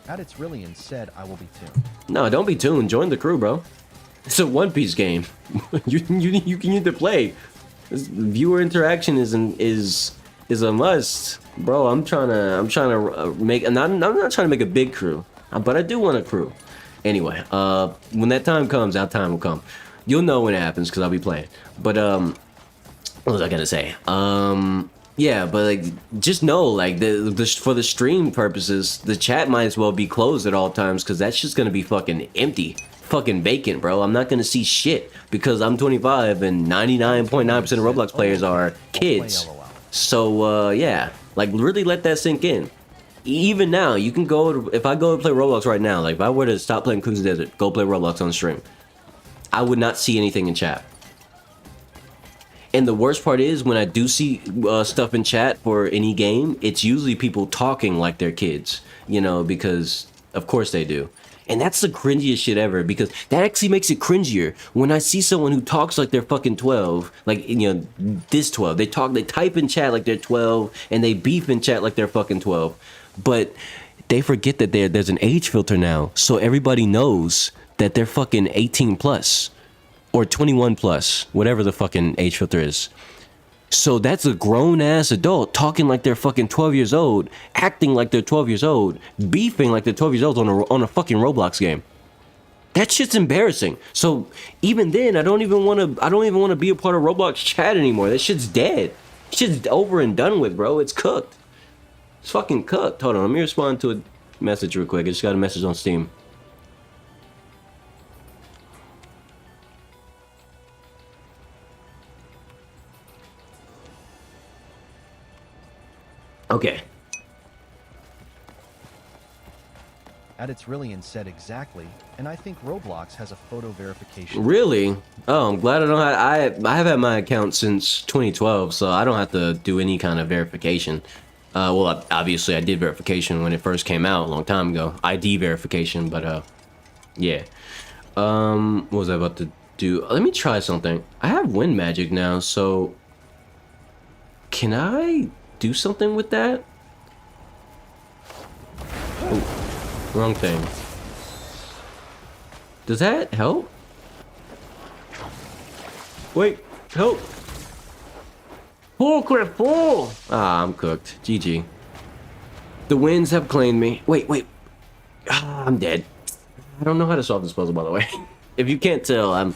At its Rillian said, I will be tuned. No, don't be tuned. Join the crew, bro. It's a One Piece game. you can either play. Viewer interaction is a must, bro. I'm trying to make. And I'm not trying to make a big crew, but I do want a crew. Anyway, when that time comes, that time will come. You'll know when it happens because I'll be playing. But what was I gonna say? Yeah, but like, just know, like, for the stream purposes, the chat might as well be closed at all times because that's just gonna be fucking empty, fucking vacant, bro. I'm not gonna see shit because I'm 25 and 99.9% of Roblox players are kids. So yeah, like, really let that sink in. Even now, you can go if I go to play Roblox right now, like if I were to stop playing Cruise Desert, go play Roblox on stream, I would not see anything in chat. And the worst part is when I do see stuff in chat for any game, it's usually people talking like they're kids, you know, because of course they do. And that's the cringiest shit ever because that actually makes it cringier when I see someone who talks like they're fucking 12, like, you know, this 12. They type in chat like they're 12 and they beef in chat like they're fucking 12. But they forget that there's an age filter now. So everybody knows that they're fucking 18 plus. Or 21 plus, whatever the fucking age filter is. So that's a grown-ass adult talking like they're fucking 12 years old, acting like they're 12 years old, beefing like they're 12 years old on a fucking Roblox game. That shit's embarrassing. So even then, I don't even want to be a part of Roblox chat anymore. That shit's dead. Shit's over and done with, bro. It's cooked. It's fucking cooked. Hold on, let me respond to a message real quick. I just got a message on Steam. Okay. At its Rillian said exactly, and I think Roblox has a photo verification. Really? Oh, I'm glad I don't have. I have had my account since 2012, so I don't have to do any kind of verification. Well, obviously I did verification when it first came out a long time ago. ID verification, but yeah. What was I about to do? Let me try something. I have wind magic now, so can I do something with that? Oh, wrong thing. Does that help? Wait, help! Full crit, full! Ah, I'm cooked. GG. The winds have claimed me. Wait. Ah, I'm dead. I don't know how to solve this puzzle, by the way. If you can't tell, I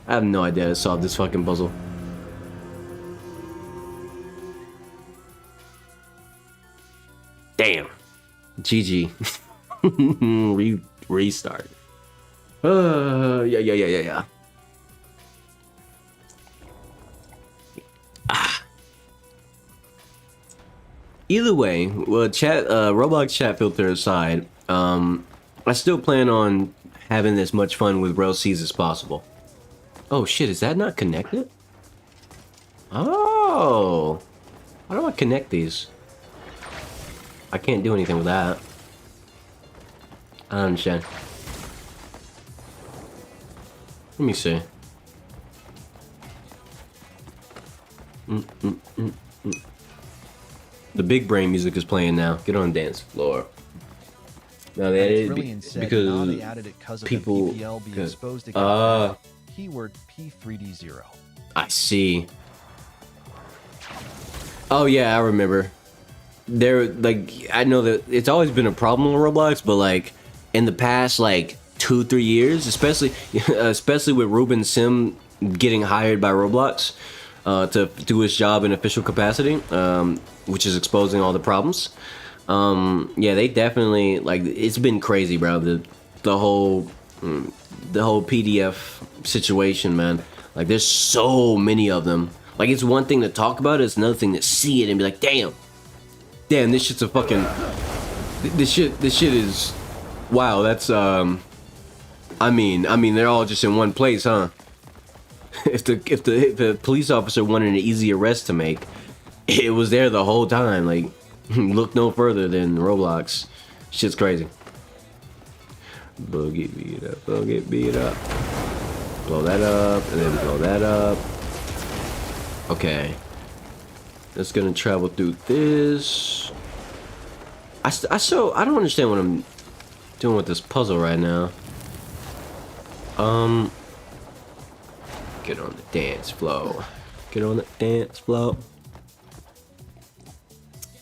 have no idea how to solve this fucking puzzle. Damn. GG. Restart. Yeah. Ah. Either way, well, Roblox chat filter aside, I still plan on having as much fun with RailSeas as possible. Oh shit, is that not connected? Oh. How do I connect these? I can't do anything with that. I don't understand. Let me see. The big brain music is playing now. Get on the dance floor. No, they added it because people. Keyword P3D0. I see. Oh yeah, I remember. they're like, I know that it's always been a problem on Roblox, but like in the past like 2-3 years, especially with Ruben Sim getting hired by Roblox to do his job in official capacity, which is exposing all the problems. Yeah, they definitely, like, it's been crazy, bro. The whole PDF situation, man. Like, there's so many of them. Like, it's one thing to talk about it, it's another thing to see it and be like, damn, this shit's a fucking, this shit is, wow, that's I mean they're all just in one place, huh? if the police officer wanted an easy arrest to make, it was there the whole time. Like, look no further than Roblox. Shit's crazy. Boogie beat up, boogie beat up. Blow that up, and then blow that up. Okay. It's gonna travel through this. I don't understand what I'm doing with this puzzle right now. Get on the dance floor. Get on the dance floor.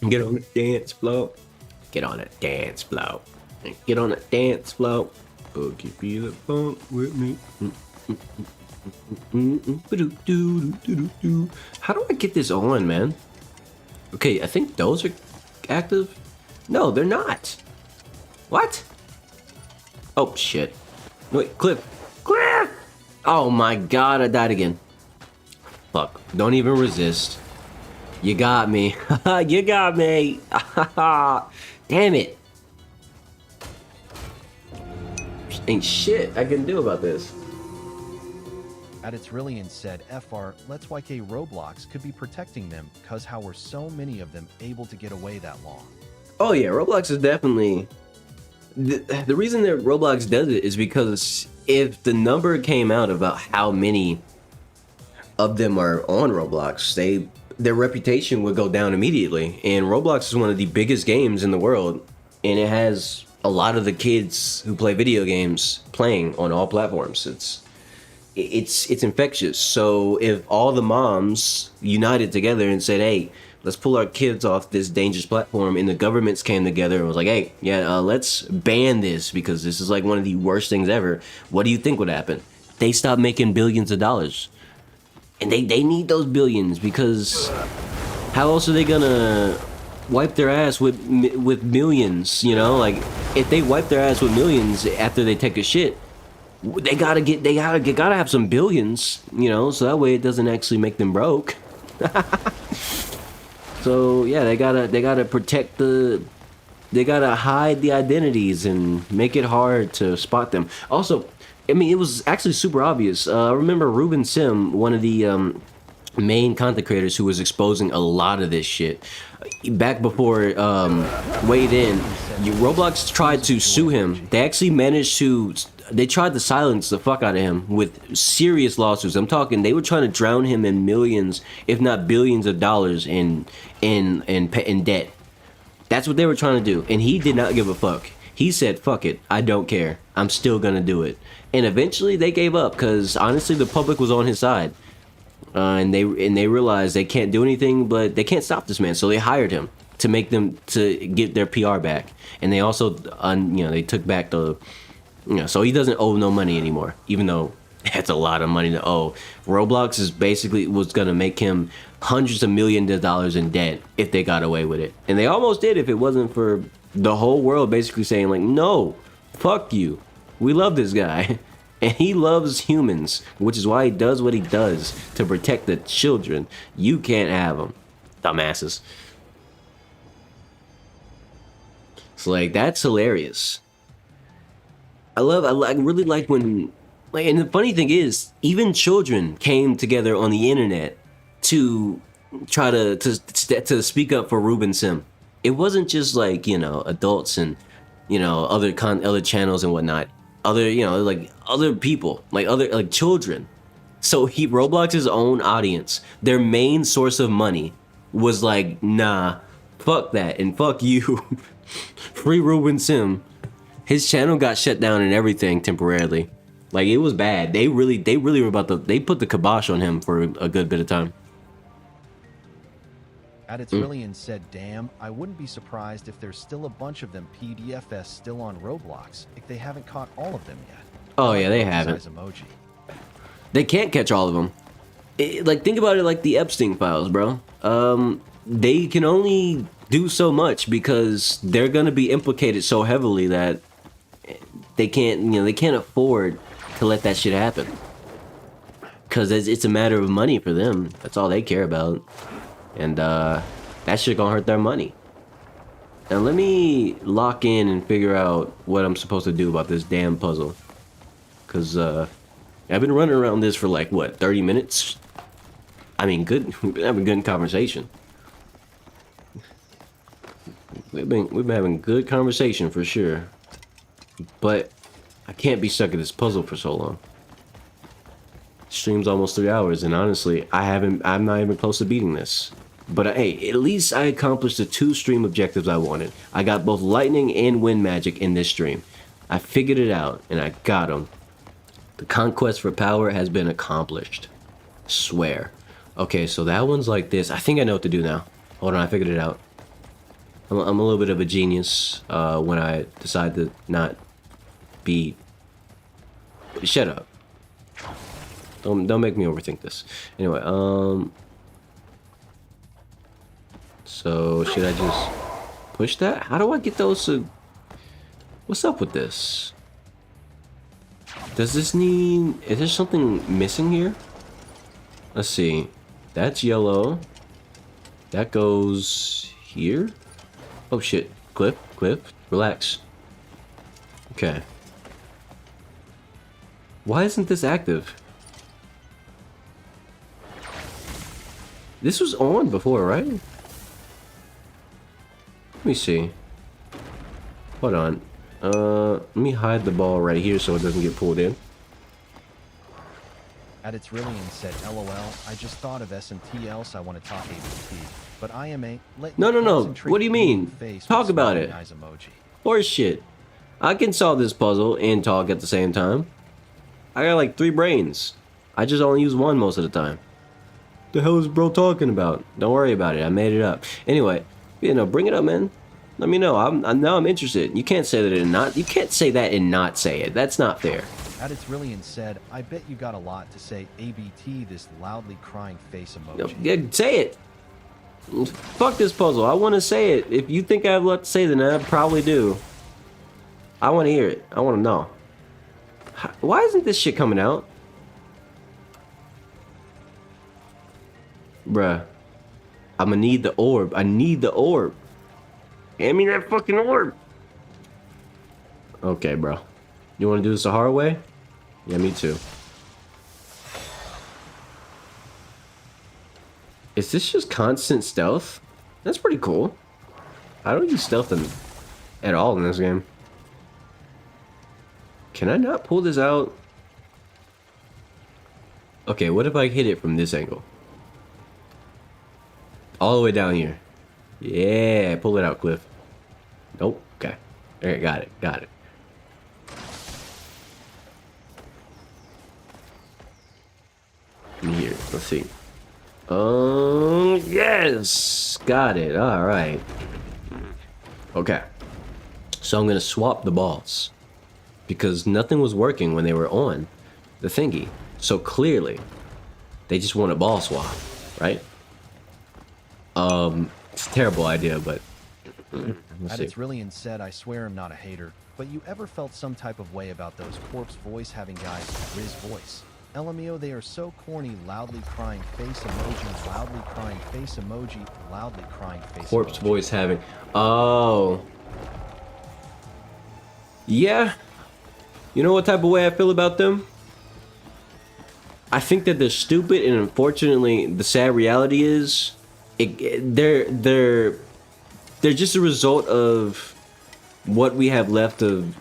Get on the dance floor. Get on the dance floor. Get on the dance floor. Boogie be the funk with me. How do I get this on, man? Okay, I think those are active. No, they're not. What? Oh, shit. Wait, Cliff. Cliff! Oh my god, I died again. Fuck. Don't even resist. You got me. You got me. Damn it. Ain't shit I can do about this. At its really said FR, Let's YK Roblox could be protecting them because how were so many of them able to get away that long? Oh yeah, Roblox is definitely... The reason that Roblox does it is because if the number came out about how many of them are on Roblox, their reputation would go down immediately. And Roblox is one of the biggest games in the world, and it has a lot of the kids who play video games playing on all platforms. It's infectious. So if all the moms united together and said, hey, let's pull our kids off this dangerous platform, and the governments came together and was like, hey, yeah, let's ban this because this is like one of the worst things ever, what do you think would happen? They stop making billions of dollars. And they need those billions, because how else are they gonna wipe their ass with millions, you know? Like, if they wipe their ass with millions after they take a shit, they gotta have some billions, you know, so that way it doesn't actually make them broke. So yeah, they gotta protect they gotta hide the identities and make it hard to spot them. Also, I mean, it was actually super obvious. I remember Ruben Sim, one of the main content creators who was exposing a lot of this shit back before weighed in. Roblox tried to sue him. They actually managed to. They tried to silence the fuck out of him with serious lawsuits. I'm talking, they were trying to drown him in millions, if not billions of dollars in debt. That's what they were trying to do, and he did not give a fuck. He said, fuck it, I don't care, I'm still gonna do it. And eventually they gave up, because honestly the public was on his side. And they realized they can't do anything, but they can't stop this man, so they hired him to make them, to get their PR back. And they also, they took back the, so he doesn't owe no money anymore, even though that's a lot of money to owe. Roblox is basically was gonna make him hundreds of millions of dollars in debt if they got away with it. And they almost did if it wasn't for the whole world basically saying like, no, fuck you. We love this guy. And he loves humans, which is why he does what he does to protect the children. You can't have them, dumbasses. So like, that's hilarious. I really like when, like, and the funny thing is, even children came together on the internet to try to speak up for Ruben Sim. It wasn't just like, adults and, other channels and whatnot. Other people, like children. So Roblox's own audience, their main source of money was like, nah, fuck that and fuck you. Free Ruben Sim. His channel got shut down and everything temporarily. Like, it was bad. They really were they put the kibosh on him for a good bit of time. Really said, damn, I wouldn't be surprised if there's still a bunch of them PDFs still on Roblox if they haven't caught all of them yet. Oh yeah, they haven't. Emoji. They can't catch all of them. Like, think about it like the Epstein files, bro. They can only do so much because they're gonna be implicated so heavily that they can't, they can't afford to let that shit happen. Cause it's a matter of money for them. That's all they care about, and that shit gonna hurt their money. Now let me lock in and figure out what I'm supposed to do about this damn puzzle. Cause I've been running around this for like what, 30 minutes? I mean, good. We've been having good conversation. We've been having good conversation for sure. But I can't be stuck at this puzzle for so long. Stream's almost 3 hours, and honestly, I'm not even close to beating this. But hey, at least I accomplished the 2 stream objectives I wanted. I got both lightning and wind magic in this stream. I figured it out, and I got them. The conquest for power has been accomplished. Swear. Okay, so that one's like this. I think I know what to do now. Hold on, I figured it out. I'm a little bit of a genius when I decide to not be... Shut up. Don't make me overthink this. Anyway, so should I just push that? How do I get those to... What's up with this? Does this need... Is there something missing here? Let's see. That's yellow. That goes here. Oh shit. Cliff, relax. Okay. Why isn't this active? This was on before, right? Let me see. Hold on. Let me hide the ball right here so it doesn't get pulled in. Really said, LOL, I just thought of S&T else I want to talk ABT, but IMA, No. What do you mean? Talk about it. Horse shit. I can solve this puzzle and talk at the same time. I got like 3 brains. I just only use one most of the time. The hell is bro talking about? Don't worry about it. I made it up. Anyway, bring it up, man. Let me know. I'm interested. You can't say that and not. You can't say that and not say it. That's not fair. Really said, I bet you got a lot to say ABT this loudly crying face emoji. No, yeah, say it. Fuck this puzzle. I want to say it. If you think I have a lot to say, then I probably do. I want to hear it. I want to know. Why isn't this shit coming out? Bruh. I'm gonna need the orb. I need the orb. Hand me that fucking orb. Okay, bro. You want to do this the hard way? Yeah, me too. Is this just constant stealth? That's pretty cool. I don't use stealth at all in this game. Can I not pull this out? Okay, what if I hit it from this angle? All the way down here. Yeah, pull it out, Cliff. Nope. Okay. Alright, got it. Here, let's see. Yes! Got it. Alright. Okay. So I'm gonna swap the balls. Because nothing was working when they were on the thingy. So clearly, they just want a ball swap, right? It's a terrible idea, but Really said, I swear I'm not a hater, but you ever felt some type of way about those corpse voice having guys with Riz voice? LMAO, they are so corny, loudly crying face emoji, loudly crying face emoji, loudly crying face corpse emoji. voice having... Oh. Yeah. You know what type of way I feel about them? I think that they're stupid, and unfortunately, the sad reality is... They're just a result of what we have left of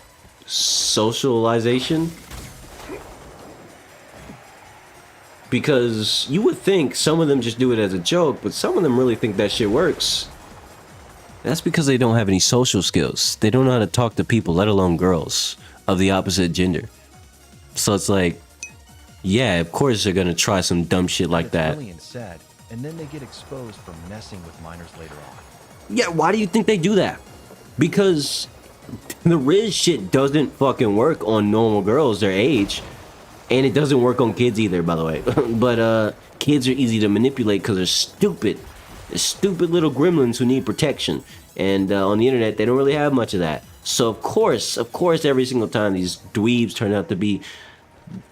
socialization. Because you would think some of them just do it as a joke, but some of them really think that shit works. That's because they don't have any social skills. They don't know how to talk to people, let alone girls of the opposite gender. So it's like, yeah, of course they're gonna try some dumb shit like that. Said, and then they get exposed for messing with minors later on. Yeah, why do you think they do that? Because the Riz shit doesn't fucking work on normal girls their age. And it doesn't work on kids either, by the way. But kids are easy to manipulate because they're stupid. They're stupid little gremlins who need protection. And on the internet, they don't really have much of that. So of course, every single time these dweebs turn out to be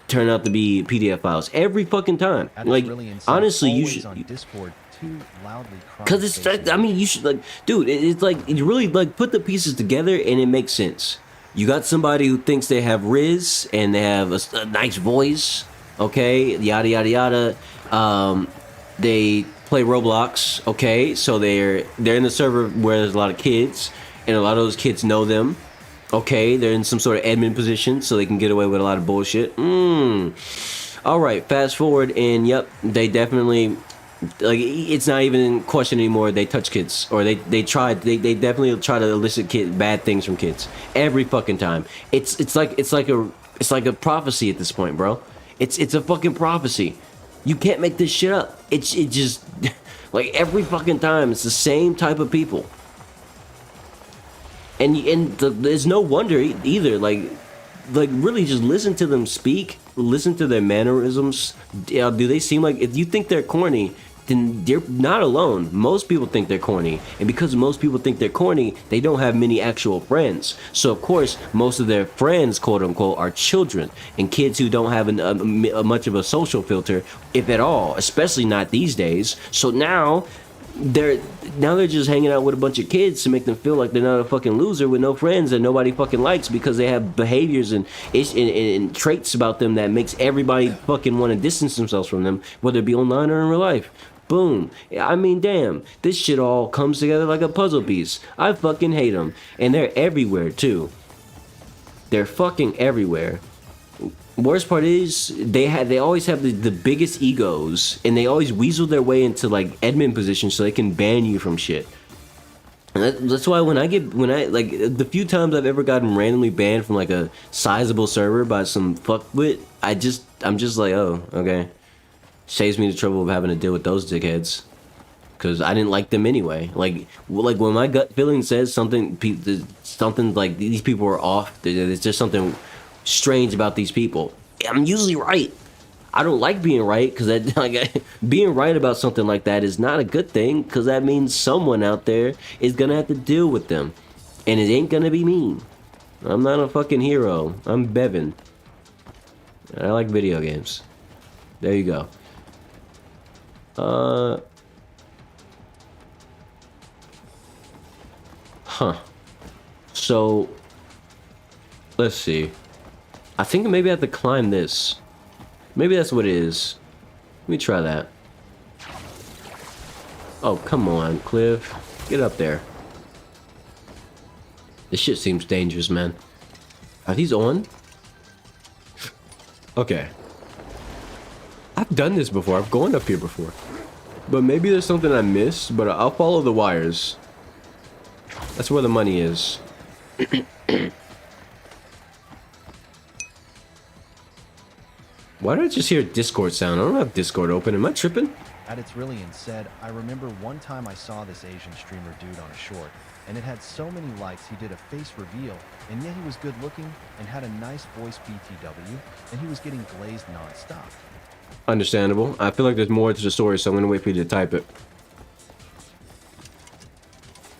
PDF files. Every fucking time. Like, really honestly, you should. On Discord, too loudly crying. Because it's like, I mean, you should, like, dude, it's like, you really, like, put the pieces together and it makes sense. You got somebody who thinks they have Riz and they have a nice voice, okay, yada yada yada. They play Roblox, okay, so they're in the server where there's a lot of kids, and a lot of those kids know them, okay. They're in some sort of admin position, so they can get away with a lot of bullshit. All right, fast forward, and yep, they definitely. Like, it's not even in question anymore. They touch kids, or they definitely try to elicit bad things from kids every fucking time. It's like a prophecy at this point, bro. It's a fucking prophecy. You can't make this shit up. It just like every fucking time it's the same type of people. And there's no wonder either. Like really just listen to them speak, listen to their mannerisms. Do they seem like, if you think they're corny, then they're not alone. Most people think they're corny, and because most people think they're corny, they don't have many actual friends. So of course, most of their friends, quote unquote, are children and kids who don't have much of a social filter, if at all, especially not these days. So now they're just hanging out with a bunch of kids to make them feel like they're not a fucking loser with no friends that nobody fucking likes, because they have behaviors and traits about them that makes everybody fucking want to distance themselves from them, whether it be online or in real life. Boom. I mean, damn, this shit all comes together like a puzzle piece. I fucking hate them, and they're everywhere too. They're fucking everywhere. Worst part is they always have the biggest egos, and they always weasel their way into like admin positions so they can ban you from shit. And that's why when I like the few times I've ever gotten randomly banned from like a sizable server by some fuckwit, I'm just like, oh, okay. Saves me the trouble of having to deal with those dickheads, because I didn't like them anyway. Like when my gut feeling says something like these people are off, there's just something strange about these people, I'm usually right. I don't like being right, because being right about something like that is not a good thing, because that means someone out there is gonna have to deal with them, and it ain't gonna be me. I'm not a fucking hero. I'm Bevan. I like video games. There you go. So let's see. I think maybe I have to climb this. Maybe that's what it is. Let me try that. Oh, come on, Cliff. Get up there. This shit seems dangerous, man. Are these on? Okay. I've done this before. I've gone up here before. But maybe there's something I missed, but I'll follow the wires. That's where the money is. Why did I just hear a Discord sound? I don't have Discord open. Am I tripping? At its really said, I remember one time I saw this Asian streamer dude on a short, and it had so many likes he did a face reveal, and yet he was good looking and had a nice voice BTW, and he was getting glazed non-stop. Understandable. I feel like there's more to the story, so I'm gonna wait for you to type it.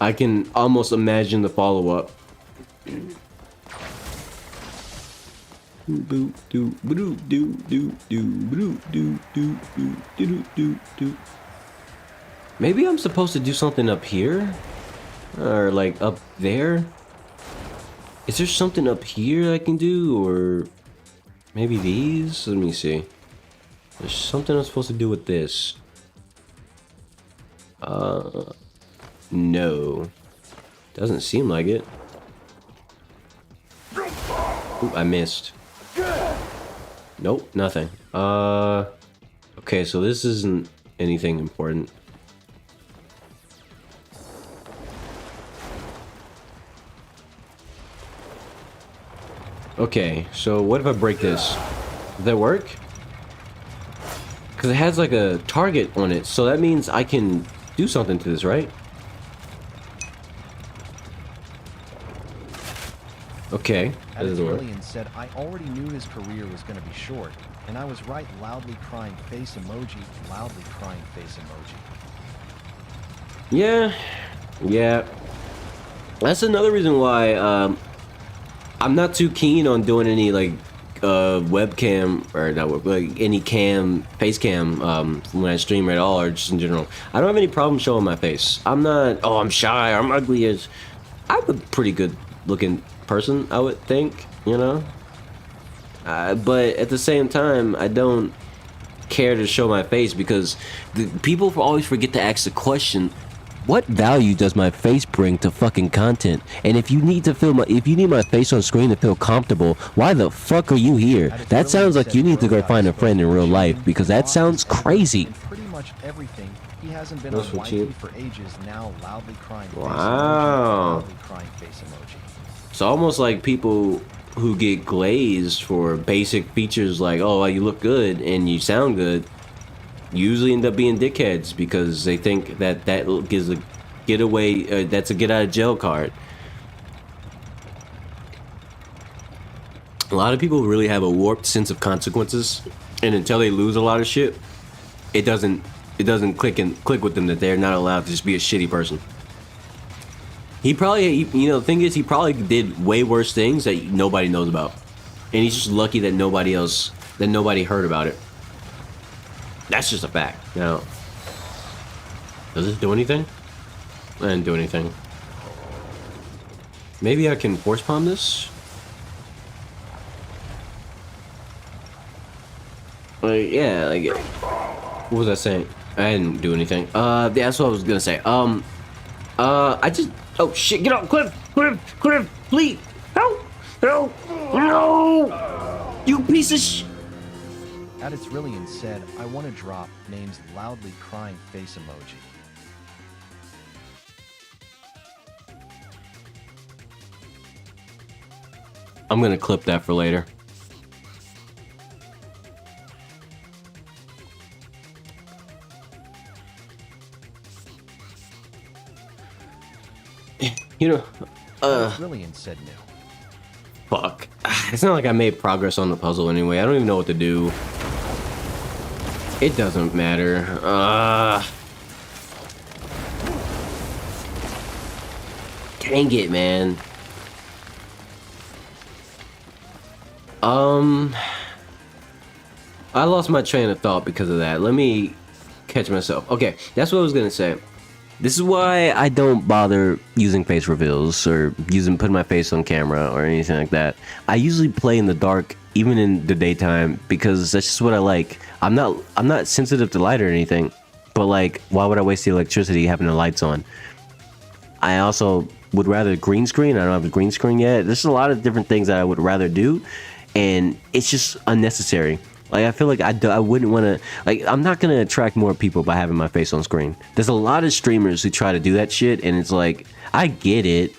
I can almost imagine the follow-up. Maybe I'm supposed to do something up here? Or like up there? Is there something up here I can do? Or maybe these? Let me see. There's something I'm supposed to do with this. No. Doesn't seem like it. Ooh, I missed. Nope, nothing. Okay, so this isn't anything important. Okay, so what if I break this? Does that work? Because because it has like a target on it, so that means I can do something to this, right? Okay. Aditrillian said, I already knew his career was going to be short, and I was right. Loudly crying face emoji, loudly crying face emoji. Yeah. Yeah. That's another reason why I'm not too keen on doing any like webcam or not like any face cam when I stream at all or just in general. I don't have any problem showing my face. I'm not, oh, I'm shy, I'm ugly. As I'm a pretty good looking person, I would think, you know, but at the same time I don't care to show my face because the people always forget to ask the question, what value does my face bring to fucking content? And if you need to if you need my face on screen to feel comfortable, why the fuck are you here? That sounds like you need to go find a friend in real life because that sounds crazy. Pretty much everything. He hasn't been on YT for ages now. Loudly crying face wow. emoji, loudly crying face emoji. It's almost like people who get glazed for basic features like, oh, you look good and you sound good, usually end up being dickheads because they think that gives a getaway, that's a get out of jail card. A lot of people really have a warped sense of consequences, and until they lose a lot of shit, it doesn't click with them that they're not allowed to just be a shitty person. He probably, you know, the thing is, he probably did way worse things that nobody knows about, and he's just lucky that nobody heard about it. That's just a fact, you know. Does this do anything? I didn't do anything. Maybe I can force palm this? Like, yeah, like, what was I saying? I didn't do anything. Yeah, that's what I was gonna say. I just, oh shit, get off, Cliff, please, help, no, you piece of shit. Aditrillian said, I want to drop names loudly crying face emoji. I'm gonna clip that for later. You know, Aditrillian said no. Fuck. It's not like I made progress on the puzzle anyway. I don't even know what to do. It doesn't matter. Dang it, man. I lost my train of thought because of that. Let me catch myself. Okay, that's what I was gonna say. This is why I don't bother using face reveals or putting my face on camera or anything like that. I usually play in the dark, even in the daytime, because that's just what I like. I'm not sensitive to light or anything, but like, why would I waste the electricity having the lights on? I also would rather green screen. I don't have a green screen yet. There's a lot of different things that I would rather do, and it's just unnecessary. Like, I feel like I wouldn't want to, like, I'm not going to attract more people by having my face on screen. There's a lot of streamers who try to do that shit, and it's like, I get it.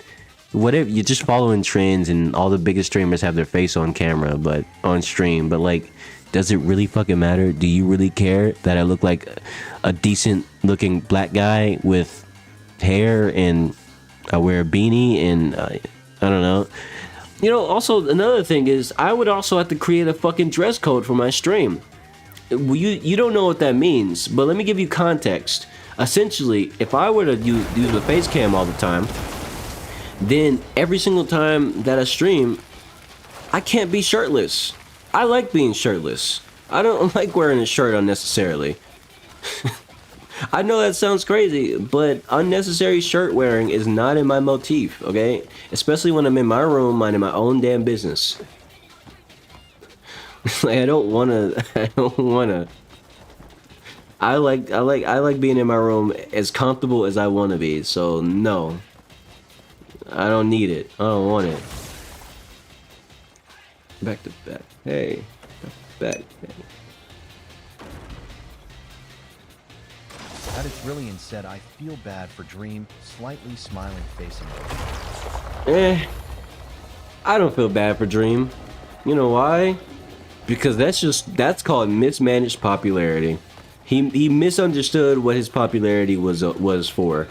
Whatever, you're just following trends, and all the biggest streamers have their face on camera, but on stream. But, like, does it really fucking matter? Do you really care that I look like a decent looking black guy with hair, and I wear a beanie, and I don't know. You know, also, another thing is, I would also have to create a fucking dress code for my stream. You don't know what that means, but let me give you context. Essentially, if I were to use the face cam all the time, then every single time that I stream, I can't be shirtless. I like being shirtless. I don't like wearing a shirt unnecessarily. I know that sounds crazy, but unnecessary shirt wearing is not in my motif, okay? Especially when I'm in my room minding my own damn business. Like, I like being in my room as comfortable as I want to be, so no. I don't need it. I don't want it. Back to back. Hey. Back. Aditrillian said, I feel bad for Dream, slightly smiling face emoji. I don't feel bad for Dream. You know why? Because that's called mismanaged popularity. He misunderstood what his popularity was for,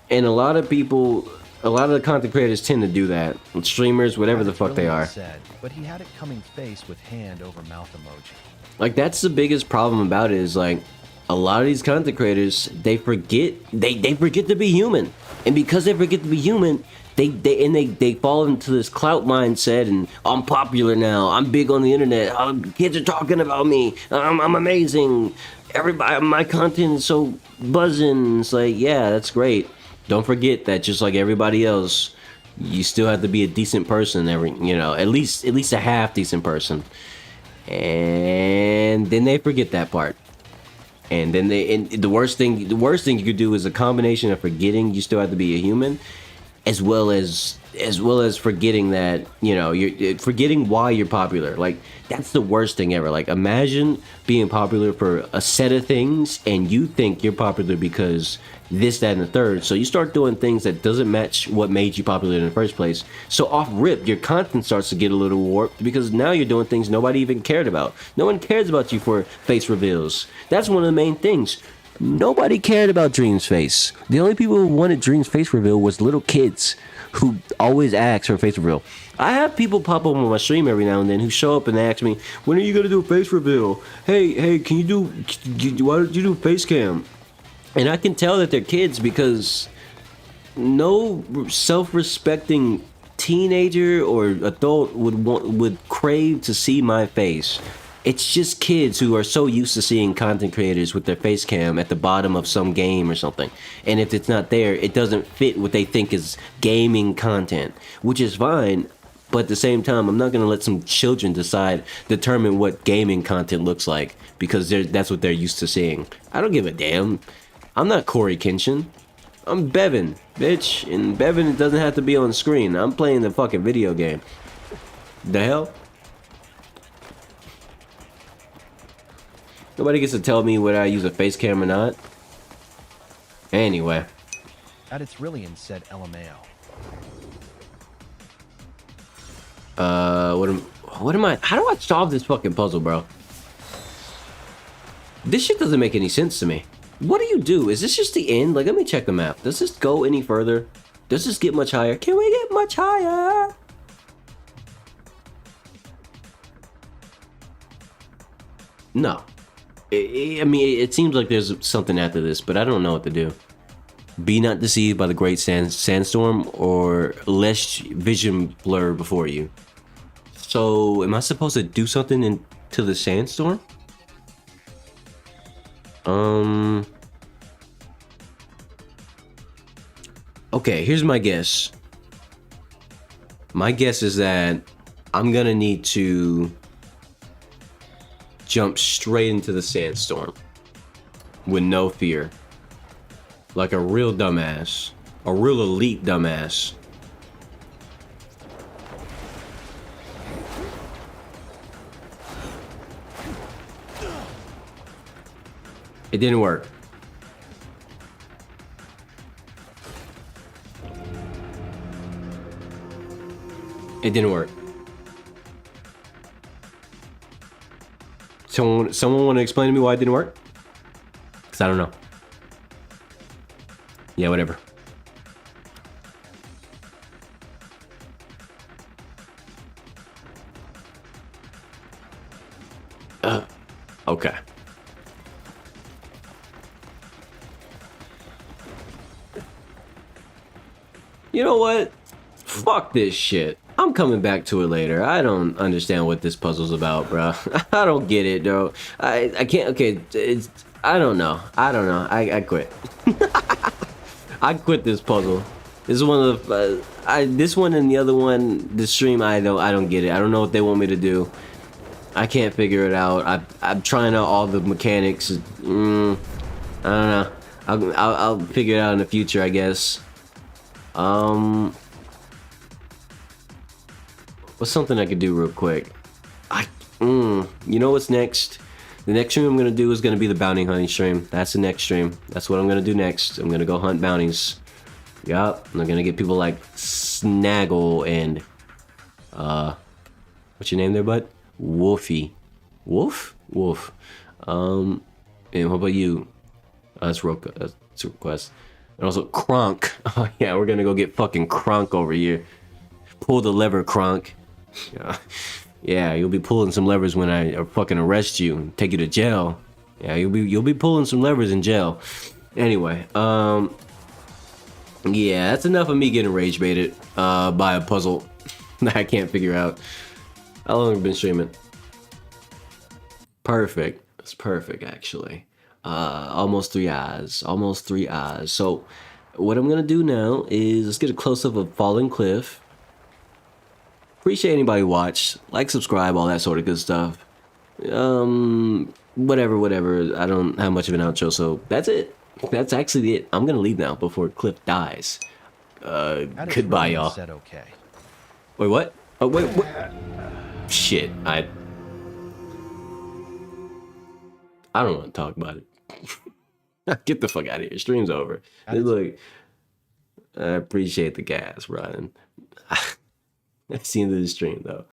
and a lot of people, a lot of the content creators tend to do that. Streamers, whatever the fuck they are. Said, but he had it coming face with hand over mouth emoji. Like, that's the biggest problem about it, is like a lot of these content creators, they forget to be human, and because they forget to be human, they fall into this clout mindset, and I'm popular now, I'm big on the internet, kids are talking about me, I'm amazing, everybody, my content is so buzzing. It's like, yeah, that's great. Don't forget that just like everybody else, you still have to be a decent person, at least a half decent person. And then they forget that part. And then the worst thing you could do is a combination of forgetting you still have to be a human, as well as forgetting that, you're forgetting why you're popular. Like, that's the worst thing ever. Like, imagine being popular for a set of things, and you think you're popular because this, that, and the third. So you start doing things that doesn't match what made you popular in the first place. So off rip, your content starts to get a little warped, because now you're doing things nobody even cared about. No one cares about you for face reveals. That's one of the main things. Nobody cared about Dream's face. The only people who wanted Dream's face reveal was little kids who always ask for a face reveal. I have people pop up on my stream every now and then who show up and ask me, when are you gonna do a face reveal? Hey, why don't you do a face cam? And I can tell that they're kids, because no self-respecting teenager or adult would crave to see my face. It's just kids who are so used to seeing content creators with their face cam at the bottom of some game or something. And if it's not there, it doesn't fit what they think is gaming content, which is fine. But at the same time, I'm not going to let some children determine what gaming content looks like, because that's what they're used to seeing. I don't give a damn. I'm not Corey Kenshin. I'm Bevan, bitch. And Bevan, it doesn't have to be on screen. I'm playing the fucking video game. The hell? Nobody gets to tell me whether I use a face cam or not. Anyway. At its Rillian said LMAO. What am I? How do I solve this fucking puzzle, bro? This shit doesn't make any sense to me. What do you do? Is this just the end? Like, let me check the map. Does this go any further? Does this get much higher? Can we get much higher? No. I mean, it seems like there's something after this, but I don't know what to do. Be not deceived by the great sandstorm, or lest vision blur before you. So, am I supposed to do something into the sandstorm? Okay, here's my guess. My guess is that I'm gonna need to jump straight into the sandstorm with no fear, like a real dumbass, a real elite dumbass. It didn't work. It didn't work. Someone want to explain to me why it didn't work? Because I don't know. Yeah, whatever. Okay. You know what? Fuck this shit. I'm coming back to it later. I don't understand what this puzzle's about, bro. I don't get it, though. I can't. Okay, I don't know. I quit. I quit this puzzle. This is one of the. This one and the other one, the stream. I don't get it. I don't know what they want me to do. I can't figure it out. I'm trying out all the mechanics. I don't know. I'll figure it out in the future, I guess. What's something I could do real quick? You know what's next? The next stream I'm gonna do is gonna be the bounty hunting stream. That's the next stream. That's what I'm gonna do next. I'm gonna go hunt bounties. Yup. I'm gonna get people like Snaggle and what's your name there, bud? Wolfie. Wolf? Wolf. And what about you? That's Roka. That's a request. And also Kronk. Oh yeah, we're gonna go get fucking Kronk over here. Pull the lever, Kronk. Yeah, yeah, you'll be pulling some levers when I fucking arrest you and take you to jail. Yeah, you'll be pulling some levers in jail. Anyway, yeah, that's enough of me getting rage baited by a puzzle that I can't figure out. How long have you been streaming? Perfect. That's perfect, actually. Almost 3 hours. Almost 3 hours. So, what I'm gonna do now is let's get a close up of Falling Cliff. Appreciate anybody who watched. Like, subscribe, all that sort of good stuff. Whatever. I don't have much of an outro, so that's it. That's actually it. I'm gonna leave now before Cliff dies. Goodbye, y'all. Said okay. Wait, what? Oh, wait, what? Shit, I don't want to talk about it. Get the fuck out of here. Stream's over. Look, I appreciate the gas, Brian. That's the end of the stream, though.